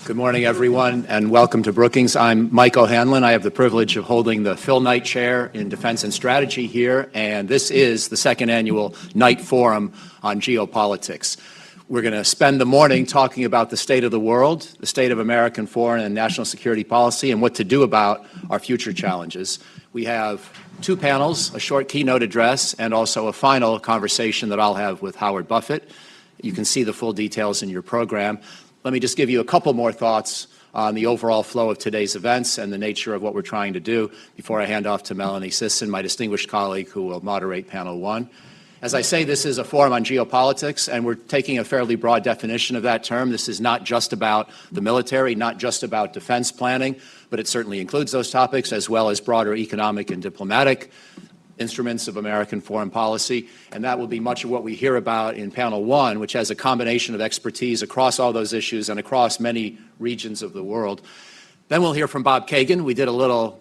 Good morning, everyone, and welcome to Brookings. I'm Mike O'Hanlon. I have the privilege of holding the Phil Knight Chair in Defense and Strategy here, and this is the second annual Knight Forum on Geopolitics. We're going to spend the morning talking about the state of the world, the state of American foreign and national security policy, and what to do about our future challenges. We have two panels, a short keynote address, and also a final conversation that I'll have with Howard Buffett. You can see the full details in your program. Let me just give you a couple more thoughts on the overall flow of today's events and the nature of what we're trying to do before I hand off to Melanie Sisson, my distinguished colleague who will moderate panel one. As I say, this is a forum on geopolitics, and we're taking a fairly broad definition of that term. This is not just about the military, not just about defense planning, but it certainly includes those topics as well as broader economic and diplomatic instruments of American foreign policy, and that will be much of what we hear about in panel one, which has a combination of expertise across all those issues and across many regions of the world. Then we'll hear from Bob Kagan. We did a little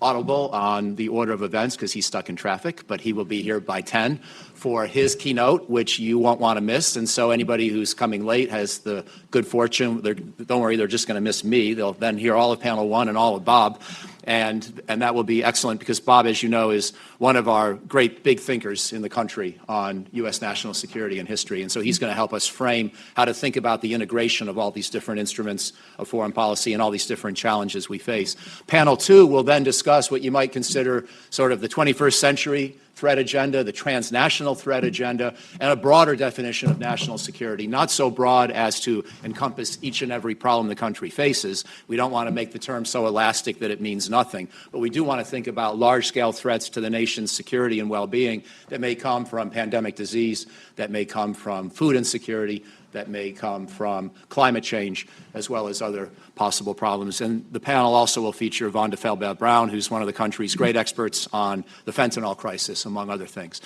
audible on the order of events because he's stuck in traffic, but he will be here by 10 for his keynote, which you won't want to miss. And so anybody who's coming late has the good fortune. Don't worry, they're just going to miss me. They'll then hear all of panel one and all of Bob. And that will be excellent because Bob, as you know, is one of our great big thinkers in the country on U.S. national security and history. And so he's going to help us frame how to think about the integration of all these different instruments of foreign policy and all these different challenges we face. Panel two will then discuss what you might consider sort of the 21st century threat agenda, the transnational threat agenda, and a broader definition of national security, not so broad as to encompass each and every problem the country faces. We don't want to make the term so elastic that it means nothing, but we do want to think about large-scale threats to the nation's security and well-being that may come from pandemic disease, that may come from food insecurity, that may come from climate change, as well as other possible problems. And the panel also will feature Von de Veldt-Brown, who's one of the country's great experts on the fentanyl crisis, among other things.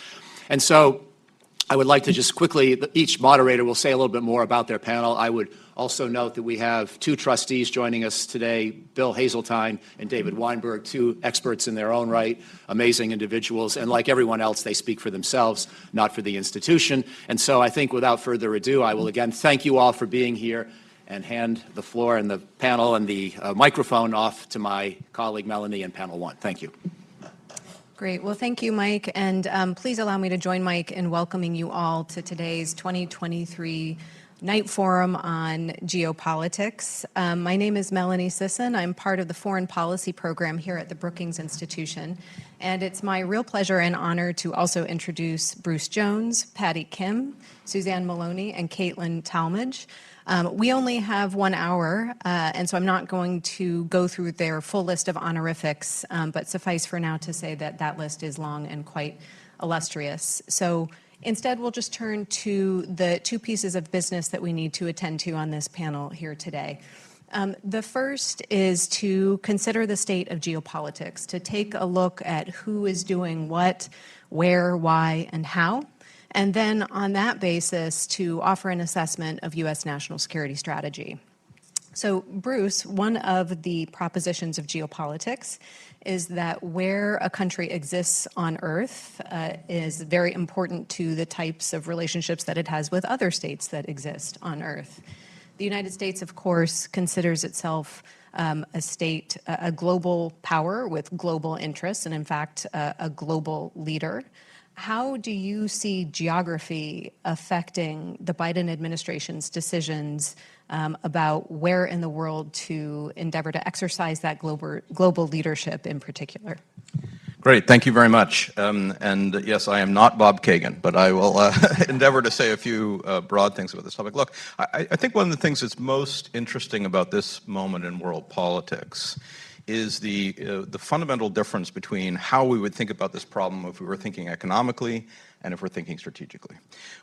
And so I would like to just quickly, each moderator will say a little bit more about their panel. I would also note that we have two trustees joining us today, Bill Hazeltine and David Weinberg, two experts in their own right, amazing individuals, and like everyone else, they speak for themselves, not for the institution. And so I think without further ado, I will again thank you all for being here and hand the floor and the panel and the microphone off to my colleague Melanie in panel one. Thank you. Great. Well, thank you, Mike. And please allow me to join Mike in welcoming you all to today's 2023 Knight Forum on Geopolitics. My name is Melanie Sisson. I'm part of the Foreign Policy Program here at the Brookings Institution. And it's my real pleasure and honor to also introduce Bruce Jones, Patty Kim, Suzanne Maloney, and Caitlin Talmadge. We only have 1 hour, and so I'm not going to go through their full list of honorifics, but suffice for now to say that that list is long and quite illustrious. So instead, we'll just turn to the two pieces of business that we need to attend to on this panel here today. The first is to consider the state of geopolitics, to take a look at who is doing what, where, why, and how. And then on that basis, to offer an assessment of U.S. national security strategy. So, Bruce, one of the propositions of geopolitics is that where a country exists on Earth is very important to the types of relationships that it has with other states that exist on Earth. The United States, of course, considers itself a state, a global power with global interests, and in fact, a global leader. How do you see geography affecting the Biden administration's decisions about where in the world to endeavor to exercise that global leadership in particular? Great, thank you very much. And yes, I am not Bob Kagan, but I will endeavor to say a few broad things about this topic. Look, I think one of the things that's most interesting about this moment in world politics is the fundamental difference between how we would think about this problem if we were thinking economically and if we're thinking strategically.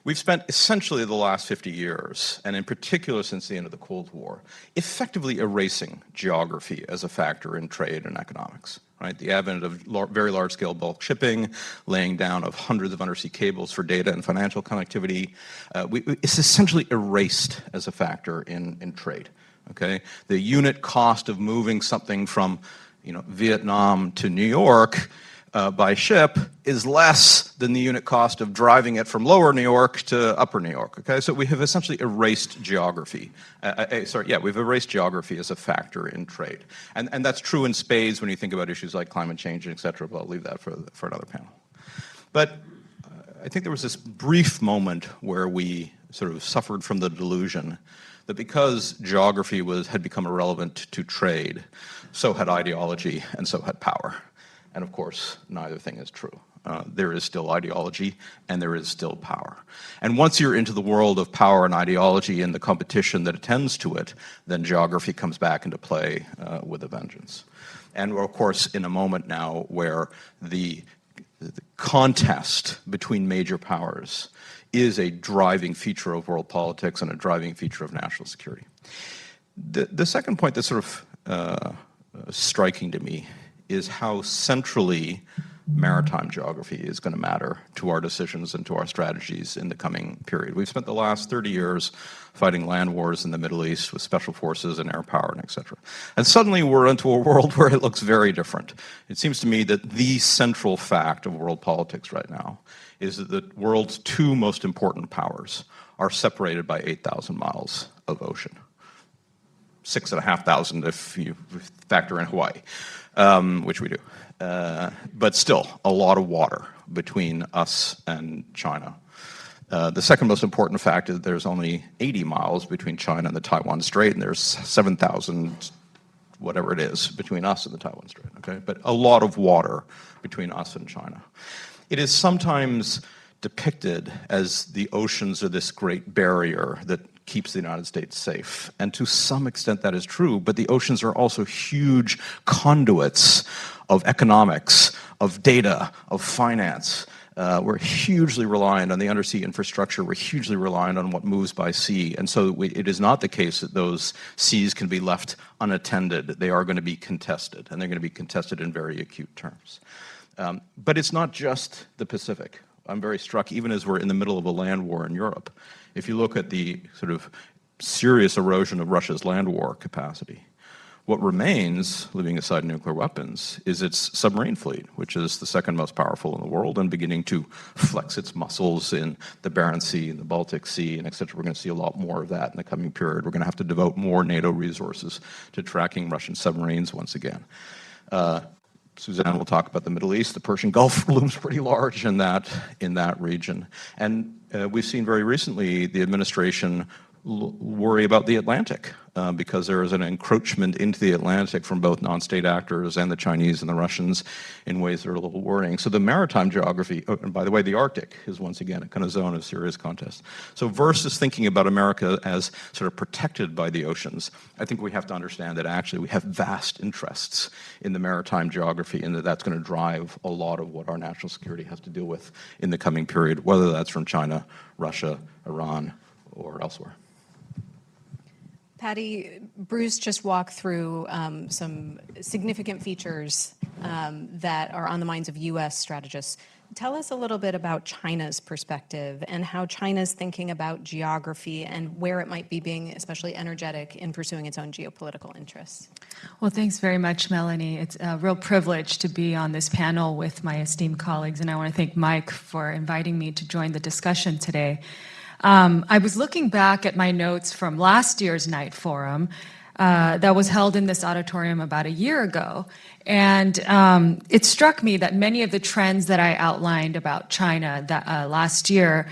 We've spent essentially the last 50 years, and in particular since the end of the Cold War, effectively erasing geography as a factor in trade and economics. Right? The advent of very large-scale bulk shipping, laying down of hundreds of undersea cables for data and financial connectivity, it's essentially erased as a factor in trade. Okay, the unit cost of moving something from, Vietnam to New York by ship is less than the unit cost of driving it from lower New York to upper New York, okay? So we have essentially erased geography. We've erased geography as a factor in trade. And that's true in spades when you think about issues like climate change, et cetera, but I'll leave that for another panel. But I think there was this brief moment where we sort of suffered from the delusion that because geography had become irrelevant to trade, so had ideology and so had power. And of course, neither thing is true. There is still ideology and there is still power. And once you're into the world of power and ideology and the competition that attends to it, then geography comes back into play with a vengeance. And we're, of course, in a moment now where the contest between major powers is a driving feature of world politics and a driving feature of national security. The second point that's sort of striking to me is how centrally maritime geography is going to matter to our decisions and to our strategies in the coming period. We've spent the last 30 years fighting land wars in the Middle East with special forces and air power and et cetera. And suddenly we're into a world where it looks very different. It seems to me that the central fact of world politics right now is that the world's two most important powers are separated by 8,000 miles of ocean. 6,500 if you factor in Hawaii, which we do. But still, a lot of water between us and China. The second most important fact is there's only 80 miles between China and the Taiwan Strait, and there's 7,000, whatever it is, between us and the Taiwan Strait, okay? But a lot of water between us and China. It is sometimes depicted as the oceans are this great barrier that keeps the United States safe. And to some extent that is true, but the oceans are also huge conduits of economics, of data, of finance. We're hugely reliant on the undersea infrastructure. We're hugely reliant on what moves by sea. And so it is not the case that those seas can be left unattended. They are going to be contested, and they're going to be contested in very acute terms. But it's not just the Pacific. I'm very struck, even as we're in the middle of a land war in Europe, if you look at the sort of serious erosion of Russia's land war capacity, what remains, leaving aside nuclear weapons, is its submarine fleet, which is the second most powerful in the world and beginning to flex its muscles in the Barents Sea and the Baltic Sea and et cetera. We're going to see a lot more of that in the coming period. We're going to have to devote more NATO resources to tracking Russian submarines once again. Suzanne will talk about the Middle East. The Persian Gulf looms pretty large in that region. And we've seen very recently the administration worry about the Atlantic because there is an encroachment into the Atlantic from both non-state actors and the Chinese and the Russians in ways that are a little worrying. So the maritime geography, and by the way, the Arctic is once again a kind of zone of serious contest. So versus thinking about America as sort of protected by the oceans, I think we have to understand that actually we have vast interests in the maritime geography and that that's going to drive a lot of what our national security has to deal with in the coming period, whether that's from China, Russia, Iran, or elsewhere. Patty, Bruce just walked through some significant features that are on the minds of U.S. strategists. Tell us a little bit about China's perspective and how China's thinking about geography and where it might be being especially energetic in pursuing its own geopolitical interests. Well, thanks very much, Melanie. It's a real privilege to be on this panel with my esteemed colleagues, and I want to thank Mike for inviting me to join the discussion today. I was looking back at my notes from last year's Night Forum that was held in this auditorium about a year ago. And it struck me that many of the trends that I outlined about China last year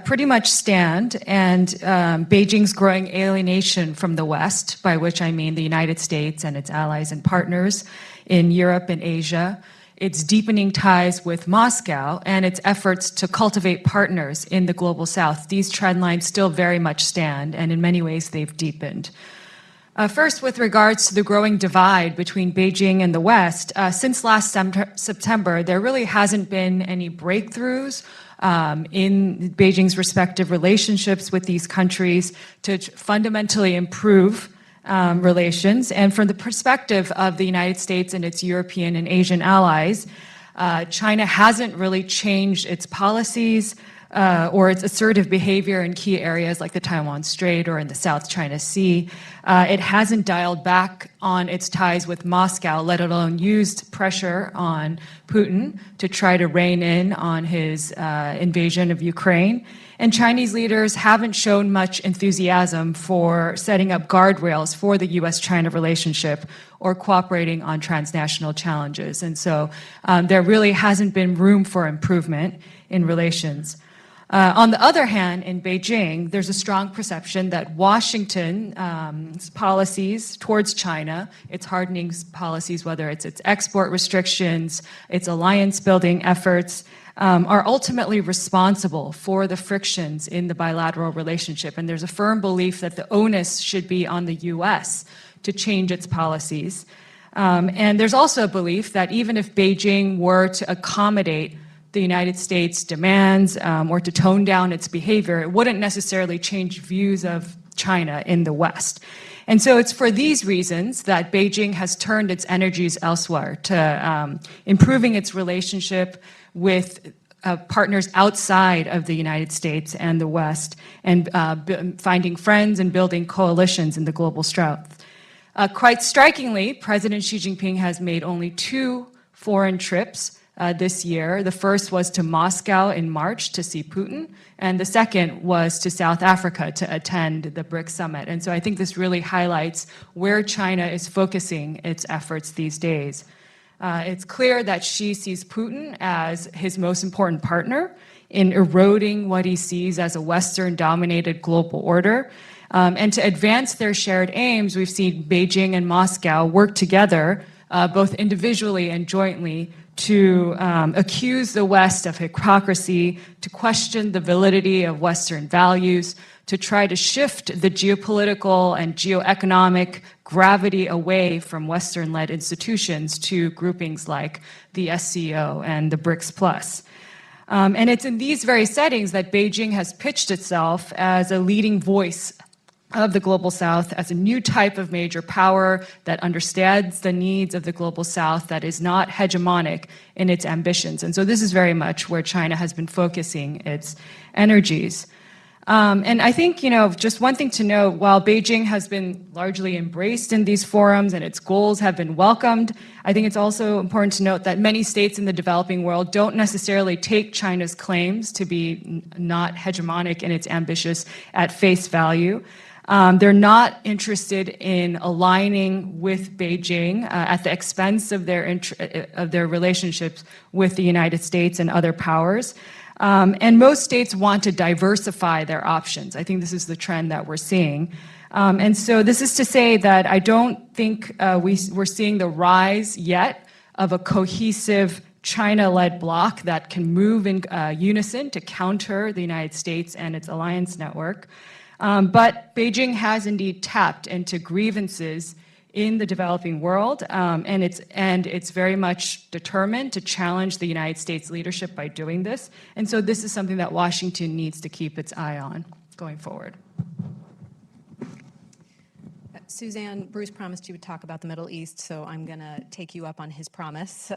pretty much stand. And Beijing's growing alienation from the West, by which I mean the United States and its allies and partners in Europe and Asia, its deepening ties with Moscow, and its efforts to cultivate partners in the global South. These trend lines still very much stand, and in many ways they've deepened. First, with regards to the growing divide between Beijing and the West, since last September, there really hasn't been any breakthroughs in Beijing's respective relationships with these countries to fundamentally improve relations. And from the perspective of the United States and its European and Asian allies, China hasn't really changed its policies or its assertive behavior in key areas like the Taiwan Strait or in the South China Sea. It hasn't dialed back on its ties with Moscow, let alone used pressure on Putin to try to rein in on his invasion of Ukraine. And Chinese leaders haven't shown much enthusiasm for setting up guardrails for the US-China relationship or cooperating on transnational challenges. And so there really hasn't been room for improvement in relations. On the other hand, in Beijing, there's a strong perception that Washington's policies towards China, its hardening policies, whether it's its export restrictions, its alliance-building efforts, are ultimately responsible for the frictions in the bilateral relationship. And there's a firm belief that the onus should be on the US to change its policies. And there's also a belief that even if Beijing were to accommodate the United States' demands or to tone down its behavior, it wouldn't necessarily change views of China in the West. And so it's for these reasons that Beijing has turned its energies elsewhere to improving its relationship with partners outside of the United States and the West, and finding friends and building coalitions in the global south. Quite strikingly, President Xi Jinping has made only 2 foreign trips this year. The first was to Moscow in March to see Putin, and the second was to South Africa to attend the BRICS summit. And so I think this really highlights where China is focusing its efforts these days. It's clear that Xi sees Putin as his most important partner in eroding what he sees as a Western-dominated global order. And to advance their shared aims, we've seen Beijing and Moscow work together, both individually and jointly, to accuse the West of hypocrisy, to question the validity of Western values, to try to shift the geopolitical and geoeconomic gravity away from Western-led institutions to groupings like the SCO and the BRICS Plus. And it's in these very settings that Beijing has pitched itself as a leading voice of the Global South, as a new type of major power that understands the needs of the Global South, that is not hegemonic in its ambitions. And so this is very much where China has been focusing its energies. And I think, just one thing to note, while Beijing has been largely embraced in these forums and its goals have been welcomed, I think it's also important to note that many states in the developing world don't necessarily take China's claims to be not hegemonic in its ambitions at face value. They're not interested in aligning with Beijing at the expense of their relationships with the United States and other powers. And most states want to diversify their options. I think this is the trend that we're seeing. And so this is to say that I don't think we're seeing the rise yet of a cohesive China-led bloc that can move in unison to counter the United States and its alliance network. But Beijing has indeed tapped into grievances in the developing world, and it's very much determined to challenge the United States leadership by doing this. And so this is something that Washington needs to keep its eye on going forward. Suzanne, Bruce promised you would talk about the Middle East, so I'm going to take you up on his promise.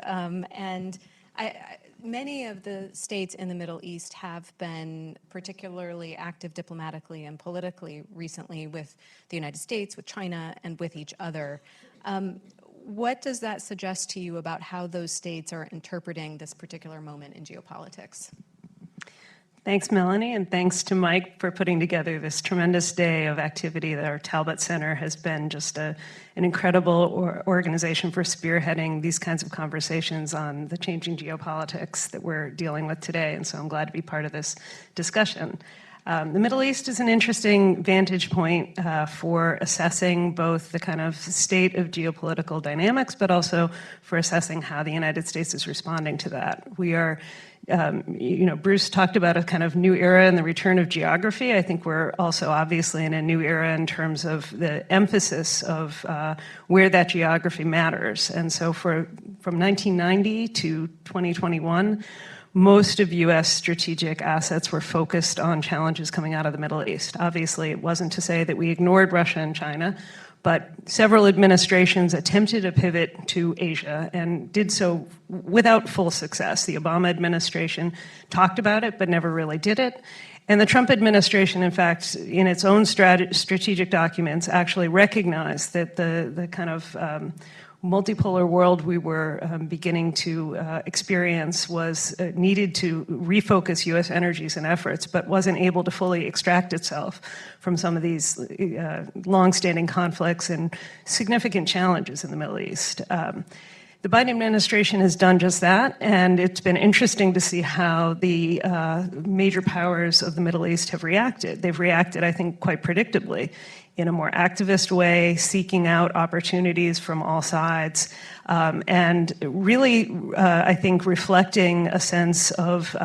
Many of the states in the Middle East have been particularly active diplomatically and politically recently with the United States, with China, and with each other. What does that suggest to you about how those states are interpreting this particular moment in geopolitics? Thanks, Melanie, and thanks to Mike for putting together this tremendous day of activity. That our Talbot Center has been just an incredible organization for spearheading these kinds of conversations on the changing geopolitics that we're dealing with today, and so I'm glad to be part of this discussion. The Middle East is an interesting vantage point for assessing both the kind of state of geopolitical dynamics, but also for assessing how the United States is responding to that. We are Bruce talked about a kind of new era and the return of geography. I think we're also obviously in a new era in terms of the emphasis of where that geography matters. And so from 1990 to 2021, most of U.S. strategic assets were focused on challenges coming out of the Middle East. Obviously, it wasn't to say that we ignored Russia and China, But several administrations attempted a pivot to Asia and did so without full success. The Obama administration talked about it, but never really did it. And the Trump administration, in fact, in its own strategic documents, actually recognized that the kind of multipolar world we were beginning to experience was needed to refocus U.S. energies and efforts, but wasn't able to fully extract itself from some of these longstanding conflicts and significant challenges in the Middle East. The Biden administration has done just that, and it's been interesting to see how the major powers of the Middle East have reacted. They've reacted, I think, quite predictably in a more activist way, seeking out opportunities from all sides, and really, I think, reflecting a sense of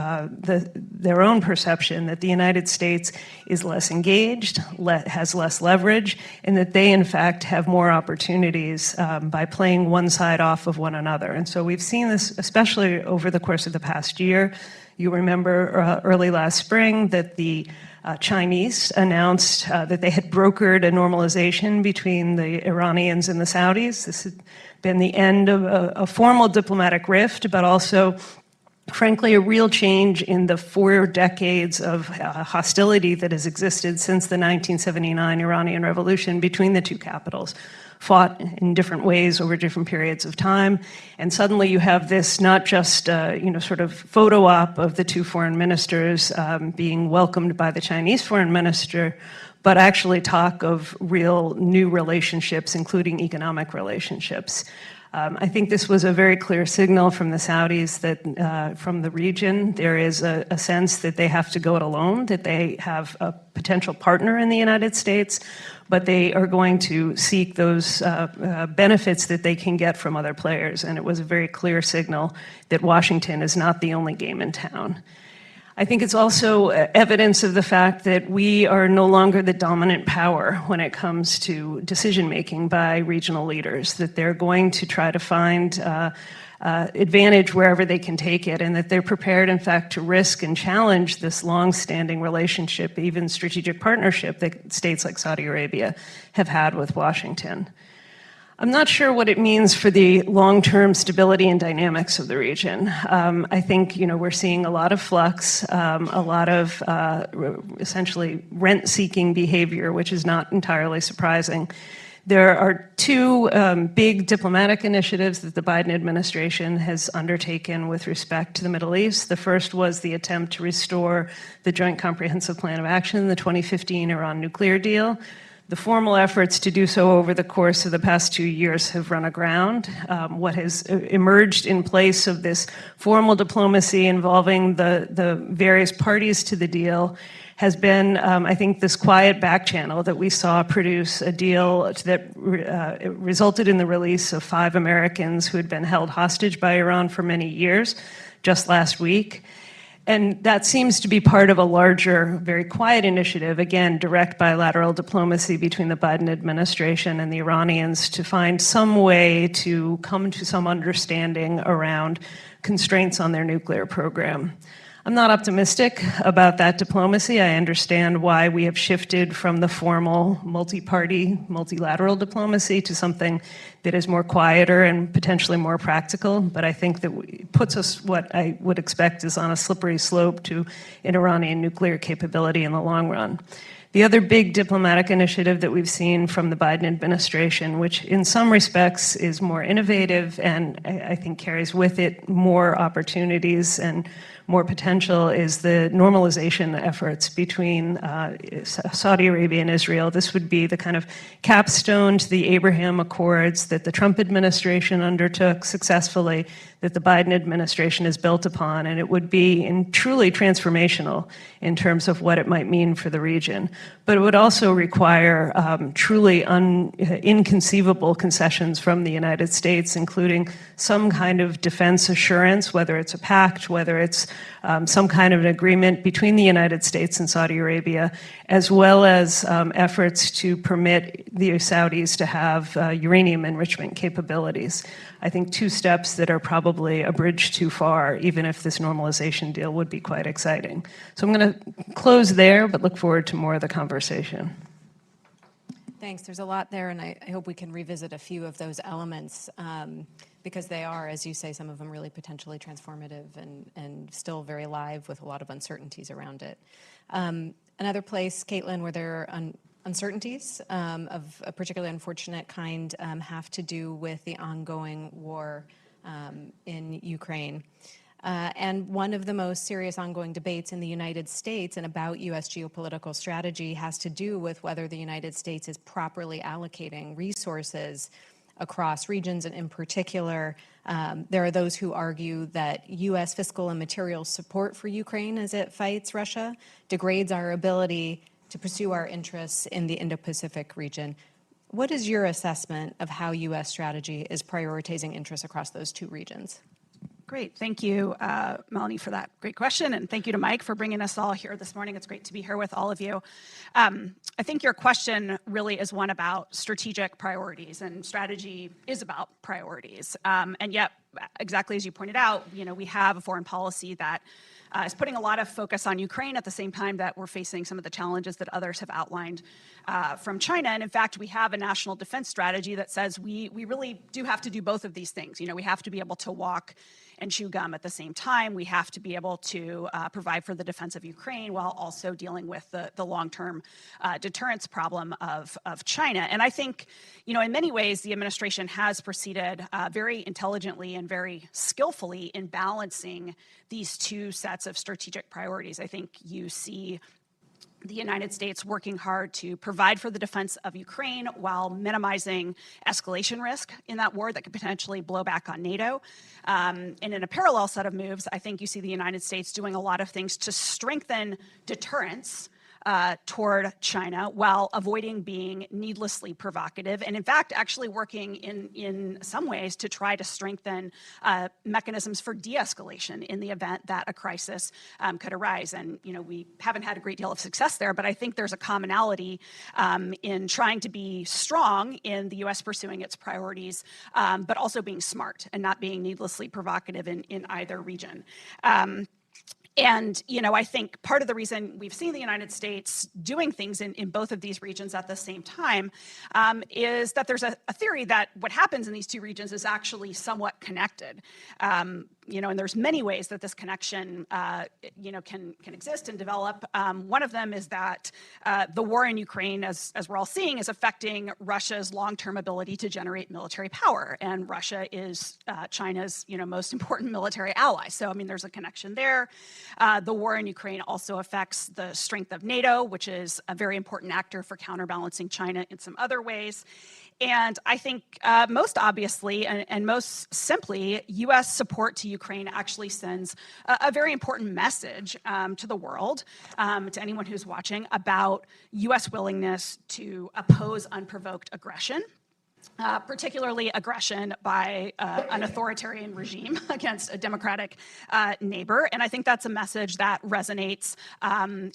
their own perception that the United States is less engaged, has less leverage, and that they, in fact, have more opportunities by playing one side off of one another. And so we've seen this, especially over the course of the past year. You remember early last spring that the Chinese announced that they had brokered a normalization between the Iranians and the Saudis. This had been the end of a formal diplomatic rift, but also, frankly, a real change in the 4 decades of hostility that has existed since the 1979 Iranian Revolution between the two capitals, fought in different ways over different periods of time. And suddenly you have this not just, sort of photo op of the two foreign ministers being welcomed by the Chinese foreign minister, but actually talk of real new relationships, including economic relationships. I think this was a very clear signal from the Saudis that from the region, there is a sense that they have to go it alone, that they have a potential partner in the United States, but they are going to seek those benefits that they can get from other players. And it was a very clear signal that Washington is not the only game in town. I think it's also evidence of the fact that we are no longer the dominant power when it comes to decision-making by regional leaders, that they're going to try to find advantage wherever they can take it, and that they're prepared, in fact, to risk and challenge this long-standing relationship, even strategic partnership that states like Saudi Arabia have had with Washington. I'm not sure what it means for the long-term stability and dynamics of the region. I think, we're seeing a lot of flux, a lot of essentially rent-seeking behavior, which is not entirely surprising. There are 2 big diplomatic initiatives that the Biden administration has undertaken with respect to the Middle East. The first was the attempt to restore the Joint Comprehensive Plan of Action, the 2015 Iran nuclear deal. The formal efforts to do so over the course of the past 2 years have run aground. What has emerged in place of this formal diplomacy involving the various parties to the deal has been, I think, this quiet back channel that we saw produce a deal that resulted in the release of 5 Americans who had been held hostage by Iran for many years just last week. And that seems to be part of a larger, very quiet initiative, again, direct bilateral diplomacy between the Biden administration and the Iranians to find some way to come to some understanding around constraints on their nuclear program. I'm not optimistic about that diplomacy. I understand why we have shifted from the formal multi-party, multilateral diplomacy to something that is more quieter and potentially more practical. But I think that it puts us, what I would expect is on a slippery slope to an Iranian nuclear capability in the long run. The other big diplomatic initiative that we've seen from the Biden administration, which in some respects is more innovative and I think carries with it more opportunities and more potential, is the normalization efforts between Saudi Arabia and Israel. This would be the kind of capstone to the Abraham Accords that the Trump administration undertook successfully, that the Biden administration has built upon, and it would be truly transformational in terms of what it might mean for the region. But it would also require truly inconceivable concessions from the United States, including some kind of defense assurance, whether it's a pact, whether it's some kind of an agreement between the United States and Saudi Arabia, as well as efforts to permit the Saudis to have uranium enrichment capabilities. I think 2 steps that are probably a bridge too far, even if this normalization deal would be quite exciting. So I'm going to close there, but look forward to more of the conversation. Thanks. There's a lot there, and I hope we can revisit a few of those elements because they are, as you say, some of them really potentially transformative and still very live with a lot of uncertainties around it. Another place, Caitlin, where there are uncertainties of a particularly unfortunate kind have to do with the ongoing war in Ukraine. And one of the most serious ongoing debates in the United States and about U.S. geopolitical strategy has to do with whether the United States is properly allocating resources across regions, and in particular, there are those who argue that U.S. fiscal and material support for Ukraine as it fights Russia degrades our ability to pursue our interests in the Indo-Pacific region. What is your assessment of how U.S. strategy is prioritizing interests across those two regions? Great. Thank you, Melanie, for that great question. And thank you to Mike for bringing us all here this morning. It's great to be here with all of you. I think your question really is one about strategic priorities, and strategy is about priorities. And yet, exactly as you pointed out, we have a foreign policy that is putting a lot of focus on Ukraine at the same time that we're facing some of the challenges that others have outlined from China. And in fact, we have a national defense strategy that says we really do have to do both of these things. We have to be able to walk and chew gum at the same time. We have to be able to provide for the defense of Ukraine while also dealing with the long-term deterrence problem of China. And I think, in many ways, the administration has proceeded very intelligently and very skillfully in balancing these two sets of strategic priorities. I think you see the United States working hard to provide for the defense of Ukraine while minimizing escalation risk in that war that could potentially blow back on NATO. And in a parallel set of moves, I think you see the United States doing a lot of things to strengthen deterrence toward China while avoiding being needlessly provocative, and in fact, actually working in some ways to try to strengthen mechanisms for de-escalation in the event that a crisis could arise. And we haven't had a great deal of success there, but I think there's a commonality in trying to be strong in the U.S. pursuing its priorities, but also being smart and not being needlessly provocative in either region. And, I think part of the reason we've seen the United States doing things in both of these regions at the same time is that there's a theory that what happens in these two regions is actually somewhat connected. And there's many ways that this connection, can exist and develop. One of them is that the war in Ukraine, as we're all seeing, is affecting Russia's long-term ability to generate military power. And Russia is China's, most important military ally. So, there's a connection there. The war in Ukraine also affects the strength of NATO, which is a very important actor for counterbalancing China in some other ways. And I think most obviously and most simply, U.S. support to Ukraine actually sends a very important message to the world, to anyone who's watching, about U.S. willingness to oppose unprovoked aggression. Particularly aggression by an authoritarian regime against a democratic neighbor. And I think that's a message that resonates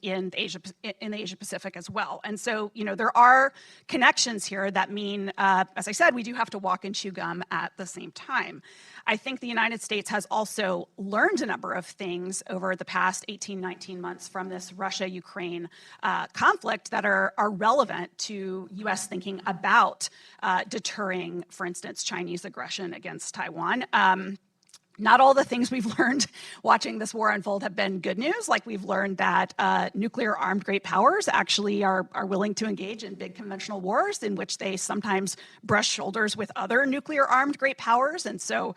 in the Asia-Pacific as well. And so, there are connections here that mean, as I said, we do have to walk and chew gum at the same time. I think the United States has also learned a number of things over the past 18, 19 months from this Russia-Ukraine conflict that are relevant to U.S. thinking about deterring, for instance, Chinese aggression against Taiwan. Not all the things we've learned watching this war unfold have been good news. Like we've learned that nuclear-armed great powers actually are willing to engage in big conventional wars in which they sometimes brush shoulders with other nuclear-armed great powers. And so,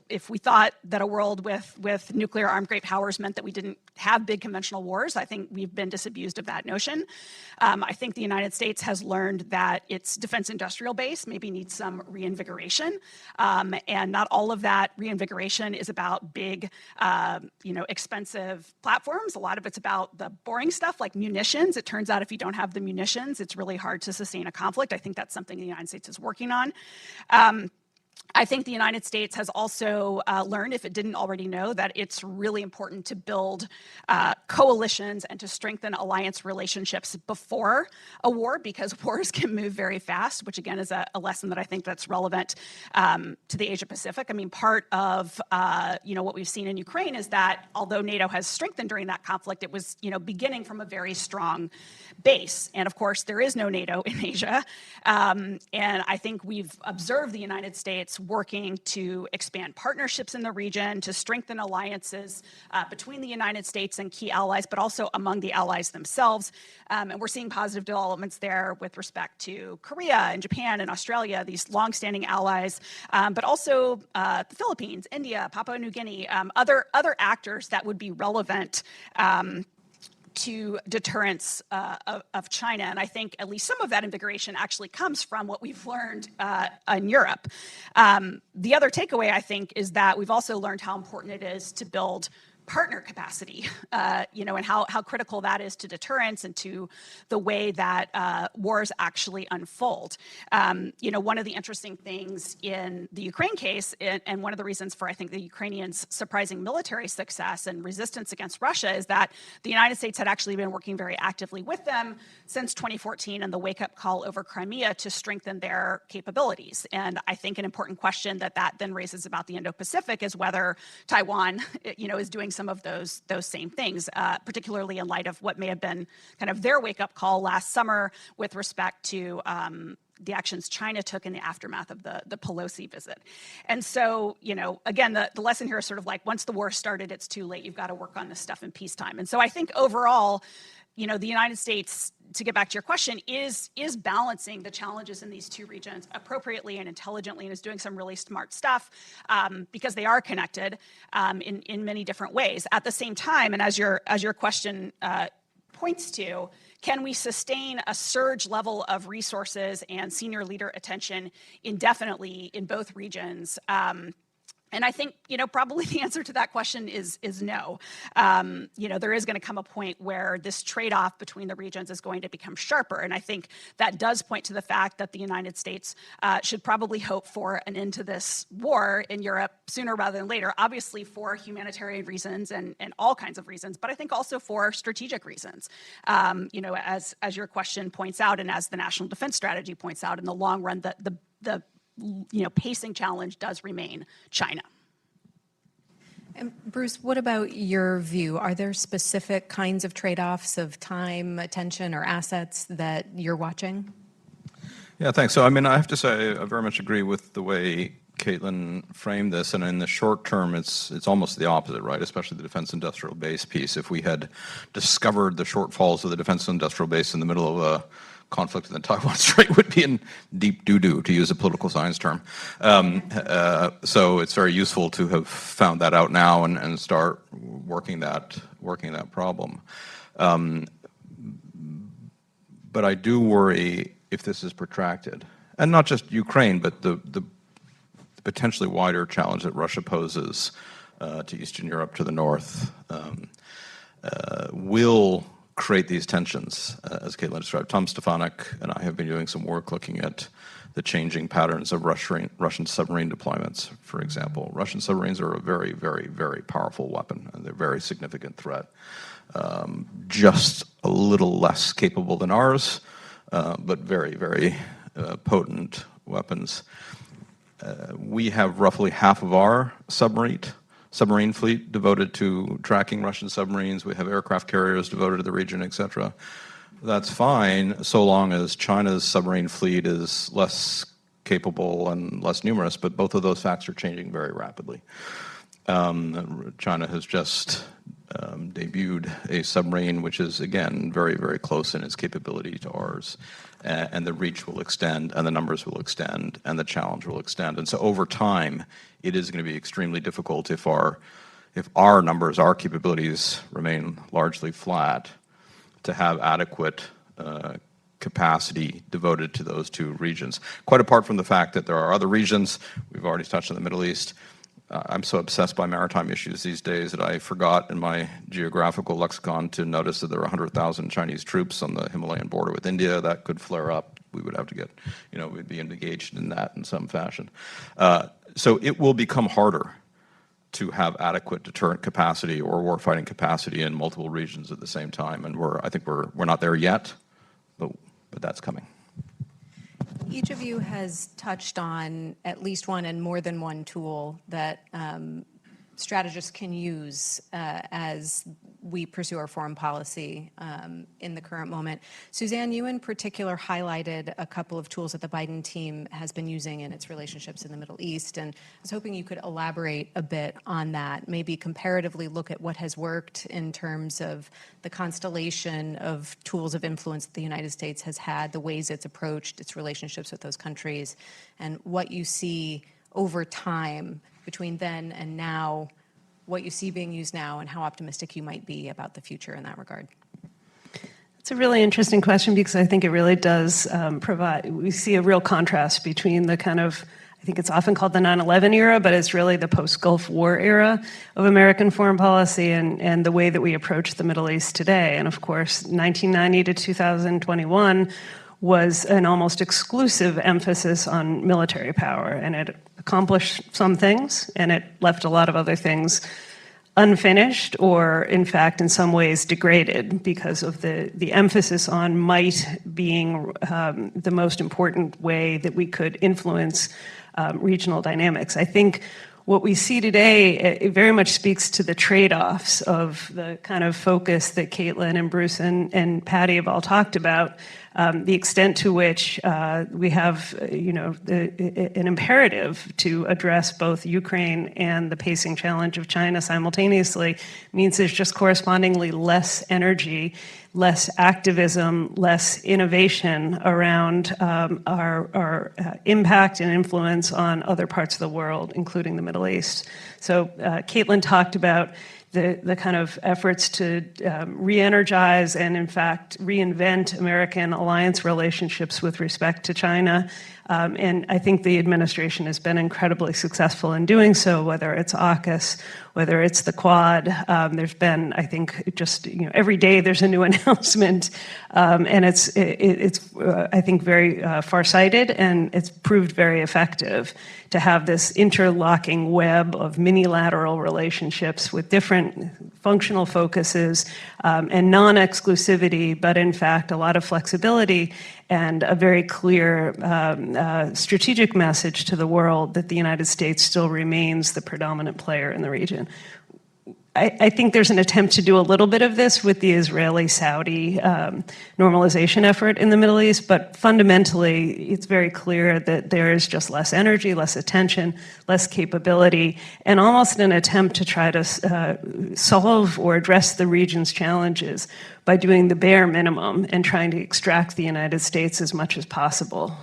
if we thought that a world with nuclear-armed great powers meant that we didn't have big conventional wars, I think we've been disabused of that notion. I think the United States has learned that its defense industrial base maybe needs some reinvigoration, and not all of that reinvigoration is about big, expensive platforms. A lot of it's about the boring stuff like munitions. It turns out if you don't have the munitions, it's really hard to sustain a conflict. I think that's something the United States is working on. I think the United States has also learned, if it didn't already know, that it's really important to build coalitions and to strengthen alliance relationships before a war, because wars can move very fast, which again is a lesson that I think that's relevant to the Asia-Pacific. I mean, part of what we've seen in Ukraine is that although NATO has strengthened during that conflict, it was beginning from a very strong base. And of course, there is no NATO in Asia. And I think we've observed the United States working to expand partnerships in the region, to strengthen alliances between the United States and key allies, but also among the allies themselves. And we're seeing positive developments there with respect to Korea and Japan and Australia, these longstanding allies, but also the Philippines, India, Papua New Guinea, other actors that would be relevant to deterrence of China. And I think at least some of that invigoration actually comes from what we've learned in Europe. The other takeaway, I think, is that we've also learned how important it is to build partner capacity, and how critical that is to deterrence and to the way that wars actually unfold. One of the interesting things in the Ukraine case, and one of the reasons for, I think, the Ukrainians' surprising military success and resistance against Russia, is that the United States had actually been working very actively with them since 2014 and the wake-up call over Crimea to strengthen their capabilities. And I think an important question that then raises about the Indo-Pacific is whether Taiwan, is doing some of those same things, particularly in light of what may have been kind of their wake-up call last summer with respect to the actions China took in the aftermath of the Pelosi visit. And so, again, the lesson here is sort of like, once the war started, it's too late. You've got to work on this stuff in peacetime. And so I think overall, the United States, to get back to your question, is balancing the challenges in these two regions appropriately and intelligently, and is doing some really smart stuff because they are connected in many different ways. At the same time, and as your question points to, can we sustain a surge level of resources and senior leader attention indefinitely in both regions? And I think, probably the answer to that question is no. There is going to come a point where this trade-off between the regions is going to become sharper. And I think that does point to the fact that the United States should probably hope for an end to this war in Europe sooner rather than later, obviously for humanitarian reasons and all kinds of reasons, but I think also for strategic reasons. As your question points out, and as the National Defense Strategy points out, in the long run, the pacing challenge does remain China. And Bruce, what about your view? Are there specific kinds of trade-offs of time, attention, or assets that you're watching? Yeah, thanks. So, I have to say, I very much agree with the way Caitlin framed this, and in the short term, it's almost the opposite, right? Especially the defense industrial base piece. If we had discovered the shortfalls of the defense industrial base in the middle of a conflict in the Taiwan Strait, would be in deep doo-doo, to use a political science term. So it's very useful to have found that out now and start working that problem. But I do worry if this is protracted, and not just Ukraine, but the potentially wider challenge that Russia poses to Eastern Europe, to the north, will create these tensions, as Caitlin described. Tom Stefanik and I have been doing some work looking at the changing patterns of Russian submarine deployments, for example. Russian submarines are a very, very, very powerful weapon, and they're a very significant threat. Just a little less capable than ours, but very, very potent weapons. We have roughly half of our submarine fleet devoted to tracking Russian submarines. We have aircraft carriers devoted to the region, etc. That's fine so long as China's submarine fleet is less capable and less numerous, but both of those facts are changing very rapidly. China has just debuted a submarine which is, again, very, very close in its capability to ours. And the reach will extend, and the numbers will extend, and the challenge will extend. And so over time, it is going to be extremely difficult if our numbers, our capabilities remain largely flat, to have adequate capacity devoted to those two regions. Quite apart from the fact that there are other regions, we've already touched on the Middle East. I'm so obsessed by maritime issues these days that I forgot in my geographical lexicon to notice that there are 100,000 Chinese troops on the Himalayan border with India. That could flare up we would have to get, we'd be engaged in that in some fashion. So it will become harder to have adequate deterrent capacity or warfighting capacity in multiple regions at the same time, and I think we're not there yet, but that's coming. Each of you has touched on at least one and more than one tool that strategists can use as we pursue our foreign policy in the current moment. Suzanne, you in particular highlighted a couple of tools that the Biden team has been using in its relationships in the Middle East, and I was hoping you could elaborate a bit on that, maybe comparatively look at what has worked in terms of the constellation of tools of influence that the United States has had, the ways it's approached its relationships with those countries, and what you see over time between then and now, what you see being used now, and how optimistic you might be about the future in that regard. It's a really interesting question because I think it really does we see a real contrast between the kind of, I think it's often called the 9/11 era, but it's really the post-Gulf War era of American foreign policy and the way that we approach the Middle East today. And of course, 1990 to 2021 was an almost exclusive emphasis on military power, and it accomplished some things, and it left a lot of other things unfinished or, in fact, in some ways degraded because of the emphasis on might being the most important way that we could influence regional dynamics. I think what we see today, it very much speaks to the trade-offs of the kind of focus that Caitlin and Bruce and Patty have all talked about, the extent to which we have, an imperative to address both Ukraine and the pacing challenge of China simultaneously means there's just correspondingly less energy, less activism, less innovation around our impact and influence on other parts of the world, including the Middle East. So Caitlin talked about the kind of efforts to re-energize and, in fact, reinvent American alliance relationships with respect to China. And I think the administration has been incredibly successful in doing so, whether it's AUKUS, whether it's the Quad. There's been, I think, just every day there's a new announcement, and it's I think very farsighted, and it's proved very effective to have this interlocking web of mini-lateral relationships with different functional focuses and non-exclusivity, but in fact a lot of flexibility and a very clear strategic message to the world that the United States still remains the predominant player in the region. I think there's an attempt to do a little bit of this with the Israeli-Saudi normalization effort in the Middle East, but fundamentally it's very clear that there is just less energy, less attention, less capability, and almost an attempt to try to solve or address the region's challenges by doing the bare minimum and trying to extract the United States as much as possible.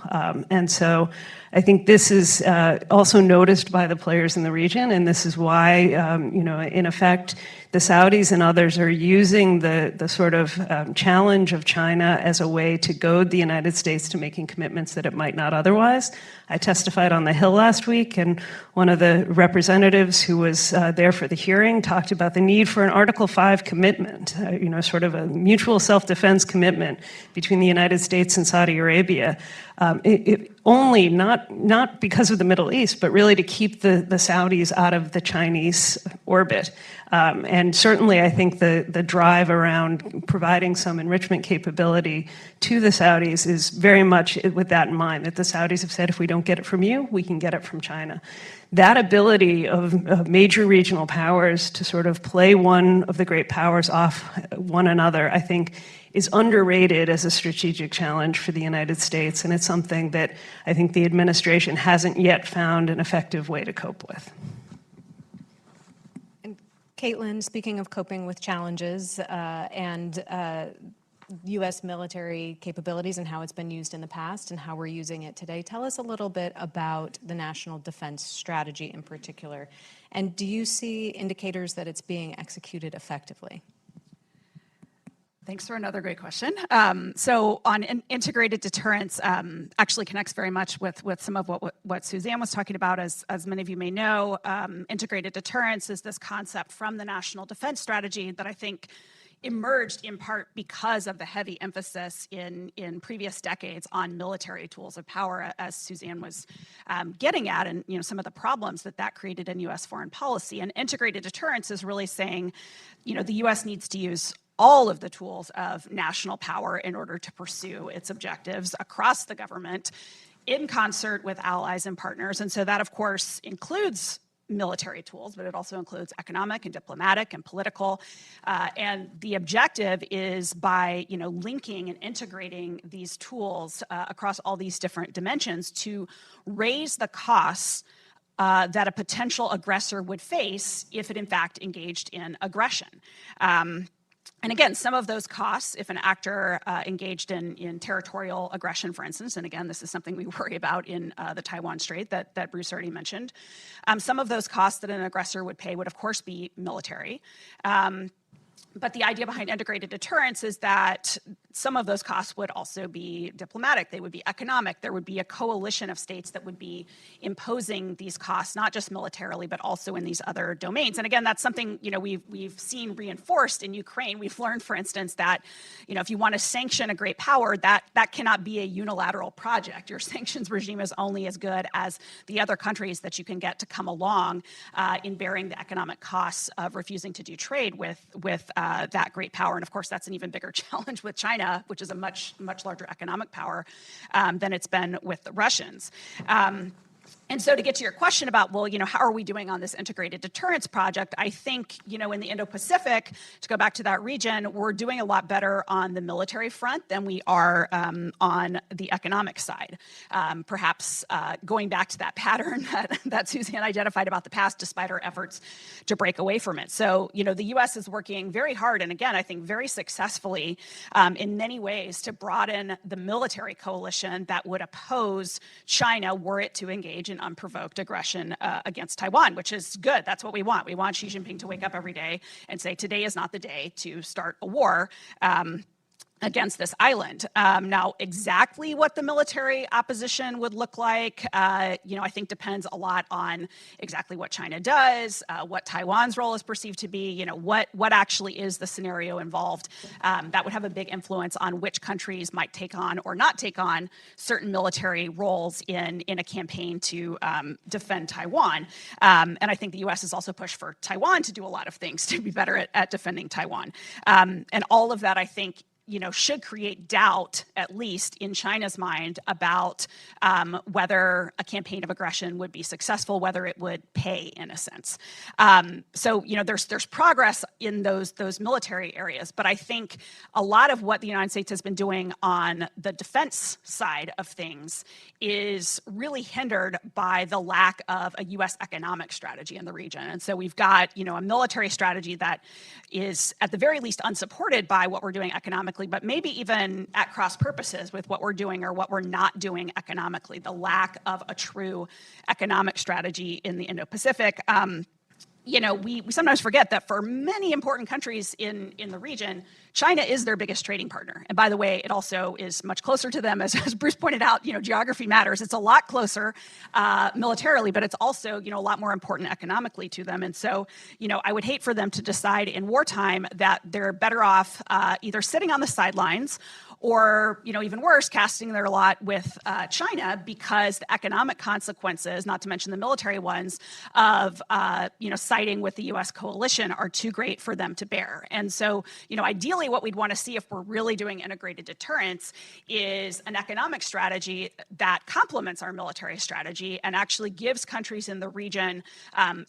And so I think this is also noticed by the players in the region, and this is why, in effect, the Saudis and others are using the sort of challenge of China as a way to goad the United States to making commitments that it might not otherwise. I testified on the Hill last week, and one of the representatives who was there for the hearing talked about the need for an Article 5 commitment, sort of a mutual self-defense commitment between the United States and Saudi Arabia. Only not because of the Middle East, but really to keep the Saudis out of the Chinese orbit. And certainly I think the drive around providing some enrichment capability to the Saudis is very much with that in mind, that the Saudis have said, if we don't get it from you, we can get it from China. That ability of major regional powers to sort of play one of the great powers off one another, I think, is underrated as a strategic challenge for the United States, and it's something that I think the administration hasn't yet found an effective way to cope with. And Caitlin, speaking of coping with challenges and U.S. military capabilities and how it's been used in the past and how we're using it today, tell us a little bit about the National Defense Strategy in particular. And do you see indicators that it's being executed effectively? Thanks for another great question. So on integrated deterrence, actually connects very much with some of what Suzanne was talking about. As many of you may know, integrated deterrence is this concept from the National Defense Strategy that I think emerged in part because of the heavy emphasis in previous decades on military tools of power, as Suzanne was getting at, and some of the problems that created in U.S. foreign policy. And integrated deterrence is really saying, the U.S. needs to use all of the tools of national power in order to pursue its objectives across the government in concert with allies and partners. And so that, of course, includes military tools, but it also includes economic and diplomatic and political. And the objective is by linking and integrating these tools across all these different dimensions to raise the costs that a potential aggressor would face if it in fact engaged in aggression. And again, some of those costs, if an actor engaged in territorial aggression, for instance, and again, this is something we worry about in the Taiwan Strait that Bruce already mentioned, some of those costs that an aggressor would pay would, of course, be military. But the idea behind integrated deterrence is that some of those costs would also be diplomatic. They would be economic. There would be a coalition of states that would be imposing these costs, not just militarily, but also in these other domains. And again, that's something we've seen reinforced in Ukraine. We've learned, for instance, that if you want to sanction a great power, that cannot be a unilateral project. Your sanctions regime is only as good as the other countries that you can get to come along in bearing the economic costs of refusing to do trade with that great power. And of course, that's an even bigger challenge with China, which is a much larger economic power than it's been with the Russians. And so to get to your question about, how are we doing on this integrated deterrence project? I think, in the Indo-Pacific, to go back to that region, we're doing a lot better on the military front than we are on the economic side. Perhaps going back to that pattern that Suzanne identified about the past, despite our efforts to break away from it. So, the U.S. is working very hard, and again, I think very successfully in many ways to broaden the military coalition that would oppose China were it to engage in unprovoked aggression against Taiwan, which is good. That's what we want. We want Xi Jinping to wake up every day and say, today is not the day to start a war against this island. Now, exactly what the military opposition would look like, I think depends a lot on exactly what China does, what Taiwan's role is perceived to be, what actually is the scenario involved. That would have a big influence on which countries might take on or not take on certain military roles in a campaign to defend Taiwan. And I think the U.S. has also pushed for Taiwan to do a lot of things to be better at defending Taiwan. And all of that, I think, should create doubt, at least in China's mind, about whether a campaign of aggression would be successful, whether it would pay, in a sense. So, there's progress in those military areas, but I think a lot of what the United States has been doing on the defense side of things is really hindered by the lack of a U.S. economic strategy in the region. And so we've got, a military strategy that is, at the very least, unsupported by what we're doing economically, but maybe even at cross purposes with what we're doing or what we're not doing economically, the lack of a true economic strategy in the Indo-Pacific. We sometimes forget that for many important countries in the region, China is their biggest trading partner. And by the way, it also is much closer to them. As Bruce pointed out, geography matters. It's a lot closer militarily, but it's also, a lot more important economically to them. And so, I would hate for them to decide in wartime that they're better off either sitting on the sidelines or, even worse, casting their lot with China because the economic consequences, not to mention the military ones, of, siding with the U.S. coalition are too great for them to bear. And so, ideally what we'd want to see if we're really doing integrated deterrence is an economic strategy that complements our military strategy and actually gives countries in the region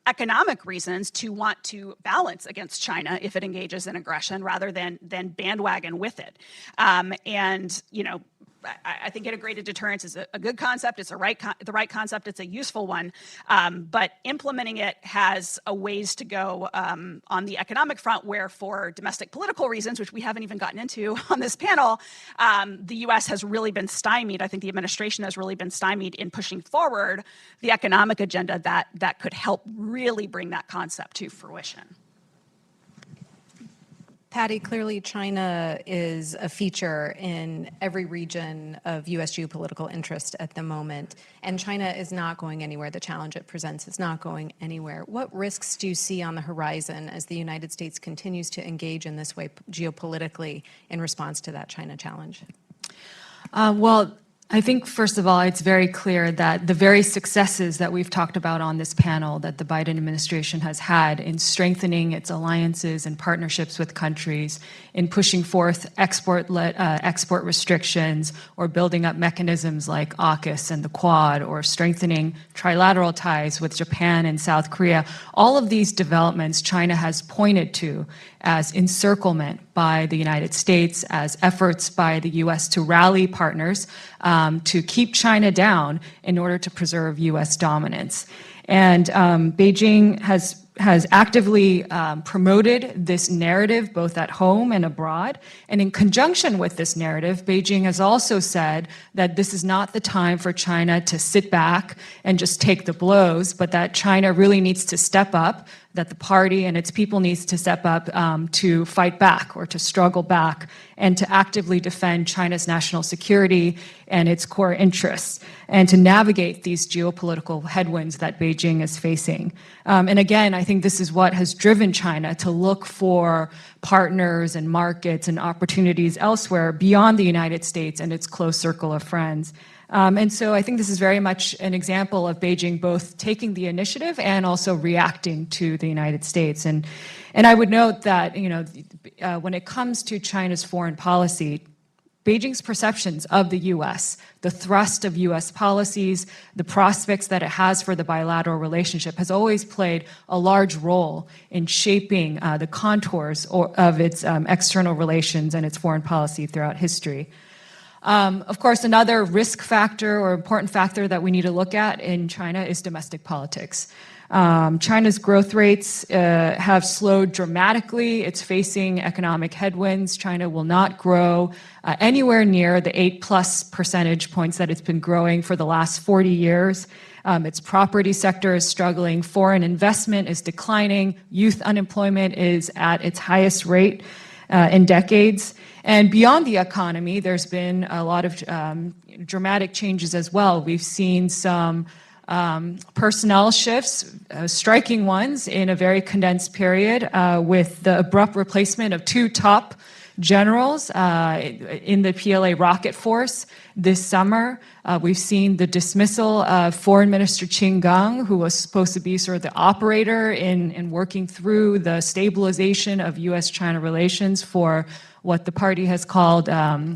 economic reasons to want to balance against China if it engages in aggression rather than bandwagon with it. And, I think integrated deterrence is a good concept. It's the right concept. It's a useful one. But implementing it has a ways to go on the economic front where for domestic political reasons, which we haven't even gotten into on this panel, the U.S. has really been stymied. I think the administration has really been stymied in pushing forward the economic agenda that could help really bring that concept to fruition. Patty, clearly China is a feature in every region of U.S. geopolitical interest at the moment, and China is not going anywhere. The challenge it presents is not going anywhere. What risks do you see on the horizon as the United States continues to engage in this way geopolitically in response to that China challenge? Well, I think, first of all, it's very clear that the very successes that we've talked about on this panel that the Biden administration has had in strengthening its alliances and partnerships with countries, in pushing forth export restrictions, or building up mechanisms like AUKUS and the Quad, or strengthening trilateral ties with Japan and South Korea, all of these developments China has pointed to as encirclement by the United States, as efforts by the U.S. to rally partners to keep China down in order to preserve U.S. dominance. And Beijing has actively promoted this narrative both at home and abroad. And in conjunction with this narrative, Beijing has also said that this is not the time for China to sit back and just take the blows, but that China really needs to step up, that the party and its people needs to step up to fight back or to struggle back and to actively defend China's national security and its core interests, and to navigate these geopolitical headwinds that Beijing is facing. And again, I think this is what has driven China to look for partners and markets and opportunities elsewhere beyond the United States and its close circle of friends. And so I think this is very much an example of Beijing both taking the initiative and also reacting to the United States. And I would note that, when it comes to China's foreign policy, Beijing's perceptions of the U.S., the thrust of U.S. policies, the prospects that it has for the bilateral relationship has always played a large role in shaping the contours of its external relations and its foreign policy throughout history. Of course, another risk factor or important factor that we need to look at in China is domestic politics. China's growth rates have slowed dramatically. It's facing economic headwinds. China will not grow anywhere near the 8+ percentage points that it's been growing for the last 40 years. Its property sector is struggling. Foreign investment is declining. Youth unemployment is at its highest rate in decades. And beyond the economy, there's been a lot of dramatic changes as well. We've seen some personnel shifts, striking ones in a very condensed period, with the abrupt replacement of 2 top generals in the PLA rocket force this summer. We've seen the dismissal of Foreign Minister Qin Gang, who was supposed to be sort of the operator in working through the stabilization of U.S.-China relations for what the party has called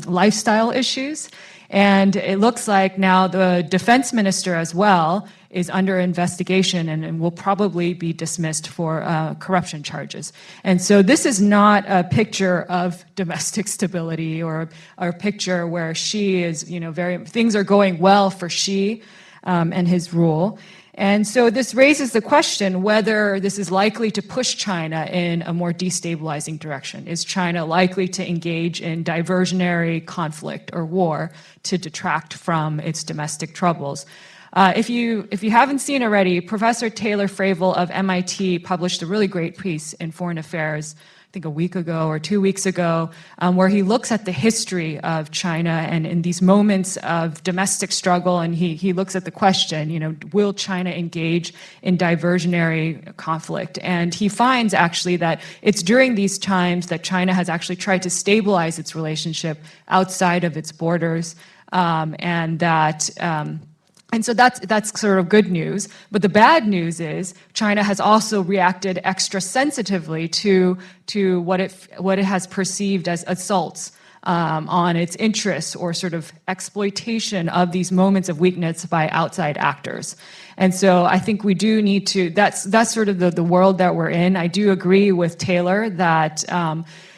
lifestyle issues. And it looks like now the defense minister as well is under investigation and will probably be dismissed for corruption charges. And so this is not a picture of domestic stability or a picture where Xi is, things are going well for Xi and his rule. And so this raises the question whether this is likely to push China in a more destabilizing direction. Is China likely to engage in diversionary conflict or war to detract from its domestic troubles? If you haven't seen already, Professor Taylor Fravel of MIT published a really great piece in Foreign Affairs, I think a week ago or 2 weeks ago, where he looks at the history of China and in these moments of domestic struggle, and he looks at the question, will China engage in diversionary conflict? And he finds actually that it's during these times that China has actually tried to stabilize its relationship outside of its borders, and so that's sort of good news. But the bad news is China has also reacted extra sensitively to what it has perceived as assaults on its interests or sort of exploitation of these moments of weakness by outside actors. And so I think we do need to, that's sort of the world that we're in. I do agree with Taylor that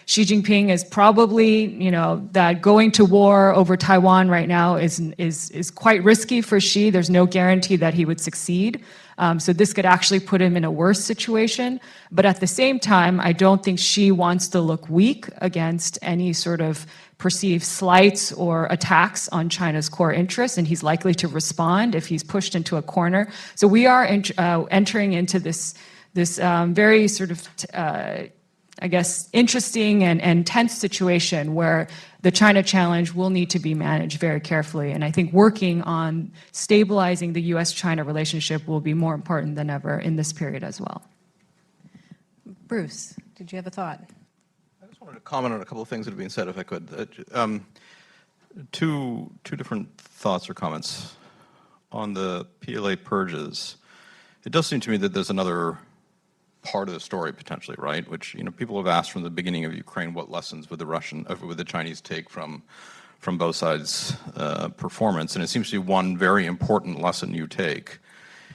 Xi Jinping is probably, that going to war over Taiwan right now is quite risky for Xi. There's no guarantee that he would succeed. So this could actually put him in a worse situation. But at the same time, I don't think Xi wants to look weak against any sort of perceived slights or attacks on China's core interests, and he's likely to respond if he's pushed into a corner. So we are entering into this very sort of I guess, interesting and tense situation where the China challenge will need to be managed very carefully. And I think working on stabilizing the US-China relationship will be more important than ever in this period as well. Bruce, did you have a thought? I just wanted to comment on a couple of things that have been said, if I could. Two different thoughts or comments. On the PLA purges, it does seem to me that there's another part of the story potentially, right? Which, people have asked from the beginning of Ukraine, what lessons would the Chinese take from both sides' performance? And it seems to be one very important lesson you take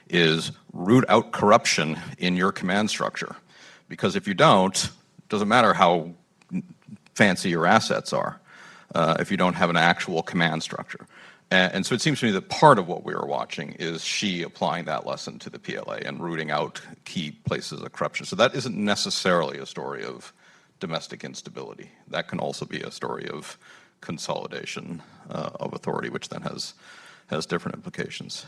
is root out corruption in your command structure. Because if you don't, it doesn't matter how fancy your assets are if you don't have an actual command structure. And so it seems to me that part of what we are watching is Xi applying that lesson to the PLA and rooting out key places of corruption. So that isn't necessarily a story of domestic instability. That can also be a story of consolidation of authority, which then has different implications.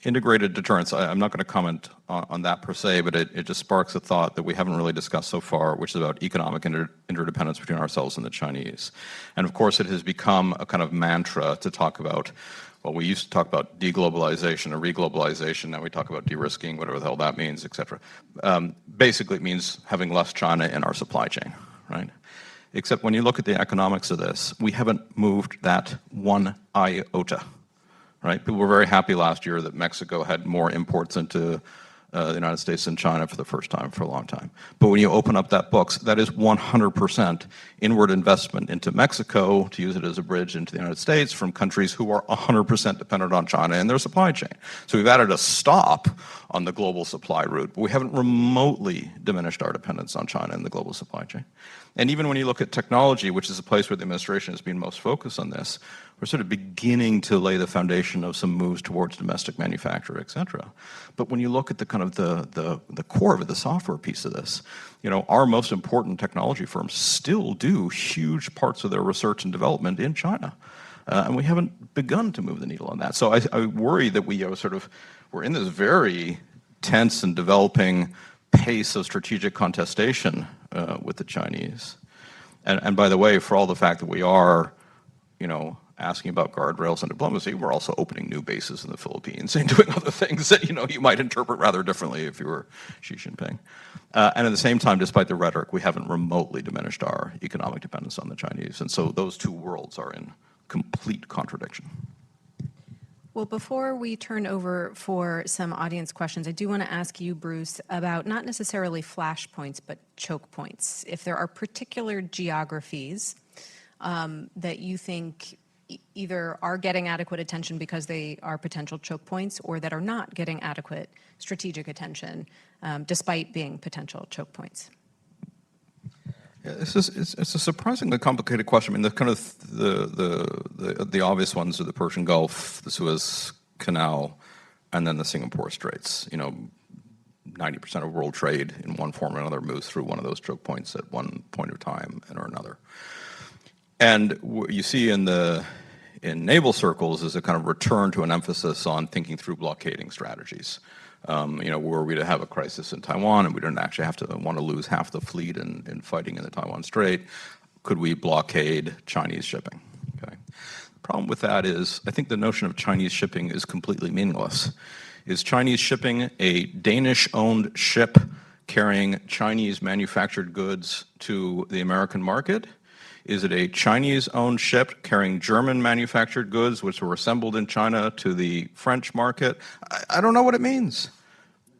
Integrated deterrence, I'm not going to comment on that per se, but it just sparks a thought that we haven't really discussed so far, which is about economic interdependence between ourselves and the Chinese. And of course, it has become a kind of mantra to talk about, well, we used to talk about deglobalization or reglobalization, now we talk about de-risking, whatever the hell that means, et cetera. Basically, it means having less China in our supply chain, right? Except when you look at the economics of this, we haven't moved that one iota. Right? People were very happy last year that Mexico had more imports into the United States than China for the first time for a long time. But when you open up that books, that is 100% inward investment into Mexico to use it as a bridge into the United States from countries who are 100% dependent on China in their supply chain. So we've added a stop on the global supply route, but we haven't remotely diminished our dependence on China in the global supply chain. And even when you look at technology, which is a place where the administration has been most focused on this, we're sort of beginning to lay the foundation of some moves towards domestic manufacture, et cetera. But when you look at the kind of the core of it, the software piece of this, our most important technology firms still do huge parts of their research and development in China. And we haven't begun to move the needle on that. So I worry that we're in this very tense and developing pace of strategic contestation with the Chinese. And by the way, for all the fact that we are, asking about guardrails and diplomacy, we're also opening new bases in the Philippines and doing other things that, you might interpret rather differently if you were Xi Jinping. And at the same time, despite the rhetoric, we haven't remotely diminished our economic dependence on the Chinese. And so those two worlds are in complete contradiction. Well, before we turn over for some audience questions, I do want to ask you, Bruce, about not necessarily flashpoints, but choke points. If there are particular geographies that you think either are getting adequate attention because they are potential choke points or that are not getting adequate strategic attention despite being potential choke points. Yeah, it's a surprisingly complicated question. I mean, the obvious ones are the Persian Gulf, the Suez Canal, and then the Singapore Straits. 90% of world trade in one form or another moves through one of those choke points at one point of time or another. And what you see in naval circles is a kind of return to an emphasis on thinking through blockading strategies. Were we to have a crisis in Taiwan and we don't actually want to lose half the fleet in fighting in the Taiwan Strait, could we blockade Chinese shipping? Okay. The problem with that is I think the notion of Chinese shipping is completely meaningless. Is Chinese shipping a Danish-owned ship carrying Chinese manufactured goods to the American market? Is it a Chinese-owned ship carrying German-manufactured goods, which were assembled in China, to the French market? I don't know what it means.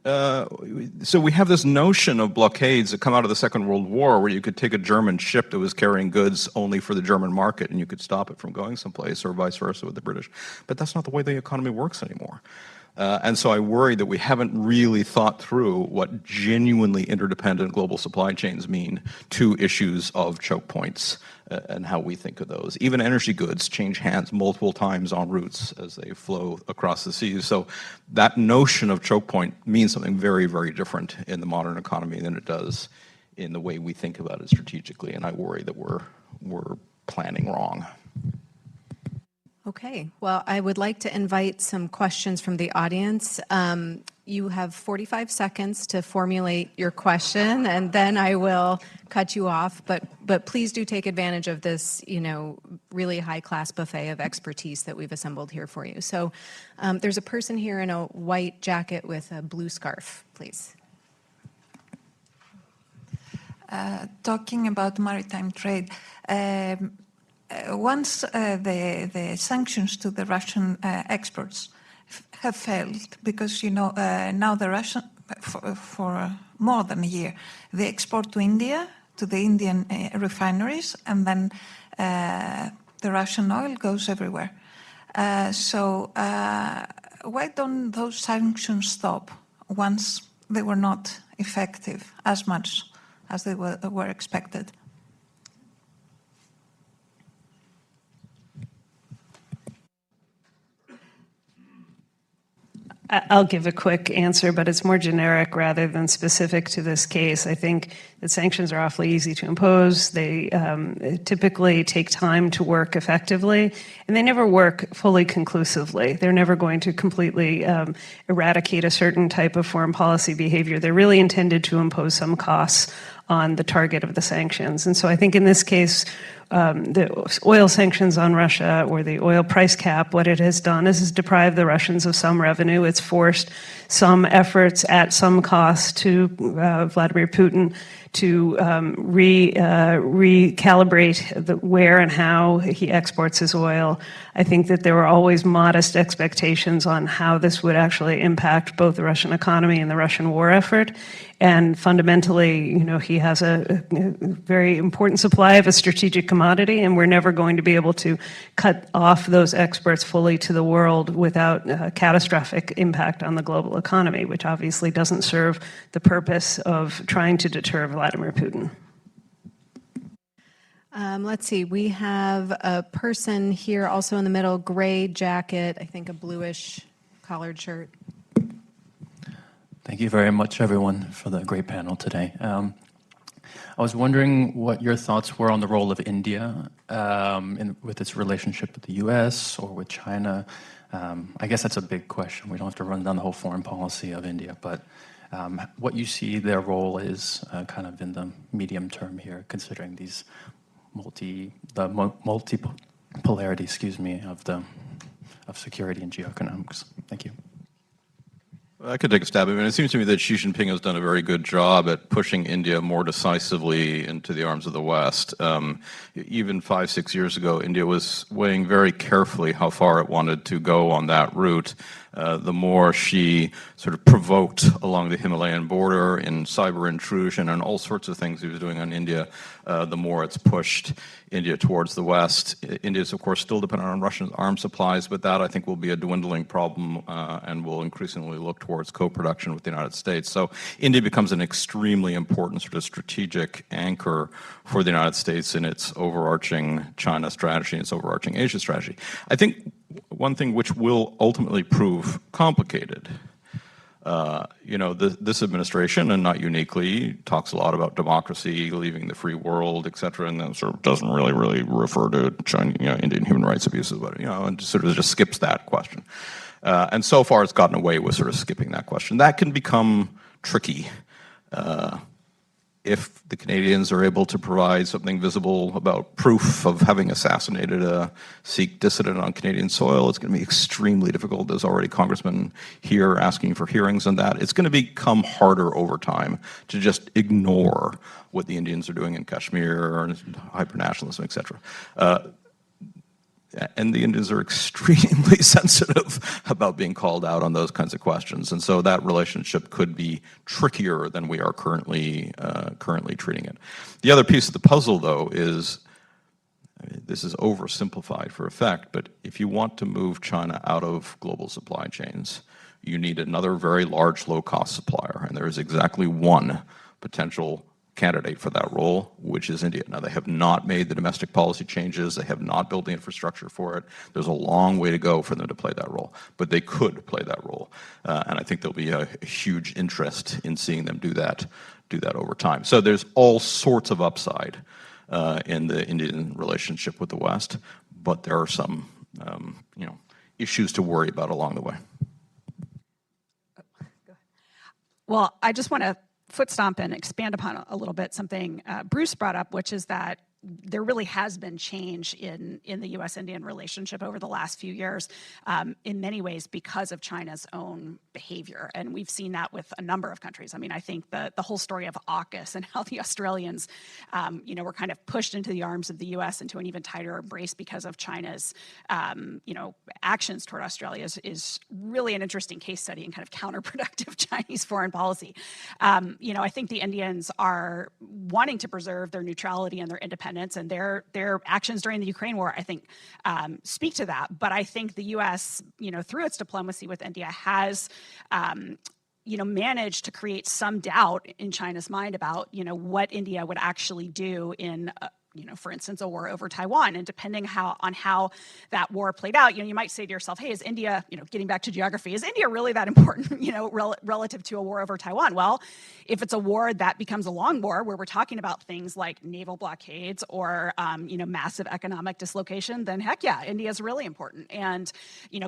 So we have this notion of blockades that come out of the Second World War, where you could take a German ship that was carrying goods only for the German market, and you could stop it from going someplace, or vice versa with the British. But that's not the way the economy works anymore. And so I worry that we haven't really thought through what genuinely interdependent global supply chains mean to issues of choke points and how we think of those. Even energy goods change hands multiple times en routes as they flow across the seas. So that notion of choke point means something very, very different in the modern economy than it does in the way we think about it strategically. And I worry that we're planning wrong. Okay, well, I would like to invite some questions from the audience. You have 45 seconds to formulate your question, and then I will cut you off. But please do take advantage of this, really high-class buffet of expertise that we've assembled here for you. So there's a person here in a white jacket with a blue scarf, please. Talking about maritime trade, once the sanctions to the Russian exports have failed, because now the Russian, for more than a year, they export to India, to the Indian refineries, and then the Russian oil goes everywhere. So why don't those sanctions stop once they were not effective as much as they were expected? I'll give a quick answer, but it's more generic rather than specific to this case. I think that sanctions are awfully easy to impose. They typically take time to work effectively, and they never work fully conclusively. They're never going to completely eradicate a certain type of foreign policy behavior. They're really intended to impose some costs on the target of the sanctions. And so I think in this case, the oil sanctions on Russia, or the oil price cap, what it has done is deprived the Russians of some revenue. It's forced some efforts at some cost to Vladimir Putin to recalibrate where and how he exports his oil. I think that there were always modest expectations on how this would actually impact both the Russian economy and the Russian war effort. And fundamentally, he has a very important supply of a strategic commodity, and we're never going to be able to cut off those exports fully to the world without a catastrophic impact on the global economy, which obviously doesn't serve the purpose of trying to deter Vladimir Putin. Let's see, we have a person here also in the middle, gray jacket, I think a bluish collared shirt. Thank you very much, everyone, for the great panel today. I was wondering what your thoughts were on the role of India with its relationship with the U.S. or with China. I guess that's a big question. We don't have to run down the whole foreign policy of India, but what you see their role is kind of in the medium term here, considering these multipolarity, of security and geoeconomics. Thank you. I could take a stab. I mean, it seems to me that Xi Jinping has done a very good job at pushing India more decisively into the arms of the West. Even 5-6 years ago, India was weighing very carefully how far it wanted to go on that route. The more Xi sort of provoked along the Himalayan border in cyber intrusion and all sorts of things he was doing on India, the more it's pushed India towards the West. India is, of course, still dependent on Russian arms supplies, but that, I think, will be a dwindling problem and will increasingly look towards co-production with the United States. So India becomes an extremely important sort of strategic anchor for the United States in its overarching China strategy and its overarching Asia strategy. I think one thing which will ultimately prove complicated, this administration, and not uniquely, talks a lot about democracy, leaving the free world, et cetera, and then sort of doesn't really refer to China, Indian human rights abuses, but, and sort of just skips that question. And so far it's gotten away with sort of skipping that question. That can become tricky. If the Canadians are able to provide something visible about proof of having assassinated a Sikh dissident on Canadian soil, it's going to be extremely difficult. There's already congressmen here asking for hearings on that. It's going to become harder over time to just ignore what the Indians are doing in Kashmir and hyper-nationalism, et cetera. And the Indians are extremely sensitive about being called out on those kinds of questions. And so that relationship could be trickier than we are currently treating it. The other piece of the puzzle, though, is, this is oversimplified for effect, but if you want to move China out of global supply chains, you need another very large low-cost supplier. And there is exactly one potential candidate for that role, which is India. Now, they have not made the domestic policy changes. They have not built the infrastructure for it. There's a long way to go for them to play that role, but they could play that role. And I think there'll be a huge interest in seeing them do that over time. So there's all sorts of upside in the Indian relationship with the West, but there are some, issues to worry about along the way. Well, I just want to foot stomp and expand upon a little bit something Bruce brought up, which is that there really has been change in the U.S.-Indian relationship over the last few years, in many ways because of China's own behavior. And we've seen that with a number of countries. I mean, I think the whole story of AUKUS and how the Australians, were kind of pushed into the arms of the U.S. into an even tighter embrace because of China's, actions toward Australia is really an interesting case study in kind of counterproductive Chinese foreign policy. I think the Indians are wanting to preserve their neutrality and their independence, and their actions during the Ukraine war, I think, speak to that. But I think the U.S., through its diplomacy with India, has managed to create some doubt in China's mind about, what India would actually do in for instance, a war over Taiwan. And depending on how that war played out, you might say to yourself, hey, is India, getting back to geography, is India really that important, relative to a war over Taiwan? Well, if it's a war that becomes a long war where we're talking about things like naval blockades or, massive economic dislocation, then heck yeah, India is really important. And,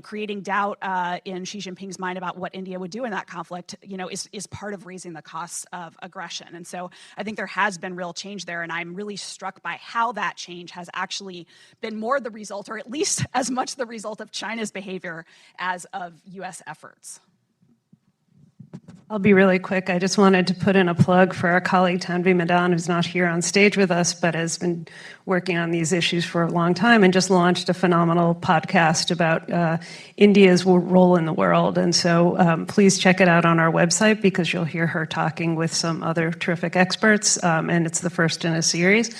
creating doubt in Xi Jinping's mind about what India would do in that conflict, is part of raising the costs of aggression. And so I think there has been real change there, and I'm really struck by how that change has actually been more the result, or at least as much the result, of China's behavior as of U.S. efforts. I'll be really quick. I just wanted to put in a plug for our colleague Tanvi Madan, who's not here on stage with us, but has been working on these issues for a long time and just launched a phenomenal podcast about India's role in the world. And so please check it out on our website, because you'll hear her talking with some other terrific experts, and it's the first in a series.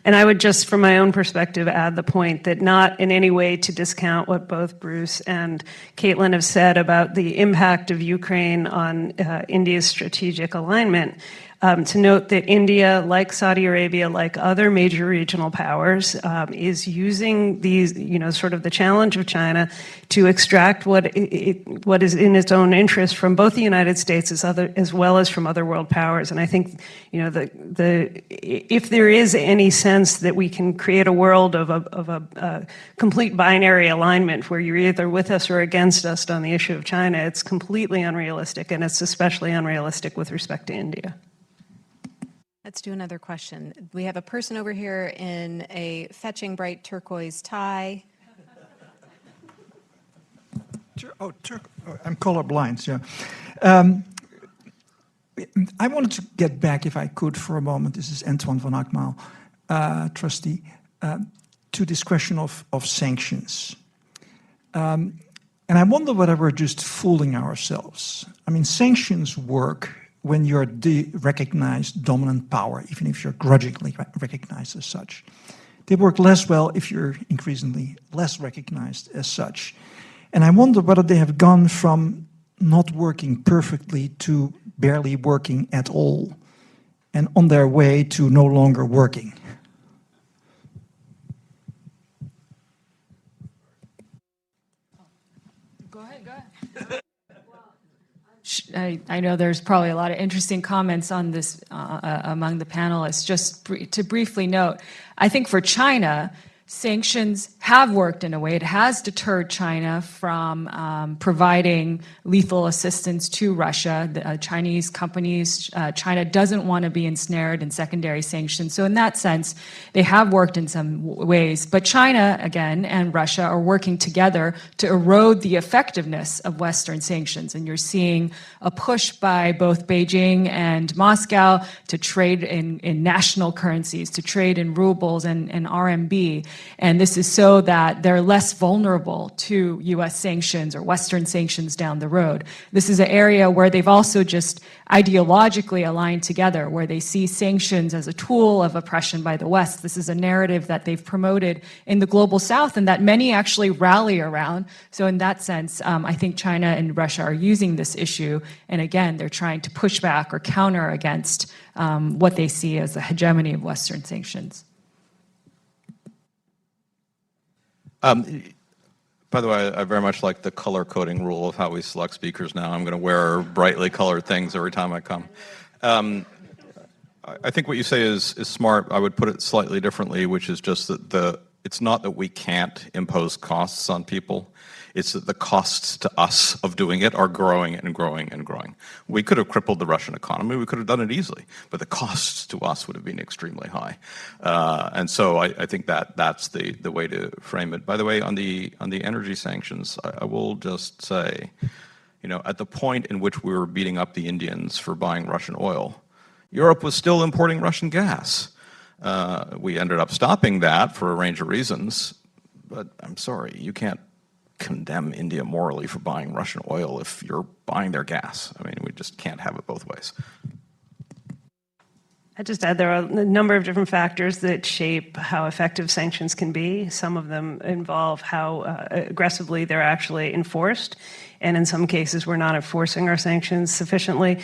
And I would just, from my own perspective, add the point that not in any way to discount what both Bruce and Caitlin have said about the impact of Ukraine on India's strategic alignment. To note that India, like Saudi Arabia, like other major regional powers, is using these, sort of the challenge of China to extract what is in its own interest from both the United States as well as from other world powers. And I think, if there is any sense that we can create a world of a complete binary alignment where you're either with us or against us on the issue of China, it's completely unrealistic, and it's especially unrealistic with respect to India. Let's do another question. We have a person over here in a fetching bright turquoise tie. I'm colorblind, yeah. I wanted to get back, if I could, for a moment. This is Antoine van Akmaal, trustee, to this question of sanctions. And I wonder whether we're just fooling ourselves. I mean, sanctions work when you're the recognized dominant power, even if you're grudgingly recognized as such. They work less well if you're increasingly less recognized as such. And I wonder whether they have gone from not working perfectly to barely working at all, and on their way to no longer working. Go ahead. I know there's probably a lot of interesting comments on this among the panelists. Just to briefly note, I think for China, sanctions have worked in a way. It has deterred China from providing lethal assistance to Russia. The Chinese companies, China doesn't want to be ensnared in secondary sanctions. So in that sense, they have worked in some ways. But China, again, and Russia are working together to erode the effectiveness of Western sanctions. And you're seeing a push by both Beijing and Moscow to trade in national currencies, to trade in rubles and RMB. And this is so that they're less vulnerable to U.S. sanctions or Western sanctions down the road. This is an area where they've also just ideologically aligned together, where they see sanctions as a tool of oppression by the West. This is a narrative that they've promoted in the global South and that many actually rally around. So in that sense, I think China and Russia are using this issue. And again, they're trying to push back or counter against what they see as the hegemony of Western sanctions. By the way, I very much like the color coding rule of how we select speakers now. I'm going to wear brightly colored things every time I come. I think what you say is smart. I would put it slightly differently, which is just that it's not that we can't impose costs on people. It's that the costs to us of doing it are growing and growing and growing. We could have crippled the Russian economy. We could have done it easily, but the costs to us would have been extremely high. And so I think that's the way to frame it. By the way, on the energy sanctions, I will just say, you know, at the point in which we were beating up the Indians for buying Russian oil, Europe was still importing Russian gas. We ended up stopping that for a range of reasons, but I'm sorry, you can't condemn India morally for buying Russian oil if you're buying their gas. I mean, we just can't have it both ways. I just add there are a number of different factors that shape how effective sanctions can be. Some of them involve how aggressively they're actually enforced, and in some cases we're not enforcing our sanctions sufficiently.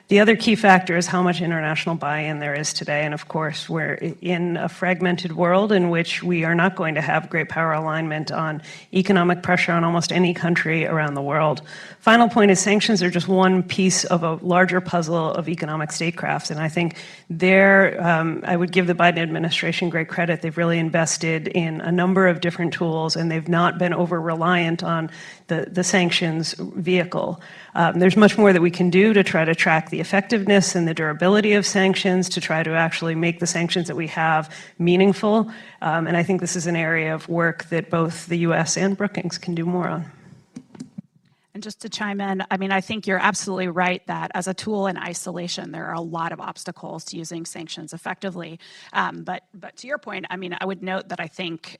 The other key factor is how much international buy-in there is today, and of course we're in a fragmented world in which we are not going to have great power alignment on economic pressure on almost any country around the world. Final point is sanctions are just one piece of a larger puzzle of economic statecraft, and I think there I would give the Biden administration great credit. They've really invested in a number of different tools, and they've not been over-reliant on the sanctions vehicle. There's much more that we can do to try to track the effectiveness and the durability of sanctions, to try to actually make the sanctions that we have meaningful. And I think this is an area of work that both the US and Brookings can do more on. And just to chime in, I mean, I think you're absolutely right that as a tool in isolation, there are a lot of obstacles to using sanctions effectively. But to your point, I mean, I would note that I think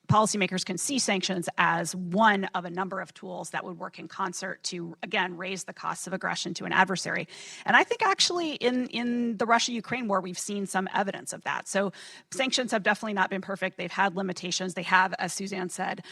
policymakers can see sanctions as one of a number of tools that would work in concert to, again, raise the costs of aggression to an adversary. And I think actually in the Russia-Ukraine war, we've seen some evidence of that. So sanctions have definitely not been perfect. They've had limitations. They have, as Suzanne said,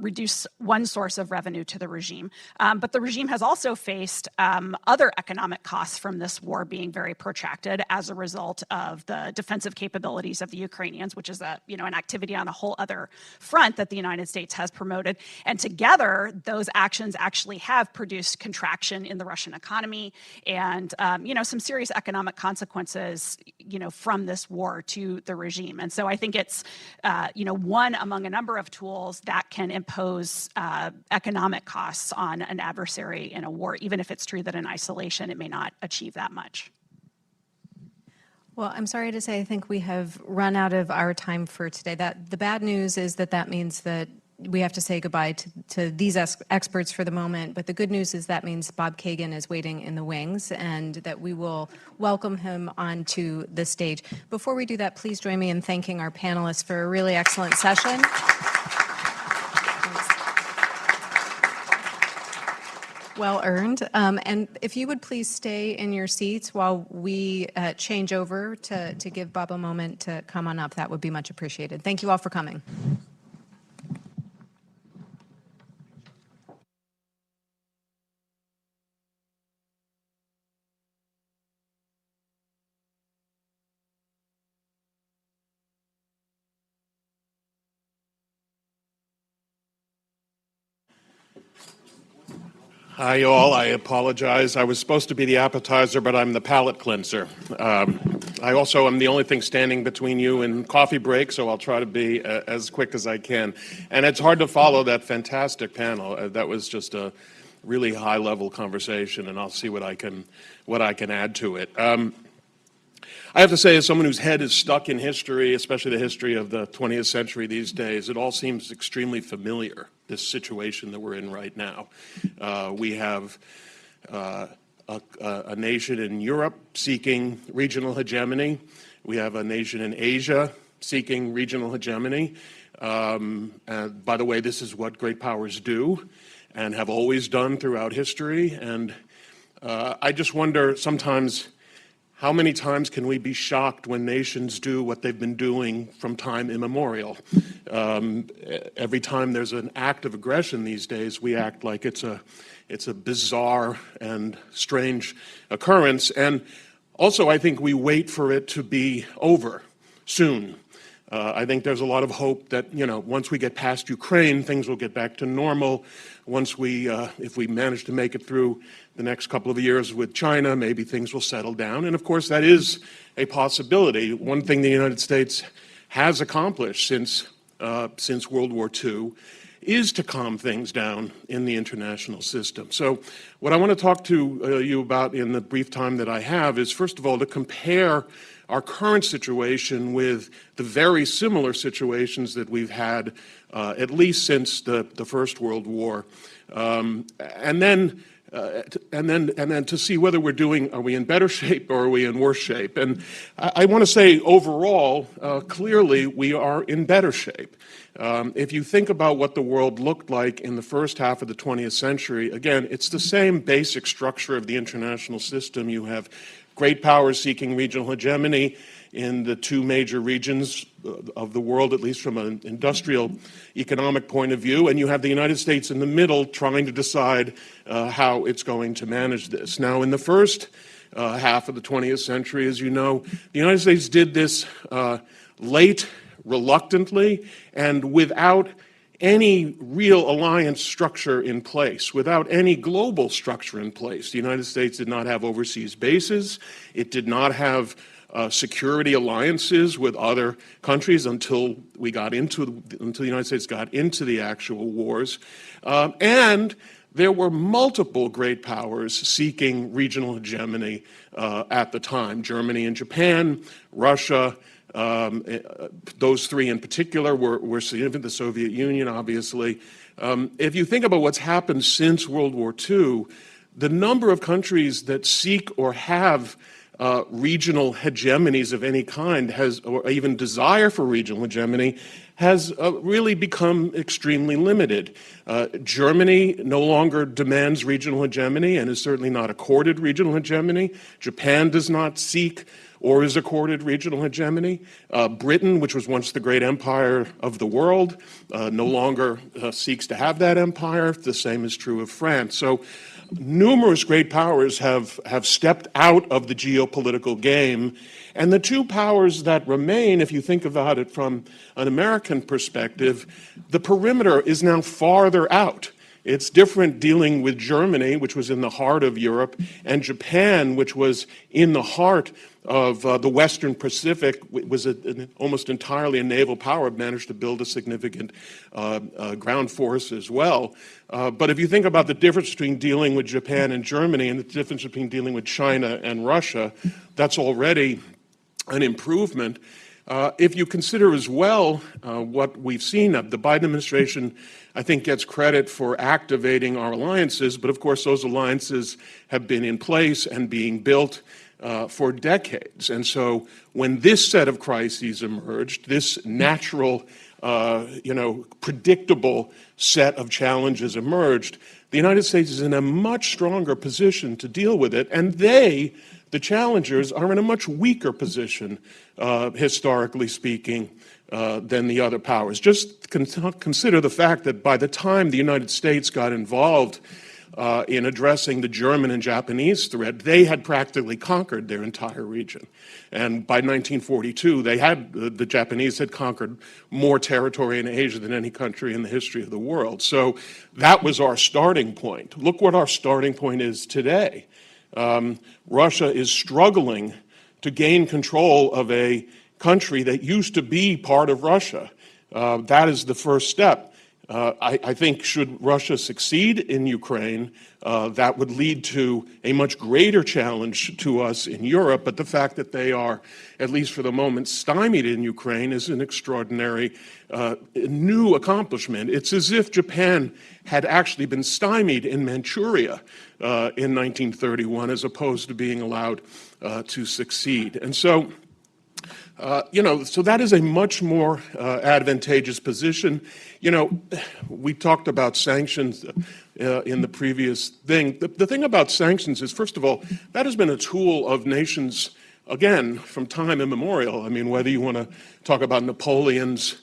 reduced one source of revenue to the regime. But the regime has also faced other economic costs from this war being very protracted as a result of the defensive capabilities of the Ukrainians, which is an activity on a whole other front that the United States has promoted. And together, those actions actually have produced contraction in the Russian economy and, some serious economic consequences, from this war to the regime. And so I think it's, one among a number of tools that can impose economic costs on an adversary in a war, even if it's true that in isolation it may not achieve that much. Well, I'm sorry to say, I think we have run out of our time for today. The bad news is that means that we have to say goodbye to these experts for the moment. But the good news is that means Bob Kagan is waiting in the wings and that we will welcome him onto the stage. Before we do that, please join me in thanking our panelists for a really excellent session. Well earned. And if you would please stay in your seats while we change over to give Bob a moment to come on up, that would be much appreciated. Thank you all for coming. Hi, all. I apologize. I was supposed to be the appetizer, but I'm the palate cleanser. I also am the only thing standing between you and coffee break, so I'll try to be as quick as I can. And it's hard to follow that fantastic panel. That was just a really high-level conversation, and I'll see what I can add to it. I have to say, as someone whose head is stuck in history, especially the history of the 20th century these days, it all seems extremely familiar, this situation that we're in right now. We have a nation in Europe seeking regional hegemony. We have a nation in Asia seeking regional hegemony. And by the way, this is what great powers do and have always done throughout history. And I just wonder sometimes, how many times can we be shocked when nations do what they've been doing from time immemorial? Every time there's an act of aggression these days, we act like it's a bizarre and strange occurrence. And also, I think we wait for it to be over soon. I think there's a lot of hope that, once we get past Ukraine, things will get back to normal. Once if we manage to make it through the next couple of years with China, maybe things will settle down. And of course, that is a possibility. One thing the United States has accomplished since since World War II is to calm things down in the international system. So what I want to talk to you about in the brief time that I have is, first of all, to compare our current situation with the very similar situations that we've had at least since the First World War, and then to see whether are we in better shape or are we in worse shape? And I want to say overall, clearly we are in better shape. If you think about what the world looked like in the first half of the 20th century, again, it's the same basic structure of the international system. You have great powers seeking regional hegemony in the two major regions of the world, at least from an industrial economic point of view, and you have the United States in the middle trying to decide how it's going to manage this. Now, in the first half of the 20th century, as you know, the United States did this late, reluctantly, and without any real alliance structure in place, without any global structure in place. The United States did not have overseas bases. It did not have security alliances with other countries until the United States got into the actual wars. And there were multiple great powers seeking regional hegemony at the time. Germany and Japan, Russia, those three in particular were significant, the Soviet Union, obviously. If you think about what's happened since World War II, the number of countries that seek or have regional hegemonies of any kind or even desire for regional hegemony has really become extremely limited. Germany no longer demands regional hegemony and is certainly not accorded regional hegemony. Japan does not seek or is accorded regional hegemony. Britain, which was once the great empire of the world, no longer seeks to have that empire. The same is true of France. So numerous great powers have stepped out of the geopolitical game, and the two powers that remain, if you think about it from an American perspective, the perimeter is now farther out. It's different dealing with Germany, which was in the heart of Europe, and Japan, which was in the heart of the Western Pacific, was almost entirely a naval power, managed to build a significant ground force as well. But if you think about the difference between dealing with Japan and Germany and the difference between dealing with China and Russia, that's already an improvement. If you consider as well what we've seen, the Biden administration, I think, gets credit for activating our alliances, but of course those alliances have been in place and being built for decades. And so when this set of crises emerged, this natural, predictable set of challenges emerged, the United States is in a much stronger position to deal with it, and the challengers, are in a much weaker position, historically speaking, than the other powers. Just consider the fact that by the time the United States got involved in addressing the German and Japanese threat, they had practically conquered their entire region. And by 1942, the Japanese had conquered more territory in Asia than any country in the history of the world. So that was our starting point. Look what our starting point is today. Russia is struggling to gain control of a country that used to be part of Russia. That is the first step. I think should Russia succeed in Ukraine, that would lead to a much greater challenge to us in Europe, but the fact that they are, at least for the moment, stymied in Ukraine is an extraordinary new accomplishment. It's as if Japan had actually been stymied in Manchuria in 1931 as opposed to being allowed to succeed. And so so that is a much more advantageous position. We talked about sanctions in the previous thing. The thing about sanctions is, first of all, that has been a tool of nations, again, from time immemorial. I mean, whether you want to talk about Napoleon's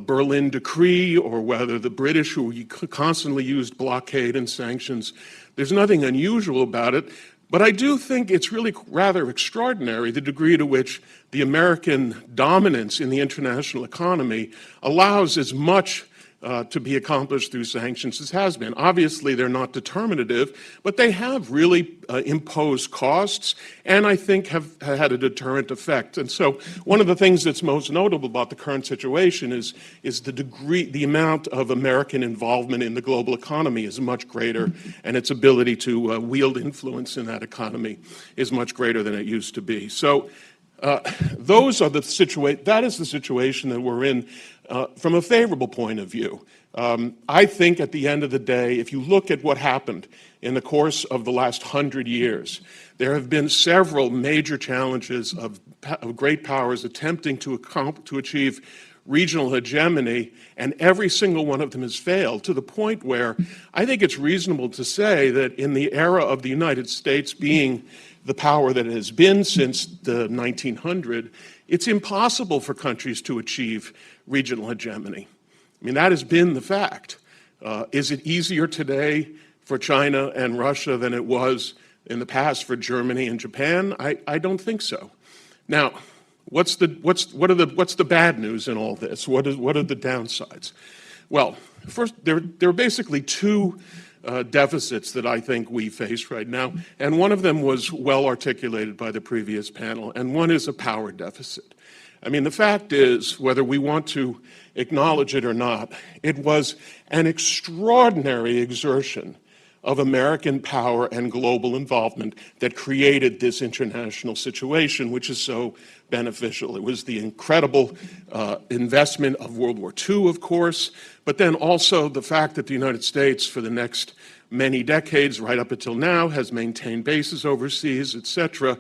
Berlin Decree or whether the British, who constantly used blockade and sanctions, there's nothing unusual about it. But I do think it's really rather extraordinary the degree to which the American dominance in the international economy allows as much to be accomplished through sanctions as has been. Obviously, they're not determinative, but they have really imposed costs and I think have had a deterrent effect. And so one of the things that's most notable about the current situation is the amount of American involvement in the global economy is much greater, and its ability to wield influence in that economy is much greater than it used to be. So that is the situation that we're in from a favorable point of view. I think at the end of the day, if you look at what happened in the course of the last 100 years, there have been several major challenges of great powers attempting to achieve regional hegemony, and every single one of them has failed, to the point where I think it's reasonable to say that in the era of the United States being the power that it has been since the 1900s, it's impossible for countries to achieve regional hegemony. I mean, that has been the fact. Is it easier today for China and Russia than it was in the past for Germany and Japan? I don't think so. Now, what's the bad news in all this? What are the downsides? Well, first, there are basically two deficits that I think we face right now, and one of them was well articulated by the previous panel, and one is a power deficit. I mean, the fact is, whether we want to acknowledge it or not, it was an extraordinary exertion of American power and global involvement that created this international situation, which is so beneficial. It was the incredible investment of World War II, of course, but then also the fact that the United States, for the next many decades, right up until now, has maintained bases overseas, etc.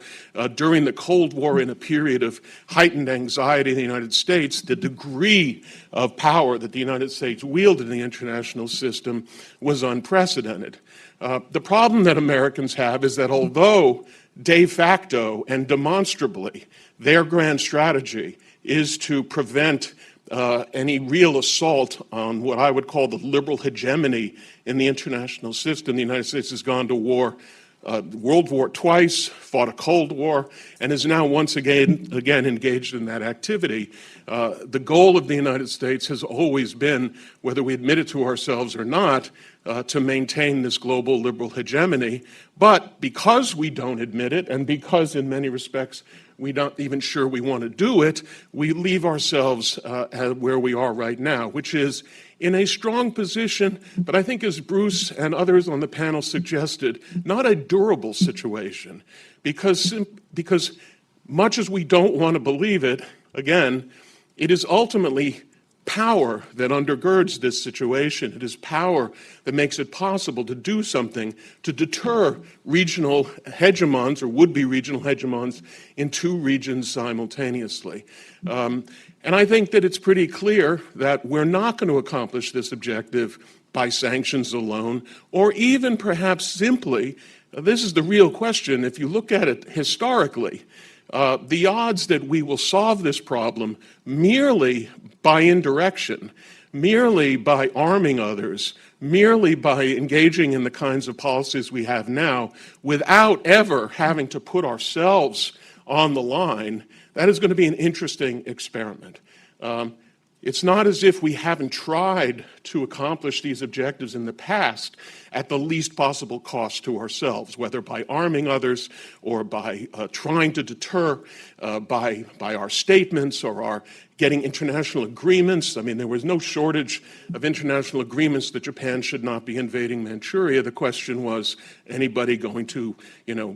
During the Cold War, in a period of heightened anxiety in the United States, the degree of power that the United States wielded in the international system was unprecedented. The problem that Americans have is that although de facto and demonstrably their grand strategy is to prevent any real assault on what I would call the liberal hegemony in the international system, the United States has gone to war, World War twice, fought a Cold War, and is now once again engaged in that activity. The goal of the United States has always been, whether we admit it to ourselves or not, to maintain this global liberal hegemony. But because we don't admit it, and because in many respects we're not even sure we want to do it, we leave ourselves where we are right now, which is in a strong position, but I think as Bruce and others on the panel suggested, not a durable situation, because much as we don't want to believe it, again, it is ultimately power that undergirds this situation. It is power that makes it possible to do something to deter regional hegemons or would-be regional hegemons in two regions simultaneously. And I think that it's pretty clear that we're not going to accomplish this objective by sanctions alone, or even perhaps simply, this is the real question, if you look at it historically, the odds that we will solve this problem merely by indirection, merely by arming others, merely by engaging in the kinds of policies we have now, without ever having to put ourselves on the line, that is going to be an interesting experiment. It's not as if we haven't tried to accomplish these objectives in the past at the least possible cost to ourselves, whether by arming others or by trying to deter by our statements or our getting international agreements. I mean, there was no shortage of international agreements that Japan should not be invading Manchuria. The question was, anybody going to,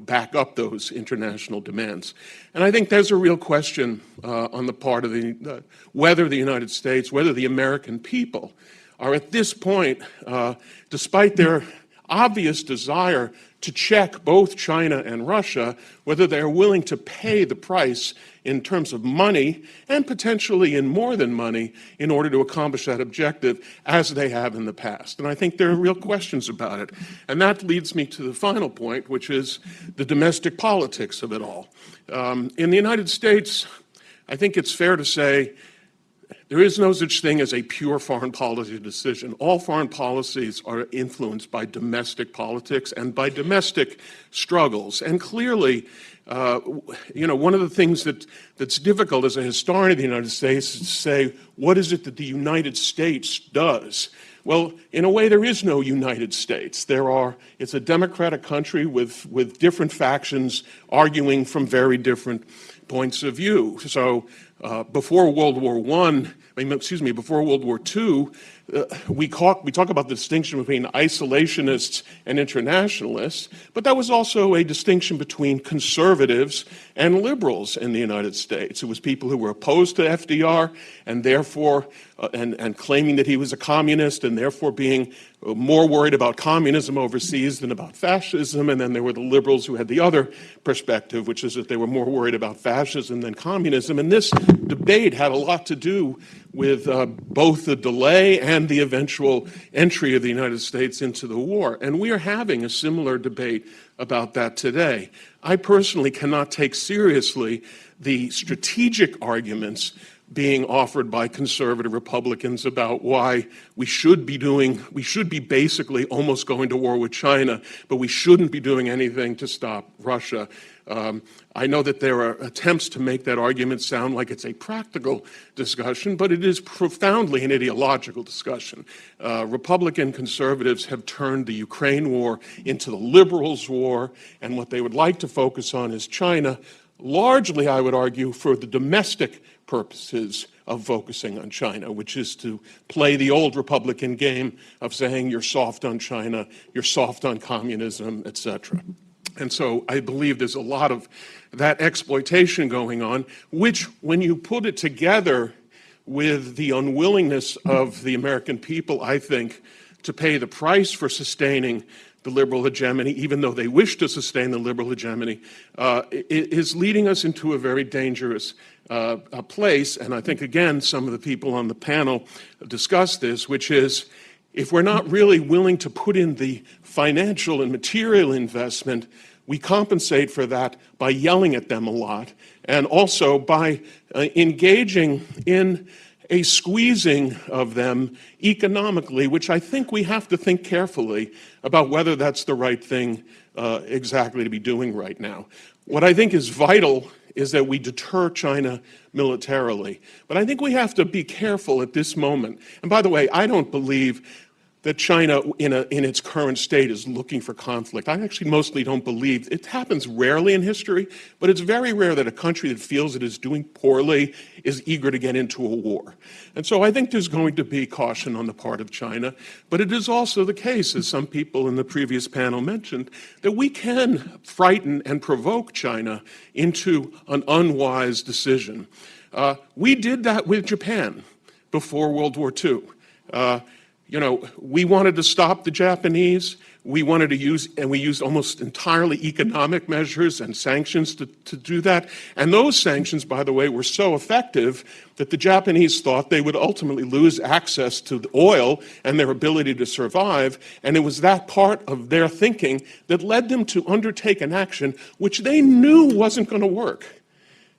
back up those international demands? And I think there's a real question on the part of whether the United States, whether the American people are at this point, despite their obvious desire to check both China and Russia, whether they're willing to pay the price in terms of money and potentially in more than money in order to accomplish that objective as they have in the past. And I think there are real questions about it. And that leads me to the final point, which is the domestic politics of it all. In the United States, I think it's fair to say There is no such thing as a pure foreign policy decision. All foreign policies are influenced by domestic politics and by domestic struggles. And clearly, one of the things that's difficult as a historian of the United States is to say, what is it that the United States does? Well, in a way, there is no United States. It's a democratic country with different factions arguing from very different points of view. So before World War before World War II, we talk about the distinction between isolationists and internationalists, but that was also a distinction between conservatives and liberals in the United States. It was people who were opposed to FDR and therefore, and claiming that he was a communist and therefore being more worried about communism overseas than about fascism. And then there were the liberals who had the other perspective, which is that they were more worried about fascism than communism. And this debate had a lot to do with both the delay and the eventual entry of the United States into the war. And we are having a similar debate about that today. I personally cannot take seriously the strategic arguments being offered by conservative Republicans about why we should be basically almost going to war with China, but we shouldn't be doing anything to stop Russia. I know that there are attempts to make that argument sound like it's a practical discussion, but it is profoundly an ideological discussion. Republican conservatives have turned the Ukraine war into the liberals' war, and what they would like to focus on is China, largely, I would argue, for the domestic purposes of focusing on China, which is to play the old Republican game of saying you're soft on China, you're soft on communism, etc. And so I believe there's a lot of that exploitation going on, which, when you put it together with the unwillingness of the American people, I think, to pay the price for sustaining the liberal hegemony, even though they wish to sustain the liberal hegemony, is leading us into a very dangerous place. And I think, again, some of the people on the panel discussed this, which is, if we're not really willing to put in the financial and material investment, we compensate for that by yelling at them a lot, and also by engaging in a squeezing of them economically, which I think we have to think carefully about whether that's the right thing exactly to be doing right now. What I think is vital is that we deter China militarily. But I think we have to be careful at this moment. And by the way, I don't believe that China in its current state is looking for conflict. I actually mostly don't believe. It happens rarely in history, but it's very rare that a country that feels it is doing poorly is eager to get into a war. And so I think there's going to be caution on the part of China, but it is also the case, as some people in the previous panel mentioned, that we can frighten and provoke China into an unwise decision. We did that with Japan before World War II. We wanted to stop the Japanese. We wanted to we used almost entirely economic measures and sanctions to do that. And those sanctions, by the way, were so effective that the Japanese thought they would ultimately lose access to the oil and their ability to survive. And it was that part of their thinking that led them to undertake an action which they knew wasn't going to work.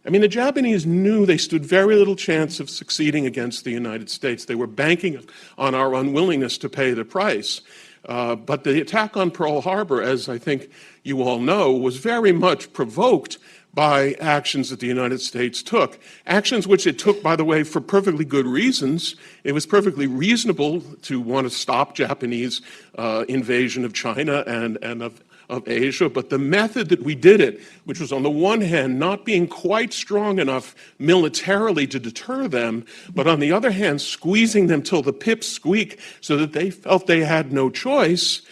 I mean, the Japanese knew they stood very little chance of succeeding against the United States. They were banking on our unwillingness to pay the price. But the attack on Pearl Harbor, as I think you all know, was very much provoked by actions that the United States took. Actions which it took, by the way, for perfectly good reasons. It was perfectly reasonable to want to stop Japanese invasion of China and of Asia, but the method that we did it, which was on the one hand not being quite strong enough militarily to deter them, but on the other hand squeezing them till the pips squeak so that they felt they had no choice.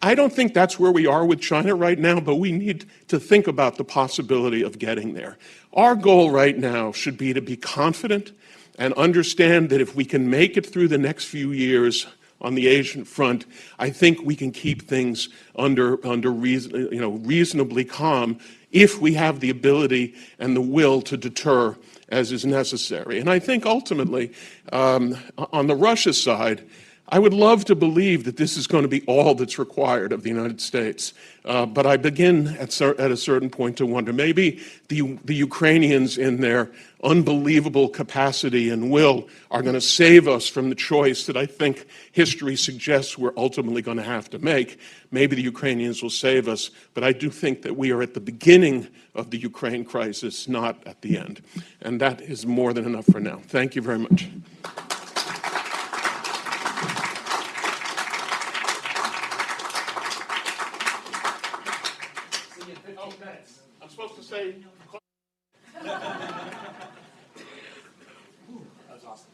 I don't think that's where we are with China right now, but we need to think about the possibility of getting there. Our goal right now should be to be confident and understand that if we can make it through the next few years on the Asian front, I think we can keep things under reasonably calm if we have the ability and the will to deter as is necessary. And I think ultimately, on the Russia side, I would love to believe that this is going to be all that's required of the United States, but I begin at a certain point to wonder, maybe the Ukrainians in their unbelievable capacity and will are going to save us from the choice that I think history suggests we're ultimately going to have to make. Maybe the Ukrainians will save us, but I do think that we are at the beginning of the Ukraine crisis, not at the end. And that is more than enough for now. Thank you very much. I'm supposed to say... That's awesome.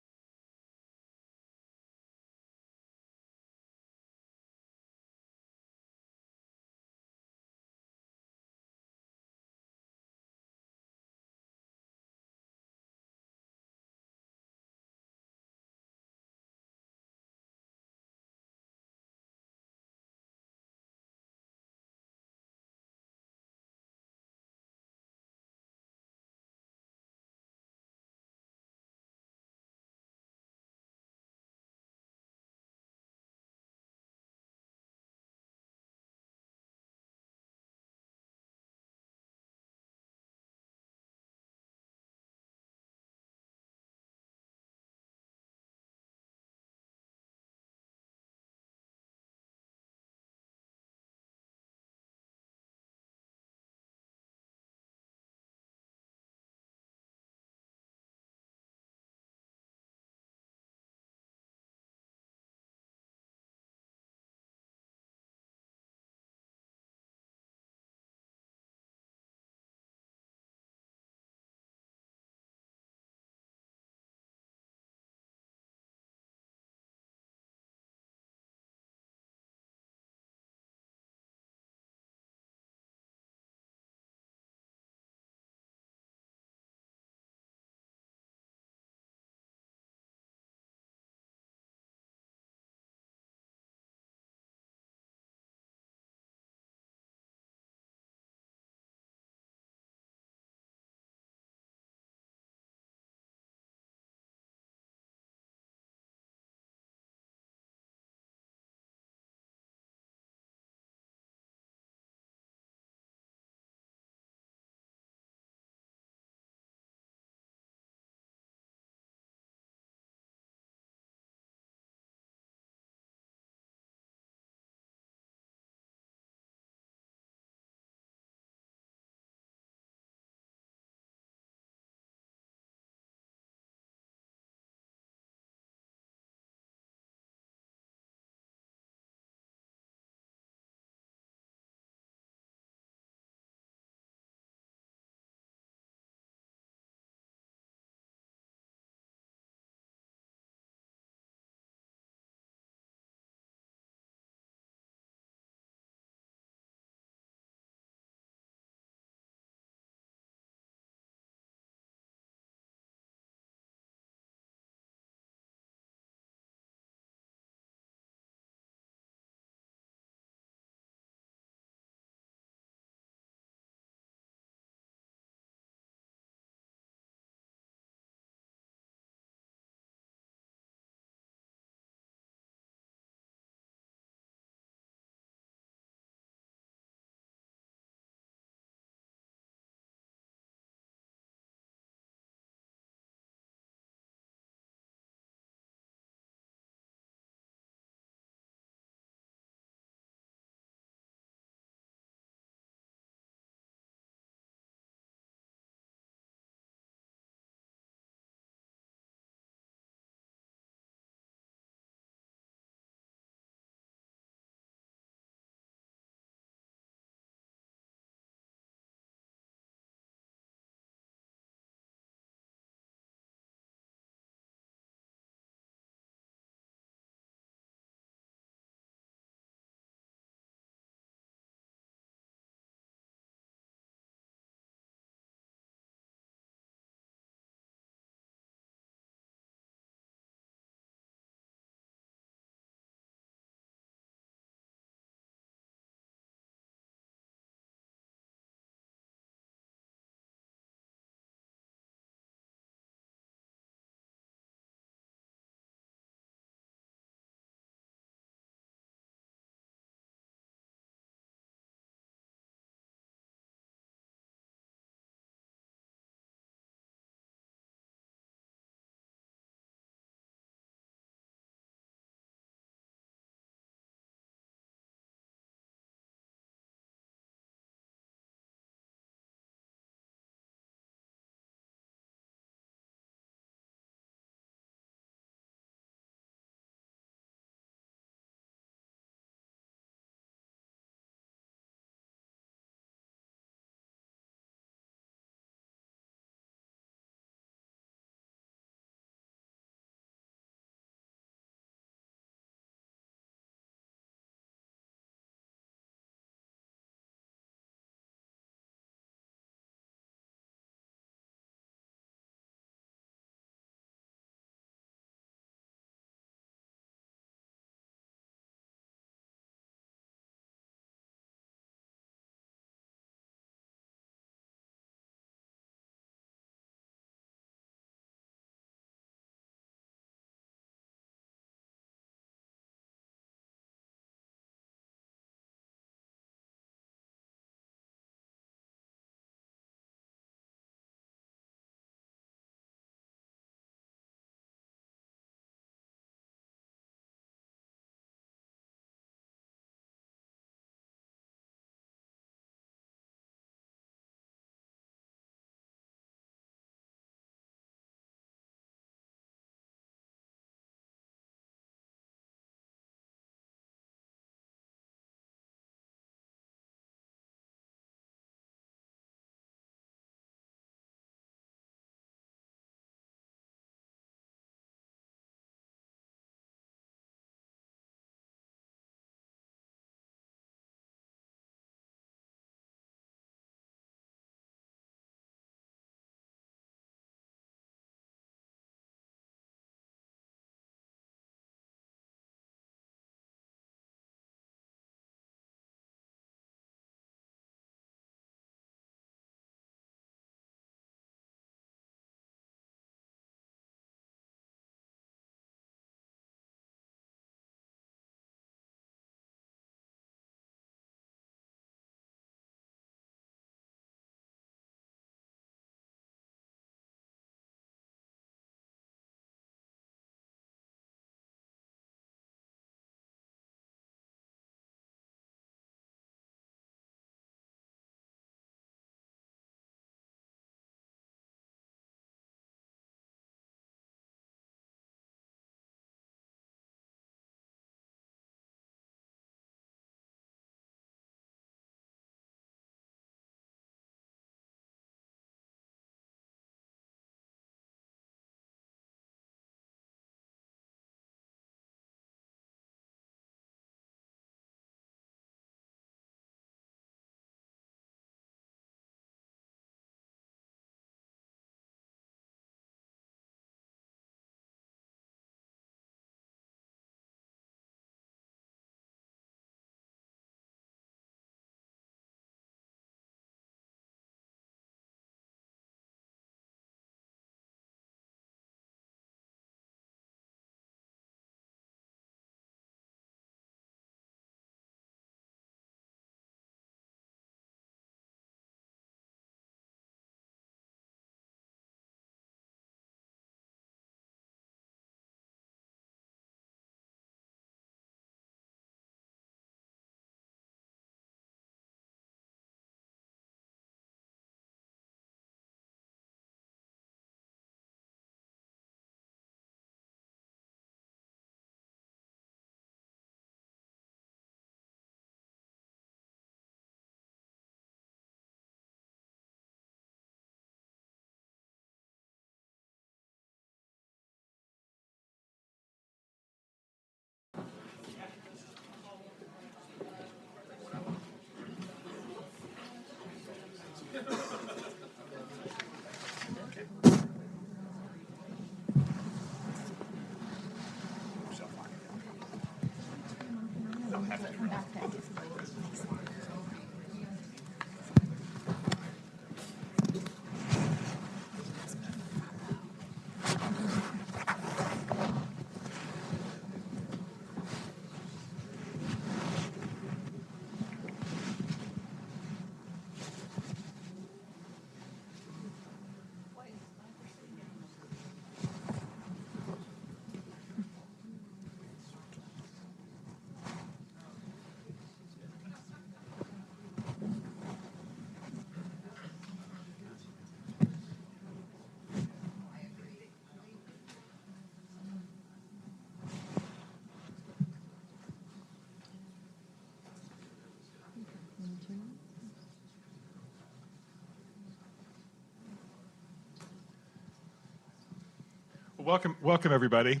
Welcome everybody.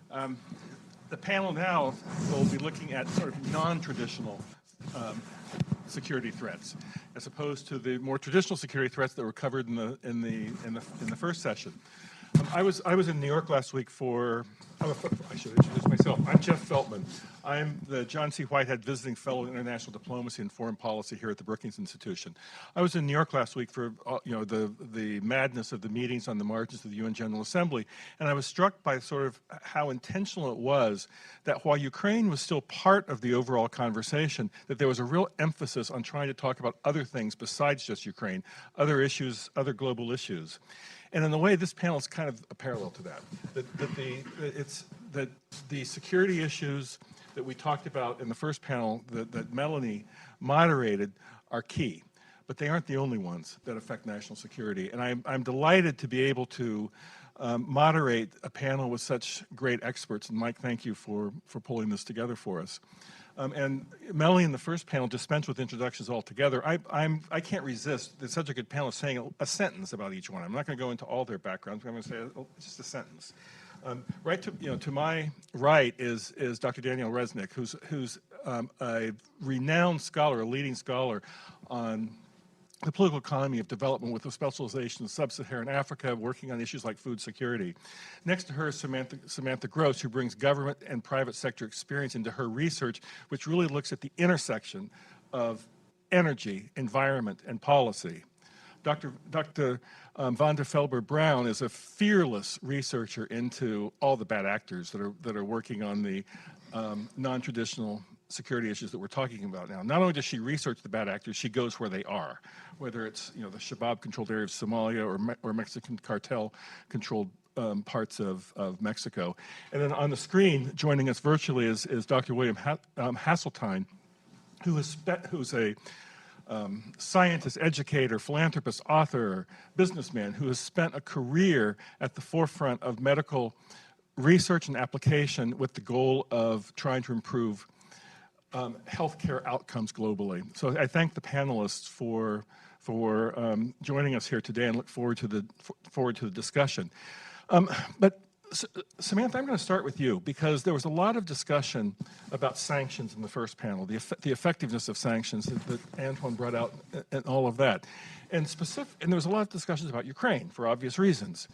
The panel now will be looking at sort of non-traditional security threats, as opposed to the more traditional security threats that were covered in the first session. I was in New York last week for. I should introduce myself. I'm Jeff Feltman. I'm the John C. Whitehead Visiting Fellow in International Diplomacy and Foreign Policy here at the Brookings Institution. I was in New York last week for the madness of the meetings on the margins of the UN General Assembly, and I was struck by sort of how intentional it was that while Ukraine was still part of the overall conversation, that there was a real emphasis on trying to talk about other things besides just Ukraine, other issues, other global issues. And in a way, this panel is kind of a parallel to that. That the security issues that we talked about in the first panel that Melanie moderated are key, but they aren't the only ones that affect national security. And I'm delighted to be able to moderate a panel with such great experts. And Mike, thank you for pulling this together for us. And Melanie in the first panel dispensed with introductions altogether. I can't resist, it's such a good panel, saying a sentence about each one. I'm not going to go into all their backgrounds, but I'm going to say just a sentence. Right to my right is Dr. Daniel Resnick, who's a renowned scholar, a leading scholar on the political economy of development with a specialization in sub-Saharan Africa, working on issues like food security. Next to her is Samantha Gross, who brings government and private sector experience into her research, which really looks at the intersection of energy, environment, and policy. Dr. Van der Felber-Brown is a fearless researcher into all the bad actors that are working on the non-traditional security issues that we're talking about now. Not only does she research the bad actors, she goes where they are, whether it's the Shabab-controlled area of Somalia or Mexican cartel-controlled parts of Mexico. And then on the screen, joining us virtually is Dr. William Hasseltine, who's a scientist, educator, philanthropist, author, businessman who has spent a career at the forefront of medical research and application with the goal of trying to improve healthcare outcomes globally. So I thank the panelists for joining us here today and look forward to the discussion. But Samantha, I'm going to start with you because there was a lot of discussion about sanctions in the first panel, the effectiveness of sanctions that Antoine brought out and all of that. And there was a lot of discussions about Ukraine for obvious reasons.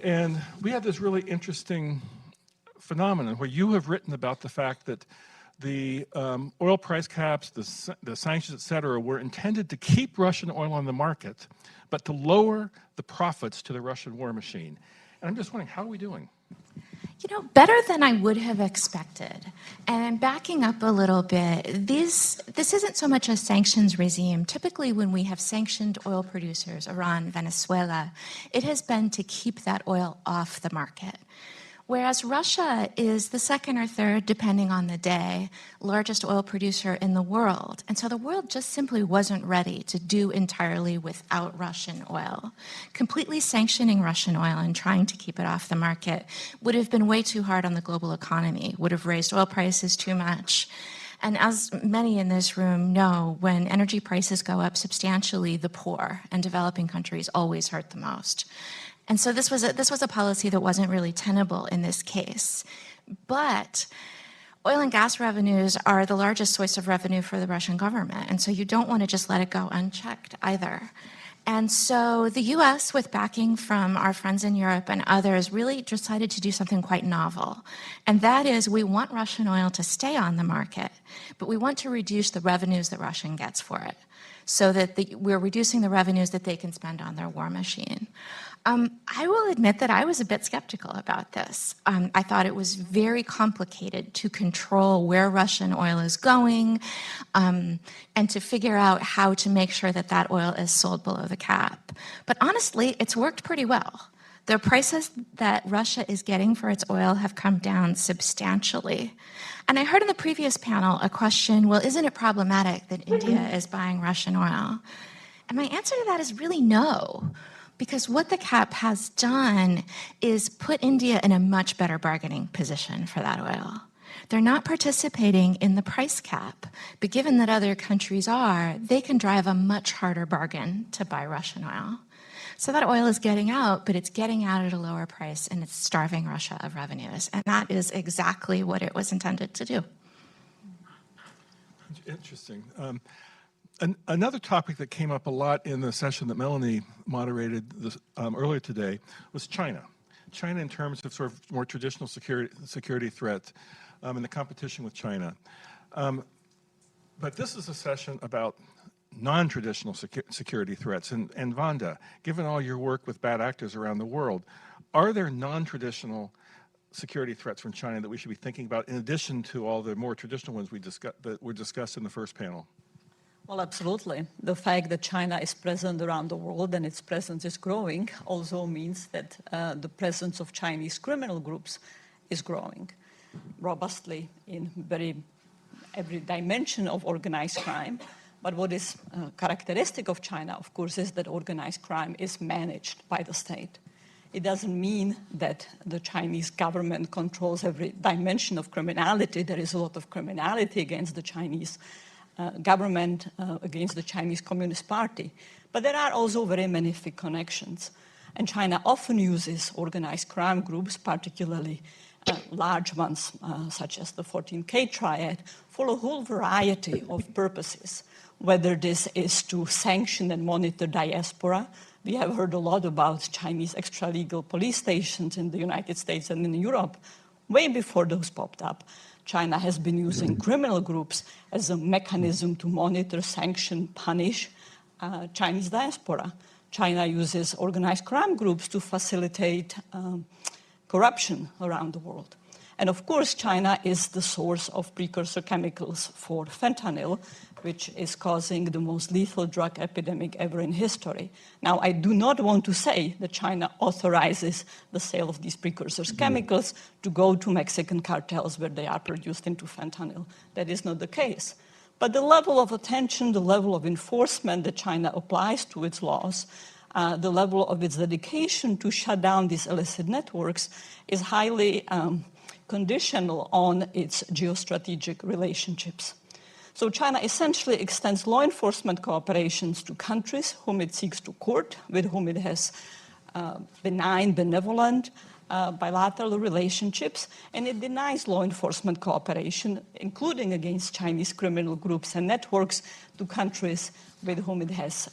And we had this really interesting phenomenon where you have written about the fact that the oil price caps, the sanctions, et cetera, were intended to keep Russian oil on the market, but to lower the profits to the Russian war machine. And I'm just wondering, how are we doing? Better than I would have expected. And backing up a little bit, this isn't so much a sanctions regime. Typically, when we have sanctioned oil producers, Iran, Venezuela, it has been to keep that oil off the market. Whereas Russia is the second or third, depending on the day, largest oil producer in the world. And so the world just simply wasn't ready to do entirely without Russian oil. Completely sanctioning Russian oil and trying to keep it off the market would have been way too hard on the global economy, would have raised oil prices too much. And as many in this room know, when energy prices go up substantially, the poor and developing countries always hurt the most. And so this was a policy that wasn't really tenable in this case. But oil and gas revenues are the largest source of revenue for the Russian government, and so you don't want to just let it go unchecked either. And so the US, with backing from our friends in Europe and others, really decided to do something quite novel. And that is, we want Russian oil to stay on the market, but we want to reduce the revenues that Russia gets for it, so that we're reducing the revenues that they can spend on their war machine. I will admit that I was a bit skeptical about this. I thought it was very complicated to control where Russian oil is going, and to figure out how to make sure that that oil is sold below the cap. But honestly, it's worked pretty well. The prices that Russia is getting for its oil have come down substantially. And I heard in the previous panel a question, well, isn't it problematic that India is buying Russian oil? And my answer to that is really no. Because what the cap has done is put India in a much better bargaining position for that oil. They're not participating in the price cap, but given that other countries are, they can drive a much harder bargain to buy Russian oil. So that oil is getting out, but it's getting out at a lower price, and it's starving Russia of revenues. And that is exactly what it was intended to do. Interesting. Another topic that came up a lot in the session that Melanie moderated earlier today was China. China in terms of sort of more traditional security threats and the competition with China. But this is a session about non-traditional security threats. And Vanda, given all your work with bad actors around the world, are there non-traditional security threats from China that we should be thinking about in addition to all the more traditional ones that were discussed in the first panel? Well, absolutely. The fact that China is present around the world and its presence is growing also means that the presence of Chinese criminal groups is growing robustly in every dimension of organized crime. But what is characteristic of China, of course, is that organized crime is managed by the state. It doesn't mean that the Chinese government controls every dimension of criminality. There is a lot of criminality against the Chinese government, against the Chinese Communist Party. But there are also very many connections. And China often uses organized crime groups, particularly large ones, such as the 14K triad, for a whole variety of purposes, whether this is to sanction and monitor diaspora. We have heard a lot about Chinese extra-legal police stations in the United States and in Europe. Way before those popped up, China has been using criminal groups as a mechanism to monitor, sanction, punish Chinese diaspora. China uses organized crime groups to facilitate corruption around the world. And of course, China is the source of precursor chemicals for fentanyl, which is causing the most lethal drug epidemic ever in history. Now, I do not want to say that China authorizes the sale of these precursors chemicals to go to Mexican cartels where they are produced into fentanyl. That is not the case. But the level of attention, the level of enforcement that China applies to its laws, the level of its dedication to shut down these illicit networks is highly conditional on its geostrategic relationships. So China essentially extends law enforcement cooperations to countries whom it seeks to court, with whom it has benign, benevolent bilateral relationships, and it denies law enforcement cooperation, including against Chinese criminal groups and networks, to countries with whom it has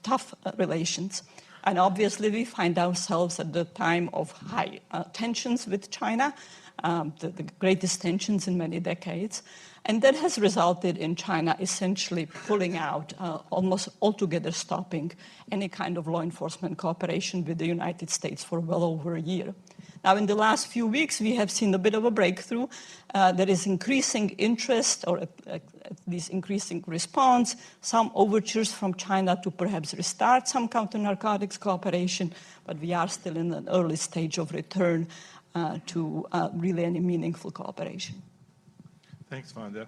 tough relations. And obviously, we find ourselves at the time of high tensions with China, the greatest tensions in many decades. And that has resulted in China essentially pulling out, almost altogether stopping any kind of law enforcement cooperation with the United States for well over a year. Now, in the last few weeks, we have seen a bit of a breakthrough. There is increasing interest, or at least increasing response, some overtures from China to perhaps restart some counter-narcotics cooperation, but we are still in an early stage of return to really any meaningful cooperation. Thanks, Vanda.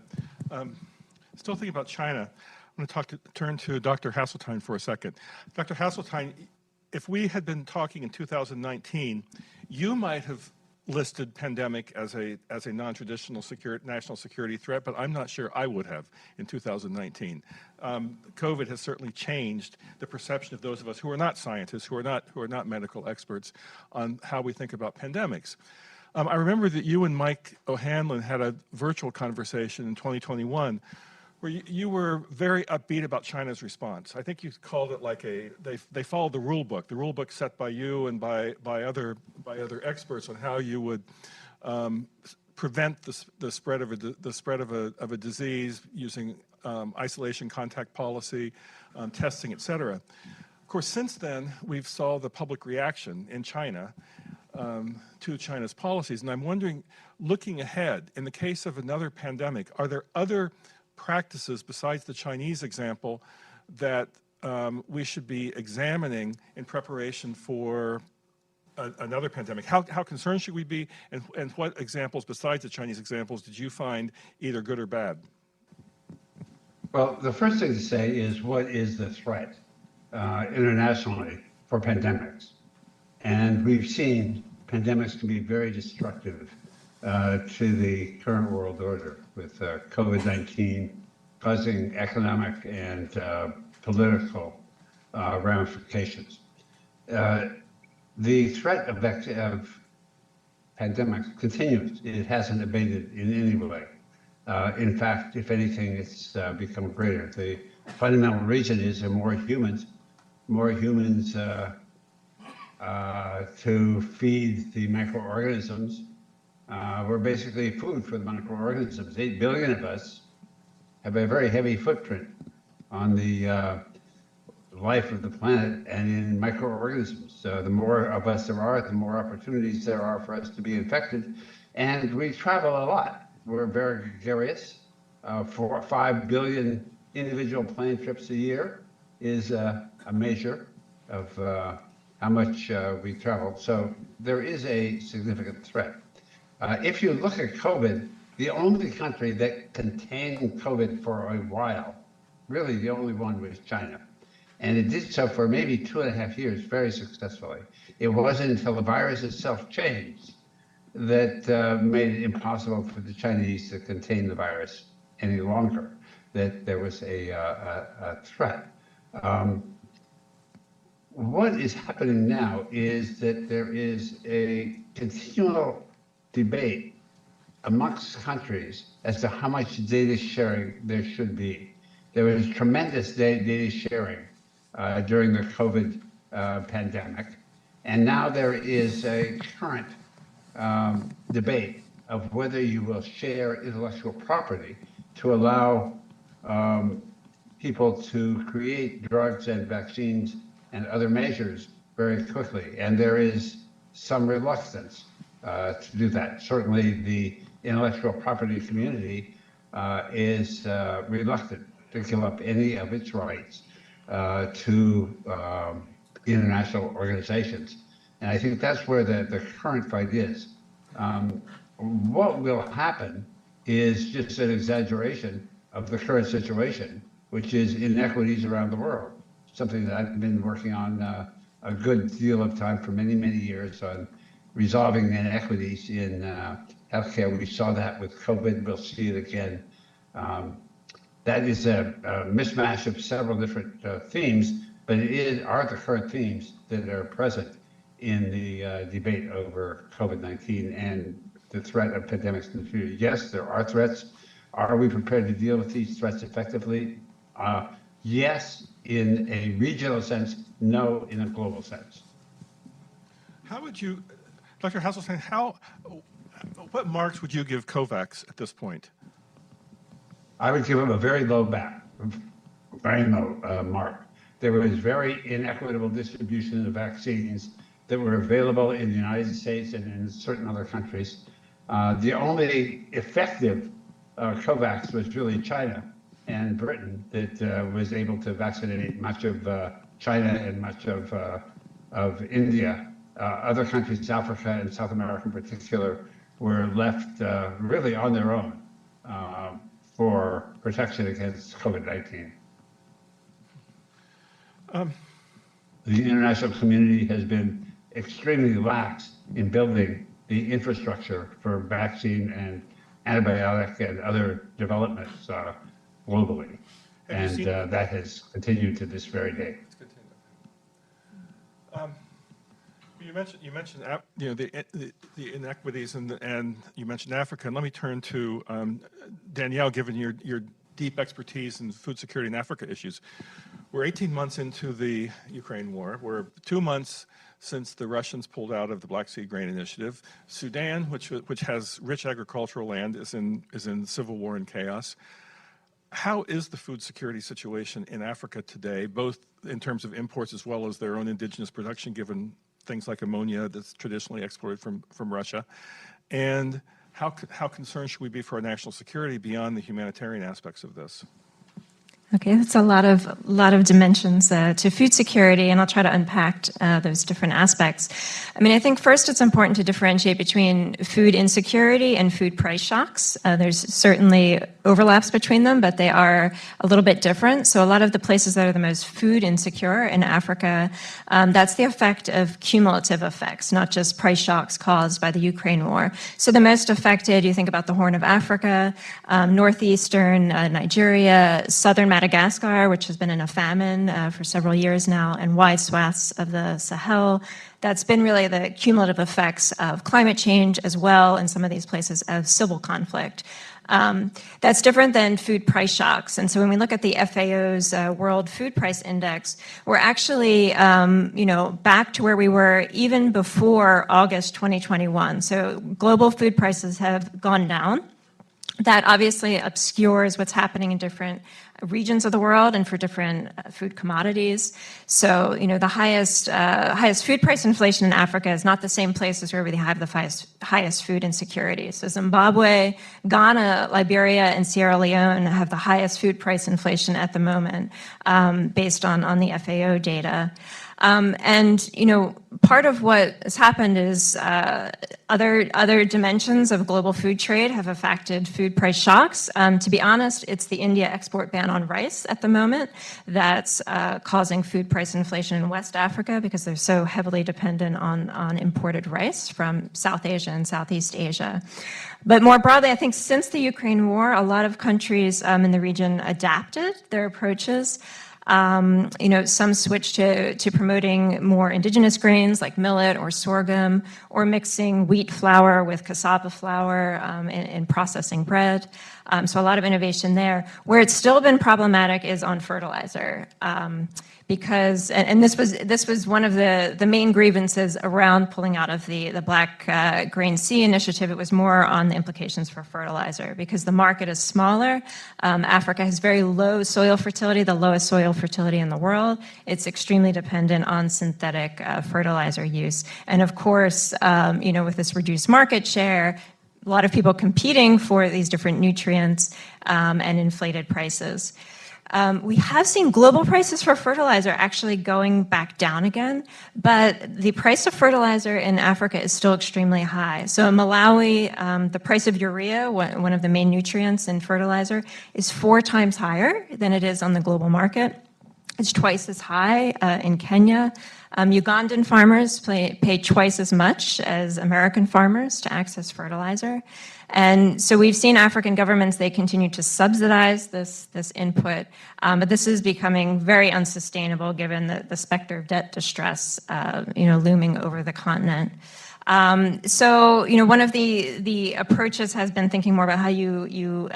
Still thinking about China, I'm going to turn to Dr. Hasseltine for a second. Dr. Hasseltine, if we had been talking in 2019, you might have listed pandemic as a non-traditional national security threat, but I'm not sure I would have in 2019. COVID has certainly changed the perception of those of us who are not scientists, who are not medical experts, on how we think about pandemics. I remember that you and Mike O'Hanlon had a virtual conversation in 2021 where you were very upbeat about China's response. I think you called it like they followed the rule book set by you and by other experts on how you would prevent the spread of a disease using isolation, contact policy, testing, et cetera. Of course, since then, we've saw the public reaction in China to China's policies. And I'm wondering, looking ahead, in the case of another pandemic, are there other practices besides the Chinese example that we should be examining in preparation for another pandemic? How concerned should we be, and what examples besides the Chinese examples did you find either good or bad? Well, the first thing to say is, what is the threat internationally for pandemics? And we've seen pandemics can be very destructive to the current world order, with COVID-19 causing economic and political ramifications. The threat of pandemics continues. It hasn't abated in any way. In fact, if anything, it's become greater. The fundamental reason is there are more humans to feed the microorganisms. We're basically food for the microorganisms. 8 billion of us have a very heavy footprint on the life of the planet and in microorganisms. So the more of us there are, the more opportunities there are for us to be infected. And we travel a lot. We're very gregarious. 4 or 5 billion individual plane trips a year is a measure of how much we travel. So there is a significant threat. If you look at COVID, the only country that contained COVID for a while, really the only one, was China. And it did so for maybe 2.5 years very successfully. It wasn't until the virus itself changed that made it impossible for the Chinese to contain the virus any longer, that there was a threat. What is happening now is that there is a continual debate amongst countries as to how much data sharing there should be. There was tremendous data sharing during the COVID pandemic, and now there is a current debate of whether you will share intellectual property to allow people to create drugs and vaccines and other measures very quickly. And there is some reluctance to do that. Certainly the intellectual property community is reluctant to give up any of its rights to international organizations. And I think that's where the current fight is. What will happen is just an exaggeration of the current situation, which is inequities around the world, something that I've been working on a good deal of time for many, many years on resolving inequities in healthcare. We saw that with COVID, we'll see it again. That is a mismatch of several different themes, but are the current themes that are present in the debate over COVID-19 and the threat of pandemics in the future. Yes, there are threats. Are we prepared to deal with these threats effectively? Yes, in a regional sense, no, in a global sense. How would you, Dr. Hasselstein, what marks would you give COVAX at this point? I would give them a very low mark. There was very inequitable distribution of vaccines that were available in the United States and in certain other countries. The only effective COVAX was really China and Britain that was able to vaccinate much of China and much of India. Other countries, Africa and South America in particular, were left really on their own for protection against COVID-19. The international community has been extremely lax in building the infrastructure for vaccine and antibiotic and other developments globally. And that has continued to this very day. You mentioned the inequities and you mentioned Africa. And let me turn to Danielle, given your deep expertise in food security and Africa issues. We're 18 months into the Ukraine war. We're 2 months since the Russians pulled out of the Black Sea Grain Initiative. Sudan, which has rich agricultural land, is in civil war and chaos. How is the food security situation in Africa today, both in terms of imports as well as their own indigenous production, given things like ammonia that's traditionally exported from Russia? And how concerned should we be for our national security beyond the humanitarian aspects of this? Okay, that's a lot of dimensions to food security, and I'll try to unpack those different aspects. I mean, I think first it's important to differentiate between food insecurity and food price shocks. There's certainly overlaps between them, but they are a little bit different. So a lot of the places that are the most food insecure in Africa, that's the effect of cumulative effects, not just price shocks caused by the Ukraine war. So the most affected, you think about the Horn of Africa, northeastern Nigeria, southern Madagascar, which has been in a famine for several years now, and wide swaths of the Sahel. That's been really the cumulative effects of climate change as well in some of these places of civil conflict. That's different than food price shocks. And so when we look at the FAO's World Food Price Index, we're actually back to where we were even before August 2021. So global food prices have gone down. That obviously obscures what's happening in different regions of the world and for different food commodities. So, the highest food price inflation in Africa is not the same places where we have the highest food insecurity. So Zimbabwe, Ghana, Liberia, and Sierra Leone have the highest food price inflation at the moment, based on the FAO data. Part of what has happened is other dimensions of global food trade have affected food price shocks. To be honest, it's the India export ban on rice at the moment that's causing food price inflation in West Africa because they're so heavily dependent on imported rice from South Asia and Southeast Asia. But more broadly, I think since the Ukraine war, a lot of countries in the region adapted their approaches. Some switched to promoting more indigenous grains like millet or sorghum, or mixing wheat flour with cassava flour in processing bread. So a lot of innovation there. Where it's still been problematic is on fertilizer. Because this was one of the main grievances around pulling out of the Black Grain Sea Initiative. It was more on the implications for fertilizer because the market is smaller. Africa has very low soil fertility, the lowest soil fertility in the world. It's extremely dependent on synthetic fertilizer use. And of course, with this reduced market share, a lot of people competing for these different nutrients and inflated prices. We have seen global prices for fertilizer actually going back down again, but the price of fertilizer in Africa is still extremely high. So in Malawi, the price of urea, one of the main nutrients in fertilizer, is 4 times higher than it is on the global market. It's twice as high in Kenya. Ugandan farmers pay twice as much as American farmers to access fertilizer. And so we've seen African governments, they continue to subsidize this input, but this is becoming very unsustainable given the specter of debt distress looming over the continent. One of the approaches has been thinking more about how you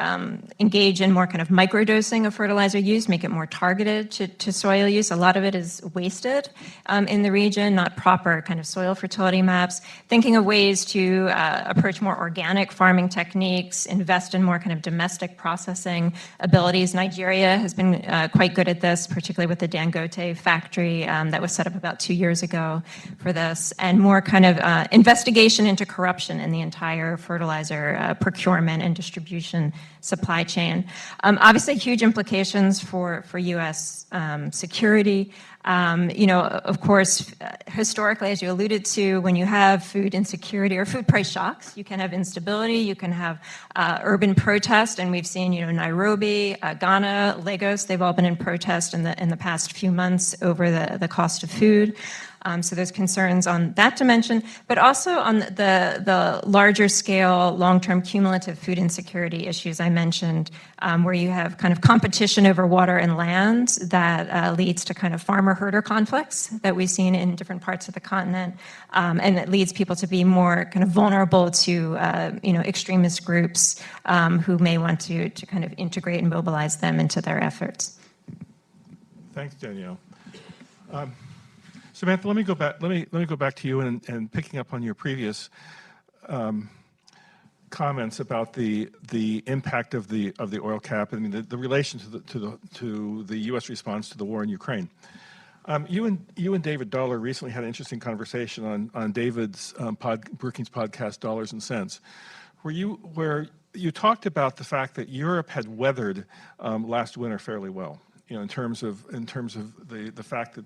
engage in more kind of microdosing of fertilizer use, make it more targeted to soil use. A lot of it is wasted in the region, not proper kind of soil fertility maps. Thinking of ways to approach more organic farming techniques, invest in more kind of domestic processing abilities. Nigeria has been quite good at this, particularly with the Dangote factory that was set up about 2 years ago for this, and more kind of investigation into corruption in the entire fertilizer procurement and distribution supply chain. Obviously, huge implications for U.S. security. Of course, historically, as you alluded to, when you have food insecurity or food price shocks, you can have instability, you can have urban protest, and we've seen, Nairobi, Ghana, Lagos, they've all been in protest in the past few months over the cost of food. So there's concerns on that dimension, but also on the larger scale, long-term cumulative food insecurity issues I mentioned, where you have kind of competition over water and land that leads to kind of farmer-herder conflicts that we've seen in different parts of the continent, and that leads people to be more kind of vulnerable to extremist groups who may want to kind of integrate and mobilize them into their efforts. Thanks, Danielle. Samantha, let me go back. Let me go back to you and picking up on your previous comments about the impact of the oil cap. I mean, the relation to the U.S. response to the war in Ukraine. You and David Dollar recently had an interesting conversation on David's Brookings podcast, Dollars and Cents, where you talked about the fact that Europe had weathered last winter fairly well. In terms of the fact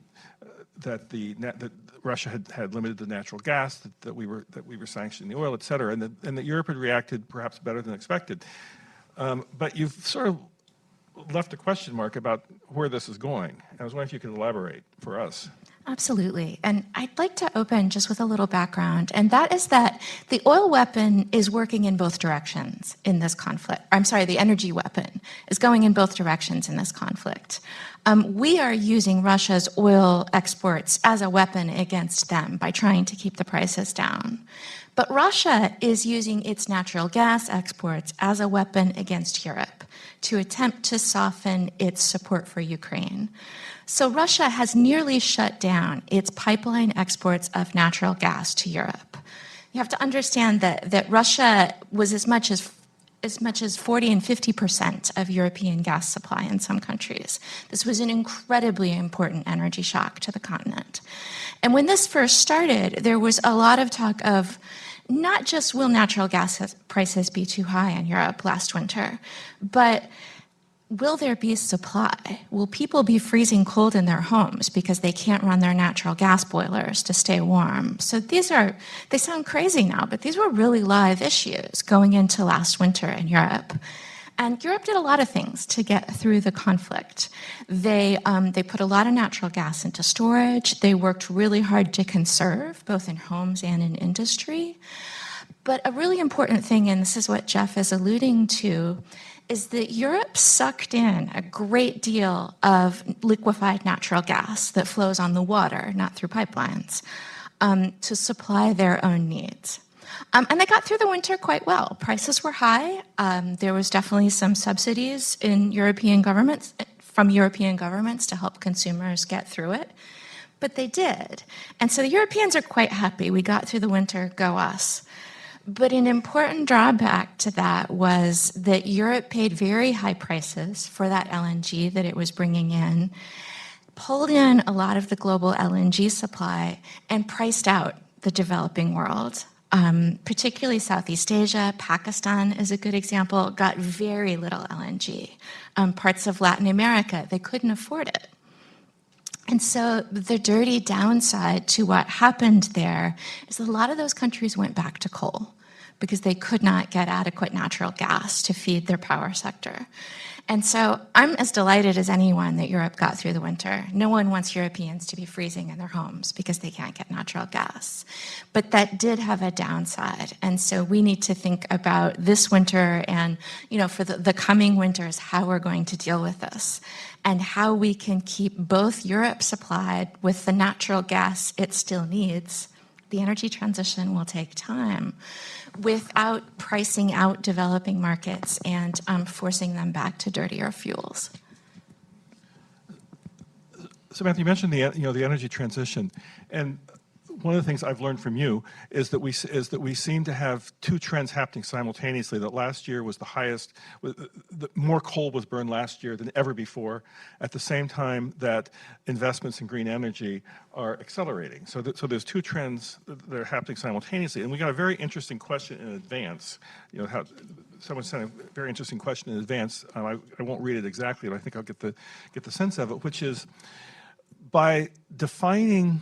that Russia had limited the natural gas, that we were sanctioning the oil, et cetera, and that Europe had reacted perhaps better than expected. But you've sort of left a question mark about where this is going. I was wondering if you could elaborate for us. Absolutely. And I'd like to open just with a little background, and that is that the oil weapon is working in both directions in this conflict. I'm sorry, the energy weapon is going in both directions in this conflict. We are using Russia's oil exports as a weapon against them by trying to keep the prices down. But Russia is using its natural gas exports as a weapon against Europe to attempt to soften its support for Ukraine. So Russia has nearly shut down its pipeline exports of natural gas to Europe. You have to understand that Russia was as much as 40 and 50% of European gas supply in some countries. This was an incredibly important energy shock to the continent. And when this first started, there was a lot of talk of not just will natural gas prices be too high in Europe last winter, but will there be supply? Will people be freezing cold in their homes because they can't run their natural gas boilers to stay warm? So they sound crazy now, but these were really live issues going into last winter in Europe. And Europe did a lot of things to get through the conflict. They put a lot of natural gas into storage. They worked really hard to conserve, both in homes and in industry. But a really important thing, and this is what Jeff is alluding to, is that Europe sucked in a great deal of liquefied natural gas that flows on the water, not through pipelines, to supply their own needs. And they got through the winter quite well. Prices were high. There was definitely some subsidies in from European governments to help consumers get through it. But they did. And so the Europeans are quite happy. We got through the winter, go us. But an important drawback to that was that Europe paid very high prices for that LNG that it was bringing in, pulled in a lot of the global LNG supply, and priced out the developing world. Particularly Southeast Asia, Pakistan is a good example, got very little LNG. Parts of Latin America, they couldn't afford it. And so the dirty downside to what happened there is that a lot of those countries went back to coal because they could not get adequate natural gas to feed their power sector. And so I'm as delighted as anyone that Europe got through the winter. No one wants Europeans to be freezing in their homes because they can't get natural gas. But that did have a downside. And so we need to think about this winter and, for the coming winters, how we're going to deal with this and how we can keep both Europe supplied with the natural gas it still needs. The energy transition will take time, without pricing out developing markets and forcing them back to dirtier fuels. Samantha, you mentioned the energy transition, and one of the things I've learned from you is that we seem to have two trends happening simultaneously. That last year was the highest, more coal was burned last year than ever before. At the same time, that investments in green energy are accelerating. So there's two trends that are happening simultaneously, and we got a very interesting question in advance. Someone sent a very interesting question in advance. I won't read it exactly, but I think I'll get the sense of it, which is by defining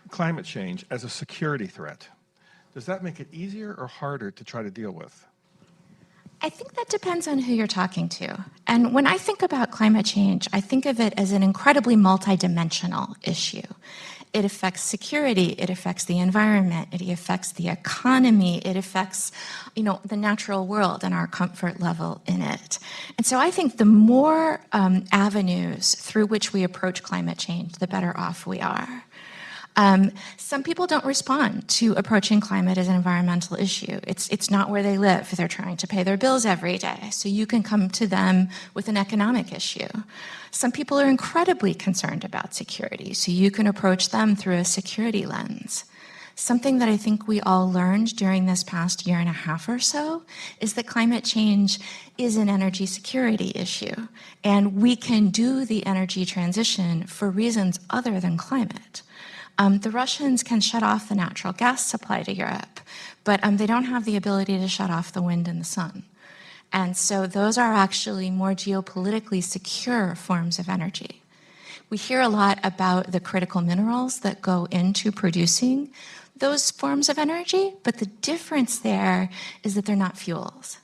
climate change as a security threat, does that make it easier or harder to try to deal with? I think that depends on who you're talking to. And when I think about climate change, I think of it as an incredibly multidimensional issue. It affects security, it affects the environment, it affects the economy, it affects, the natural world and our comfort level in it. And so I think the more avenues through which we approach climate change, the better off we are. Some people don't respond to approaching climate as an environmental issue. It's not where they live. They're trying to pay their bills every day. So you can come to them with an economic issue. Some people are incredibly concerned about security. So you can approach them through a security lens. Something that I think we all learned during this past year and a half or so is that climate change is an energy security issue. And we can do the energy transition for reasons other than climate. The Russians can shut off the natural gas supply to Europe, but they don't have the ability to shut off the wind and the sun. And so those are actually more geopolitically secure forms of energy. We hear a lot about the critical minerals that go into producing those forms of energy, but the difference there is that they're not fuels.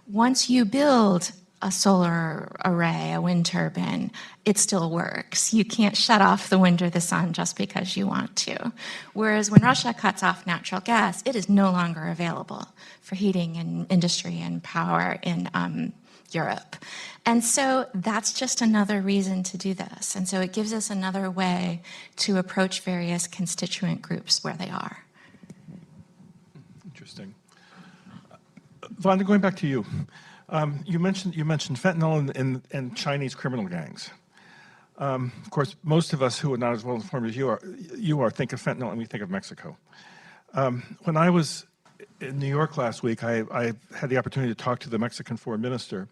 Once you build a solar array, a wind turbine, it still works. You can't shut off the wind or the sun just because you want to. Whereas when Russia cuts off natural gas, it is no longer available for heating and industry and power in Europe. And so that's just another reason to do this. And so it gives us another way to approach various constituent groups where they are. Interesting. Vonda, going back to you. You mentioned fentanyl and Chinese criminal gangs. Of course, most of us who are not as well informed as you are think of fentanyl and we think of Mexico. When I was in New York last week, I had the opportunity to talk to the Mexican foreign minister,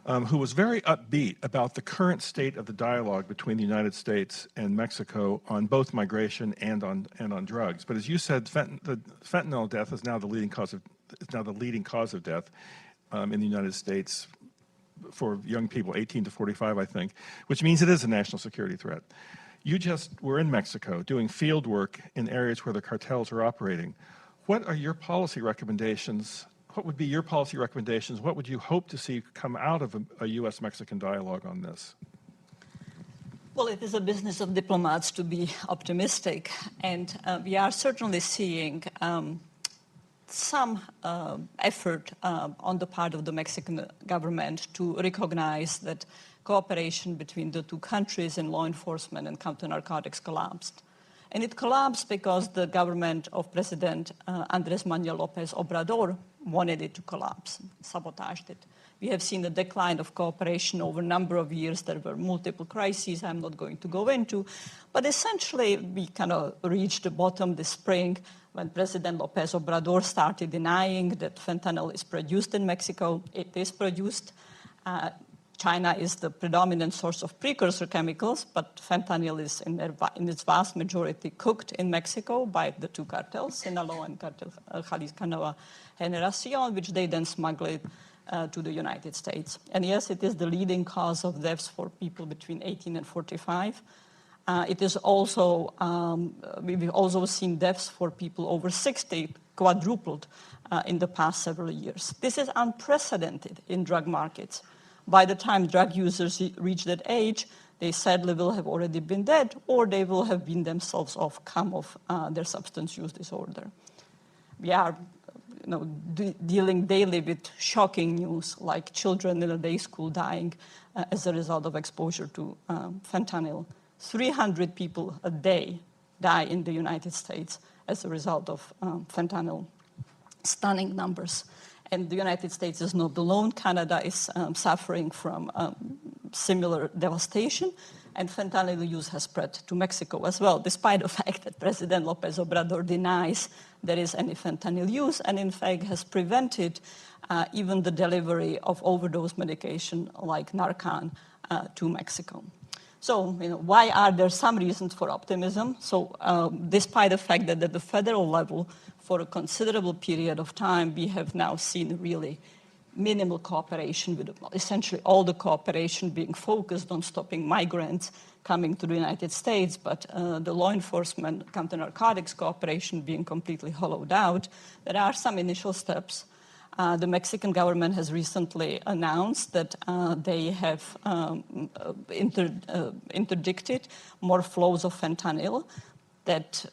who was very upbeat about the current state of the dialogue between the United States and Mexico on both migration and on drugs. But as you said, the fentanyl death is now the leading cause of death in the United States for young people, 18 to 45, I think, which means it is a national security threat. You just were in Mexico doing field work in areas where the cartels are operating. What are your policy recommendations? What would be your policy recommendations? What would you hope to see come out of a U.S.-Mexican dialogue on this? Well, it is a business of diplomats to be optimistic, and we are certainly seeing some effort on the part of the Mexican government to recognize that cooperation between the two countries in law enforcement and counter-narcotics collapsed. And it collapsed because the government of President Andrés Manuel López Obrador wanted it to collapse, sabotaged it. We have seen a decline of cooperation over a number of years. There were multiple crises I'm not going to go into. But essentially, we kind of reached the bottom this spring when President López Obrador started denying that fentanyl is produced in Mexico. It is produced. China is the predominant source of precursor chemicals, but fentanyl is in its vast majority cooked in Mexico by the two cartels, Sinaloa and Cartel Jalisco Nueva Generación, which they then smuggle it to the United States. And yes, it is the leading cause of deaths for people between 18 and 45. It is also, we've also seen deaths for people over 60 quadrupled in the past several years. This is unprecedented in drug markets. By the time drug users reach that age, they sadly will have already been dead, or they will have been themselves overcome of their substance use disorder. We are dealing daily with shocking news, like children in a day school dying as a result of exposure to fentanyl. 300 people a day die in the United States as a result of fentanyl. Stunning numbers. And the United States is not alone. Canada is suffering from similar devastation. And fentanyl use has spread to Mexico as well, despite the fact that President López Obrador denies there is any fentanyl use, and in fact has prevented even the delivery of overdose medication like Narcan to Mexico. So, why are there some reasons for optimism? So, despite the fact that at the federal level, for a considerable period of time, we have now seen really minimal cooperation with essentially all the cooperation being focused on stopping migrants coming to the United States, but the law enforcement counter-narcotics cooperation being completely hollowed out. There are some initial steps. The Mexican government has recently announced that they have interdicted more flows of fentanyl. that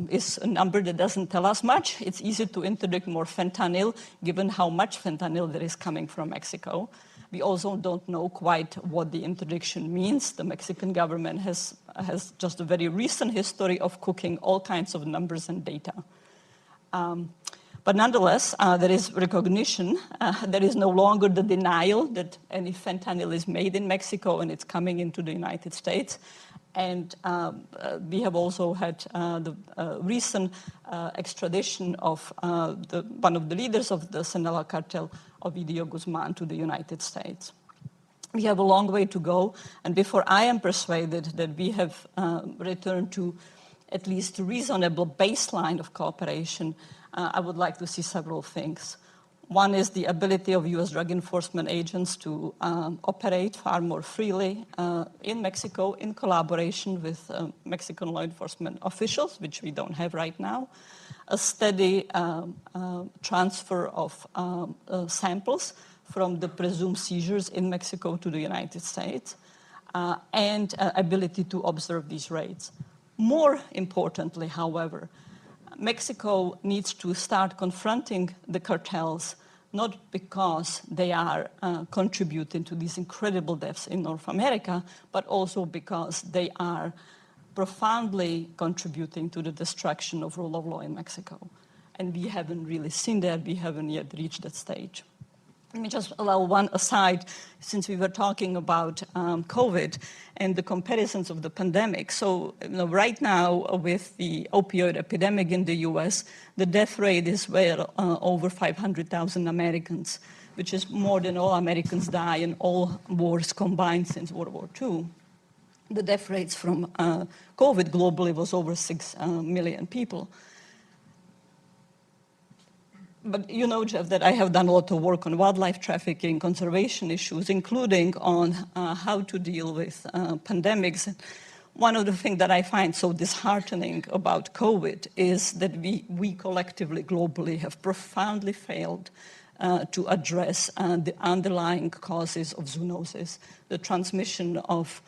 is a number that doesn't tell us much. It's easy to interdict more fentanyl, given how much fentanyl there is coming from Mexico. We also don't know quite what the interdiction means. The Mexican government has just a very recent history of cooking all kinds of numbers and data. But nonetheless, there is recognition. There is no longer the denial that any fentanyl is made in Mexico and it's coming into the United States. And we have also had the recent extradition of one of the leaders of the Sinaloa cartel, Ovidio Guzman, to the United States. We have a long way to go, and before I am persuaded that we have returned to at least a reasonable baseline of cooperation, I would like to see several things. One is the ability of U.S. drug enforcement agents to operate far more freely in Mexico in collaboration with Mexican law enforcement officials, which we don't have right now. A steady transfer of samples from the presumed seizures in Mexico to the United States, and ability to observe these raids. More importantly, however, Mexico needs to start confronting the cartels, not because they are contributing to these incredible deaths in North America, but also because they are profoundly contributing to the destruction of rule of law in Mexico. And we haven't really seen that. We haven't yet reached that stage. Let me just allow one aside, since we were talking about COVID and the comparisons of the pandemic. So right now, with the opioid epidemic in the US, the death rate is well over 500,000 Americans, which is more than all Americans die in all wars combined since World War II. The death rates from COVID globally was over 6 million people. But you know, Jeff, that I have done a lot of work on wildlife trafficking, conservation issues, including on how to deal with pandemics. One of the things that I find so disheartening about COVID is that we collectively, globally, have profoundly failed to address the underlying causes of zoonosis, the transmission of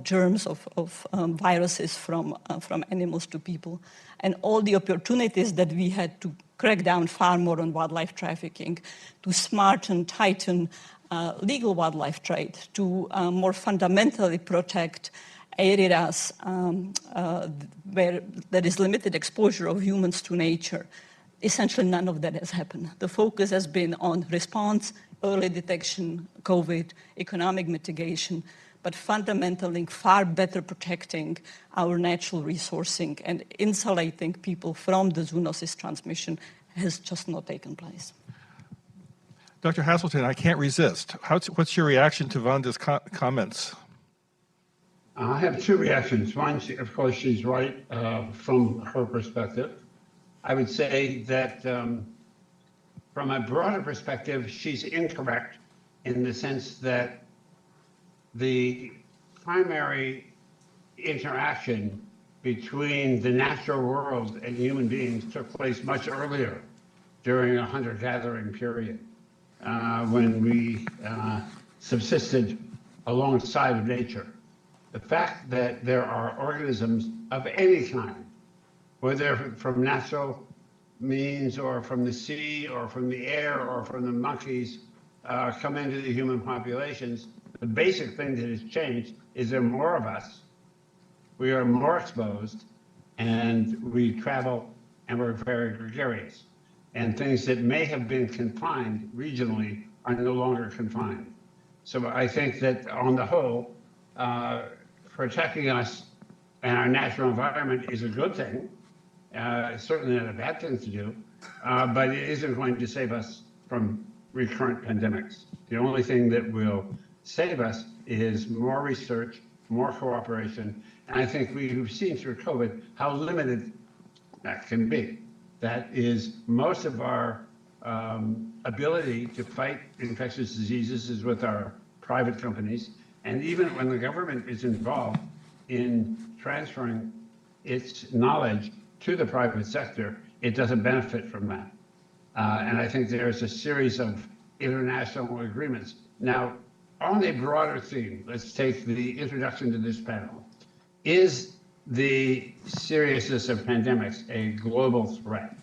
germs, of viruses from animals to people, and all the opportunities that we had to crack down far more on wildlife trafficking, to smarten, tighten legal wildlife trade, to more fundamentally protect areas where there is limited exposure of humans to nature. Essentially, none of that has happened. The focus has been on response, early detection, COVID, economic mitigation, but fundamentally far better protecting our natural resourcing and insulating people from the zoonosis transmission has just not taken place. Dr. Haselton, I can't resist. What's your reaction to Vanda's comments? I have two reactions. One, of course, she's right from her perspective. I would say that from a broader perspective, she's incorrect in the sense that the primary interaction between the natural world and human beings took place much earlier during a hunter-gathering period when we subsisted alongside of nature. The fact that there are organisms of any kind, whether from natural means or from the sea or from the air or from the monkeys, come into the human populations, the basic thing that has changed is there are more of us, we are more exposed, and we travel, and we're very gregarious. And things that may have been confined regionally are no longer confined. So I think that on the whole, protecting us and our natural environment is a good thing. It's certainly not a bad thing to do, but it isn't going to save us from recurrent pandemics. The only thing that will save us is more research, more cooperation, and I think we've seen through COVID how limited that can be. That is, most of our ability to fight infectious diseases is with our private companies, and even when the government is involved in transferring its knowledge to the private sector, it doesn't benefit from that. And I think there's a series of international agreements. Now, on a broader theme, let's take the introduction to this panel. Is the seriousness of pandemics a global threat.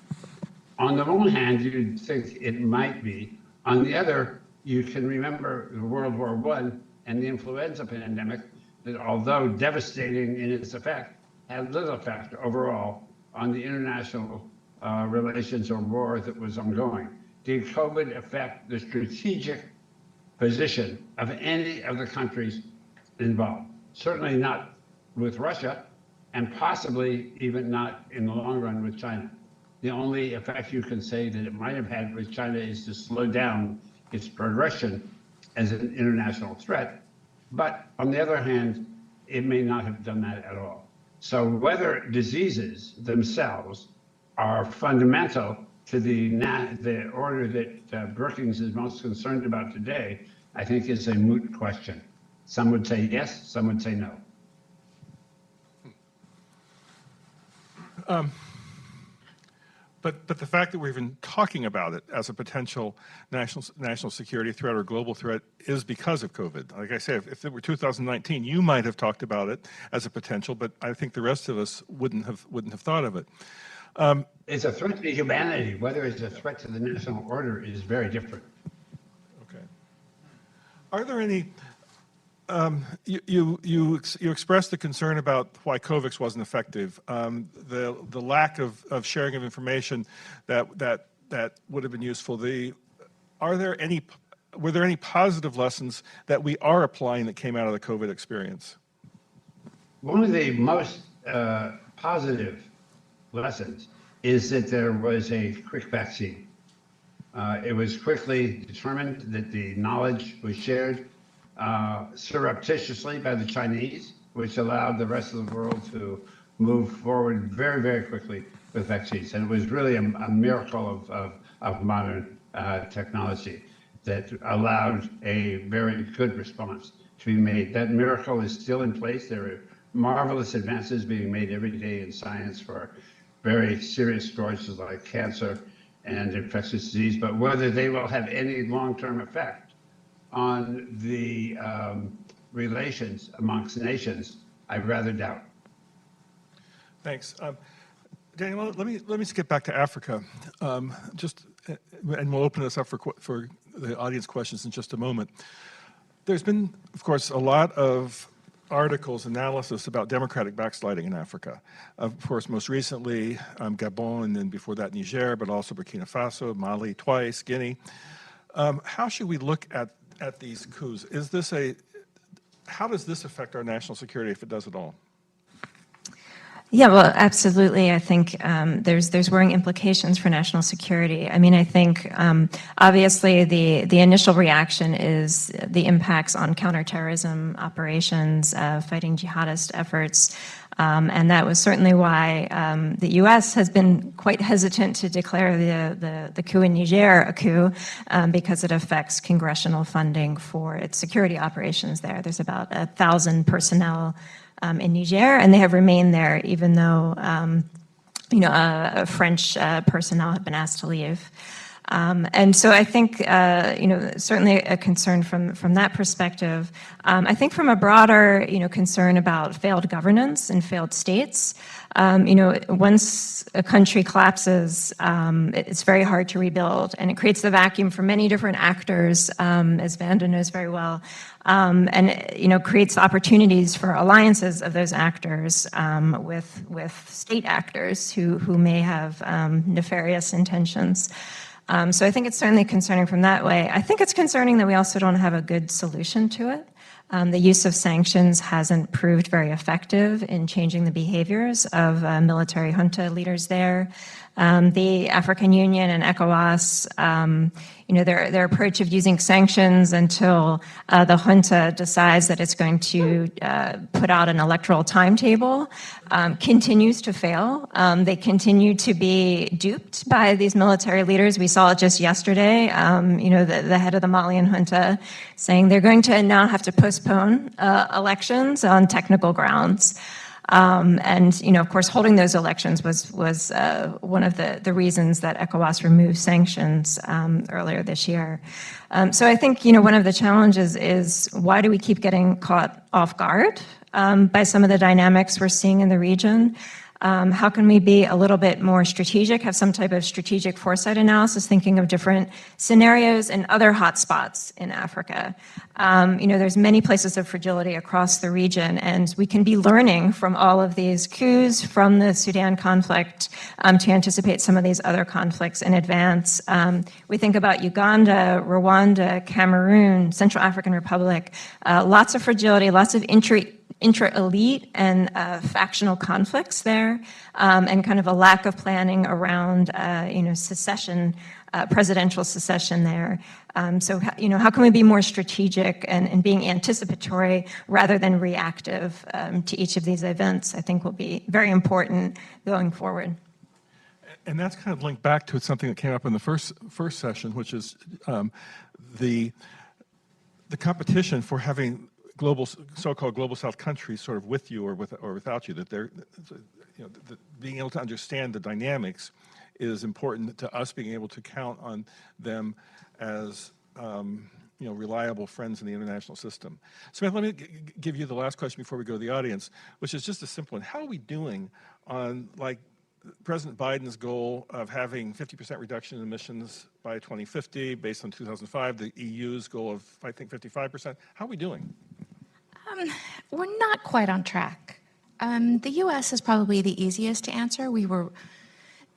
On the one hand, you'd think it might be. On the other, you can remember World War I and the influenza pandemic that, although devastating in its effect, had little effect overall on the international relations or war that was ongoing. Did COVID affect the strategic position of any of the countries involved? Certainly not with Russia, and possibly even not in the long run with China. The only effect you can say that it might have had with China is to slow down its progression as an international threat. But on the other hand, it may not have done that at all. So whether diseases themselves are fundamental to the order that Brookings is most concerned about today, I think is a moot question. Some would say yes, some would say no. But the fact that we're even talking about it as a potential national security threat or global threat is because of COVID. Like I say, if it were 2019, you might have talked about it as a potential, but I think the rest of us wouldn't have thought of it. It's a threat to humanity. Whether it's a threat to the national order is very different. Okay. Are there any? You expressed the concern about why COVIX wasn't effective, the lack of sharing of information that would have been useful. Were there any positive lessons that we are applying that came out of the COVID experience? One of the most positive lessons is that there was a quick vaccine. It was quickly determined that the knowledge was shared surreptitiously by the Chinese, which allowed the rest of the world to move forward very, very quickly with vaccines. And it was really a miracle of modern technology that allowed a very good response to be made. That miracle is still in place. There are marvelous advances being made every day in science for very serious scourges like cancer and infectious disease, but whether they will have any long-term effect on the relations amongst nations, I rather doubt. Thanks. Daniel, let me skip back to Africa, and we'll open this up for the audience questions in just a moment. There's been, of course, a lot of articles, analysis about democratic backsliding in Africa. Of course, most recently, Gabon, and then before that, Niger, but also Burkina Faso, Mali twice, Guinea. How should we look at these coups? How does this affect our national security if it does at all? Yeah, well, absolutely. I think there's worrying implications for national security. I mean, I think obviously the initial reaction is the impacts on counterterrorism operations, fighting jihadist efforts, and that was certainly why the U.S. has been quite hesitant to declare the coup in Niger a coup because it affects congressional funding for its security operations there. There's about 1,000 personnel in Niger, and they have remained there even though French personnel have been asked to leave. And so I think, certainly a concern from that perspective. I think from a broader, concern about failed governance and failed states, once a country collapses, it's very hard to rebuild, and it creates the vacuum for many different actors, as Vanda knows very well, and creates opportunities for alliances of those actors with state actors who may have nefarious intentions. So I think it's certainly concerning from that way. I think it's concerning that we also don't have a good solution to it. The use of sanctions hasn't proved very effective in changing the behaviors of military junta leaders there. The African Union and ECOWAS, their approach of using sanctions until the junta decides that it's going to put out an electoral timetable continues to fail. They continue to be duped by these military leaders. We saw it just yesterday, the head of the Malian junta saying they're going to now have to postpone elections on technical grounds. And, of course, holding those elections was one of the reasons that ECOWAS removed sanctions earlier this year. So I think, one of the challenges is why do we keep getting caught off guard by some of the dynamics we're seeing in the region? How can we be a little bit more strategic, have some type of strategic foresight analysis, thinking of different scenarios and other hotspots in Africa? There's many places of fragility across the region, and we can be learning from all of these coups, from the Sudan conflict, to anticipate some of these other conflicts in advance. We think about Uganda, Rwanda, Cameroon, Central African Republic, lots of fragility, lots of intra-elite and factional conflicts there, and kind of a lack of planning around, secession, presidential secession there. So, how can we be more strategic and being anticipatory rather than reactive to each of these events, I think will be very important going forward. And that's kind of linked back to something that came up in the first session, which is the competition for having so-called global South countries sort of with you or without you, that they're, that being able to understand the dynamics is important to us being able to count on them as reliable friends in the international system. Samantha, let me give you the last question before we go to the audience, which is just a simple one. How are we doing on President Biden's goal of having 50% reduction in emissions by 2050 based on 2005, the EU's goal of, I think, 55%? How are we doing? We're not quite on track. The U.S. is probably the easiest to answer.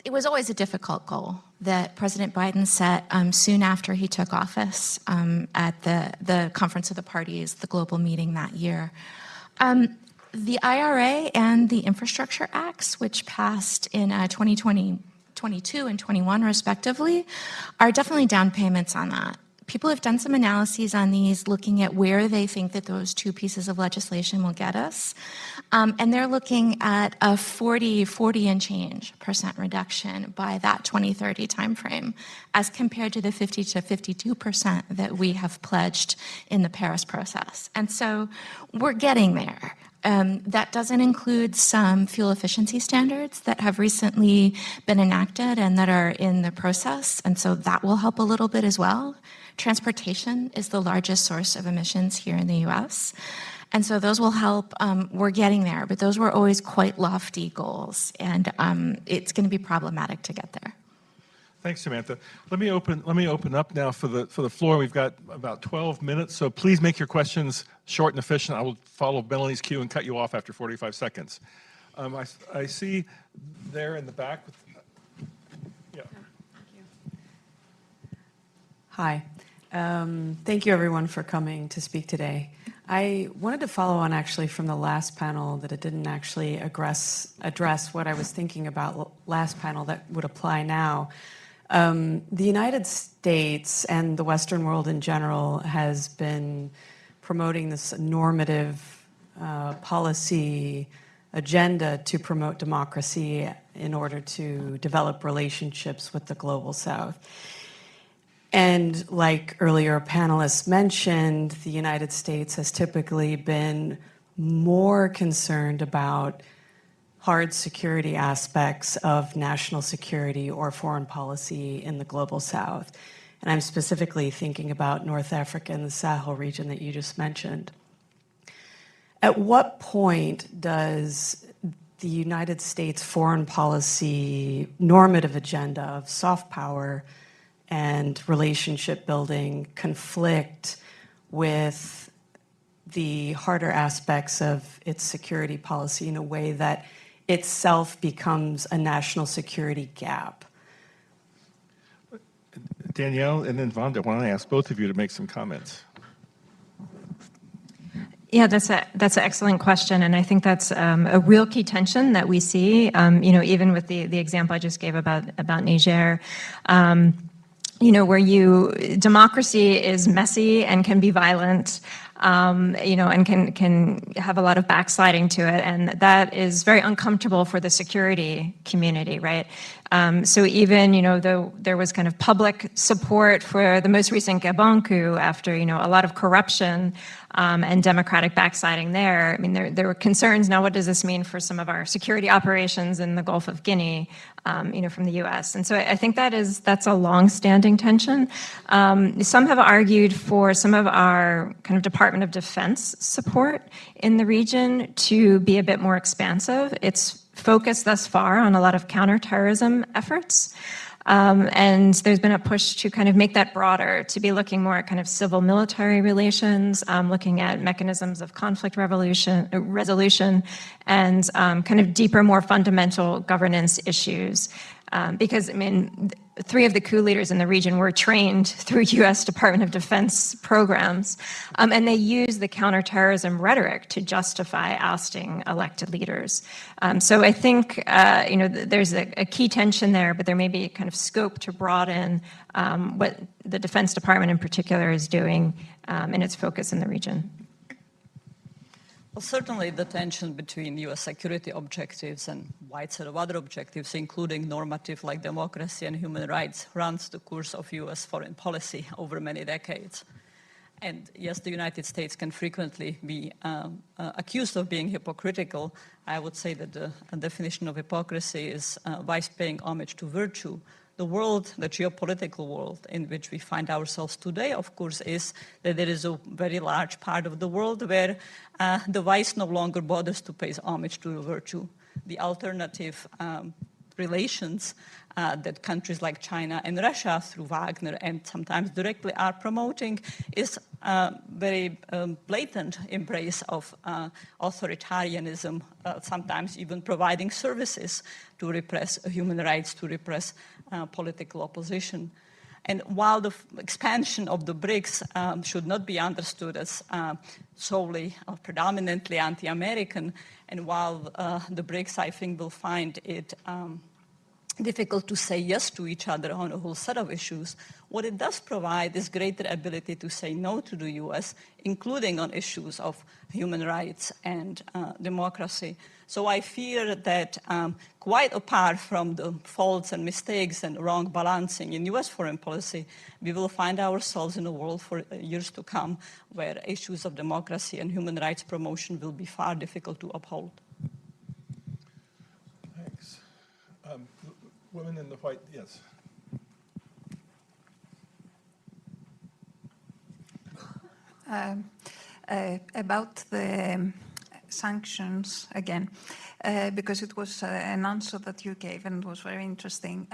It was always a difficult goal that President Biden set soon after he took office at the Conference of the Parties, the global meeting that year. The IRA and the Infrastructure Acts, which passed in 2020, 22 and 21 respectively, are definitely down payments on that. People have done some analyses on these, looking at where they think that those two pieces of legislation will get us. And they're looking at a 40 and change % reduction by that 2030 timeframe, as compared to the 50 to 52% that we have pledged in the Paris process. And so we're getting there. That doesn't include some fuel efficiency standards that have recently been enacted and that are in the process, and so that will help a little bit as well. Transportation is the largest source of emissions here in the U.S., and so those will help. We're getting there, but those were always quite lofty goals, and it's going to be problematic to get there. Thanks, Samantha. Let me open up now for the floor. We've got about 12 minutes, so please make your questions short and efficient. I will follow Melanie's cue and cut you off after 45 seconds. I see there in the back. Yeah. Hi. Thank you, everyone, for coming to speak today. I wanted to follow on actually from the last panel that it didn't actually address what I was thinking about last panel that would apply now. The United States and the Western world in general has been promoting this normative policy agenda to promote democracy in order to develop relationships with the global South. And like earlier panelists mentioned, the United States has typically been more concerned about hard security aspects of national security or foreign policy in the global South. And I'm specifically thinking about North Africa and the Sahel region that you just mentioned. At what point does the United States foreign policy normative agenda of soft power and relationship building conflict with the harder aspects of its security policy in a way that itself becomes a national security gap? Danielle and then Vonda, why don't I ask both of you to make some comments? Yeah, that's an excellent question, and I think that's a real key tension that we see. Even with the example I just gave about Niger. Where democracy is messy and can be violent, and can have a lot of backsliding to it, and that is very uncomfortable for the security community, right? So even, though there was kind of public support for the most recent Gabon coup after, a lot of corruption and democratic backsliding there, I mean, there were concerns, now what does this mean for some of our security operations in the Gulf of Guinea, from the US? And so I think that's a long-standing tension. Some have argued for some of our kind of Department of Defense support in the region to be a bit more expansive. It's focused thus far on a lot of counterterrorism efforts. And there's been a push to kind of make that broader, to be looking more at kind of civil-military relations, looking at mechanisms of conflict resolution, and kind of deeper, more fundamental governance issues. Because, I mean, 3 of the coup leaders in the region were trained through U.S. Department of Defense programs, and they use the counterterrorism rhetoric to justify ousting elected leaders. So I think, there's a key tension there, but there may be kind of scope to broaden what the Defense Department in particular is doing in its focus in the region. Well, certainly the tension between U.S. security objectives and a wide set of other objectives, including normative like democracy and human rights, runs the course of U.S. foreign policy over many decades. And yes, the United States can frequently be accused of being hypocritical. I would say that the definition of hypocrisy is vice paying homage to virtue. The world, the geopolitical world in which we find ourselves today, of course, is that there is a very large part of the world where the vice no longer bothers to pay homage to the virtue. The alternative relations that countries like China and Russia, through Wagner and sometimes directly, are promoting is a very blatant embrace of authoritarianism, sometimes even providing services to repress human rights, to repress political opposition. And while the expansion of the BRICS should not be understood as solely or predominantly anti-American, and while the BRICS, I think, will find it difficult to say yes to each other on a whole set of issues, what it does provide is greater ability to say no to the US, including on issues of human rights and democracy. So I fear that quite apart from the faults and mistakes and wrong balancing in US foreign policy, we will find ourselves in a world for years to come where issues of democracy and human rights promotion will be far difficult to uphold. Thanks. Women in the white, yes. About the sanctions again, because it was an answer that you gave and it was very interesting.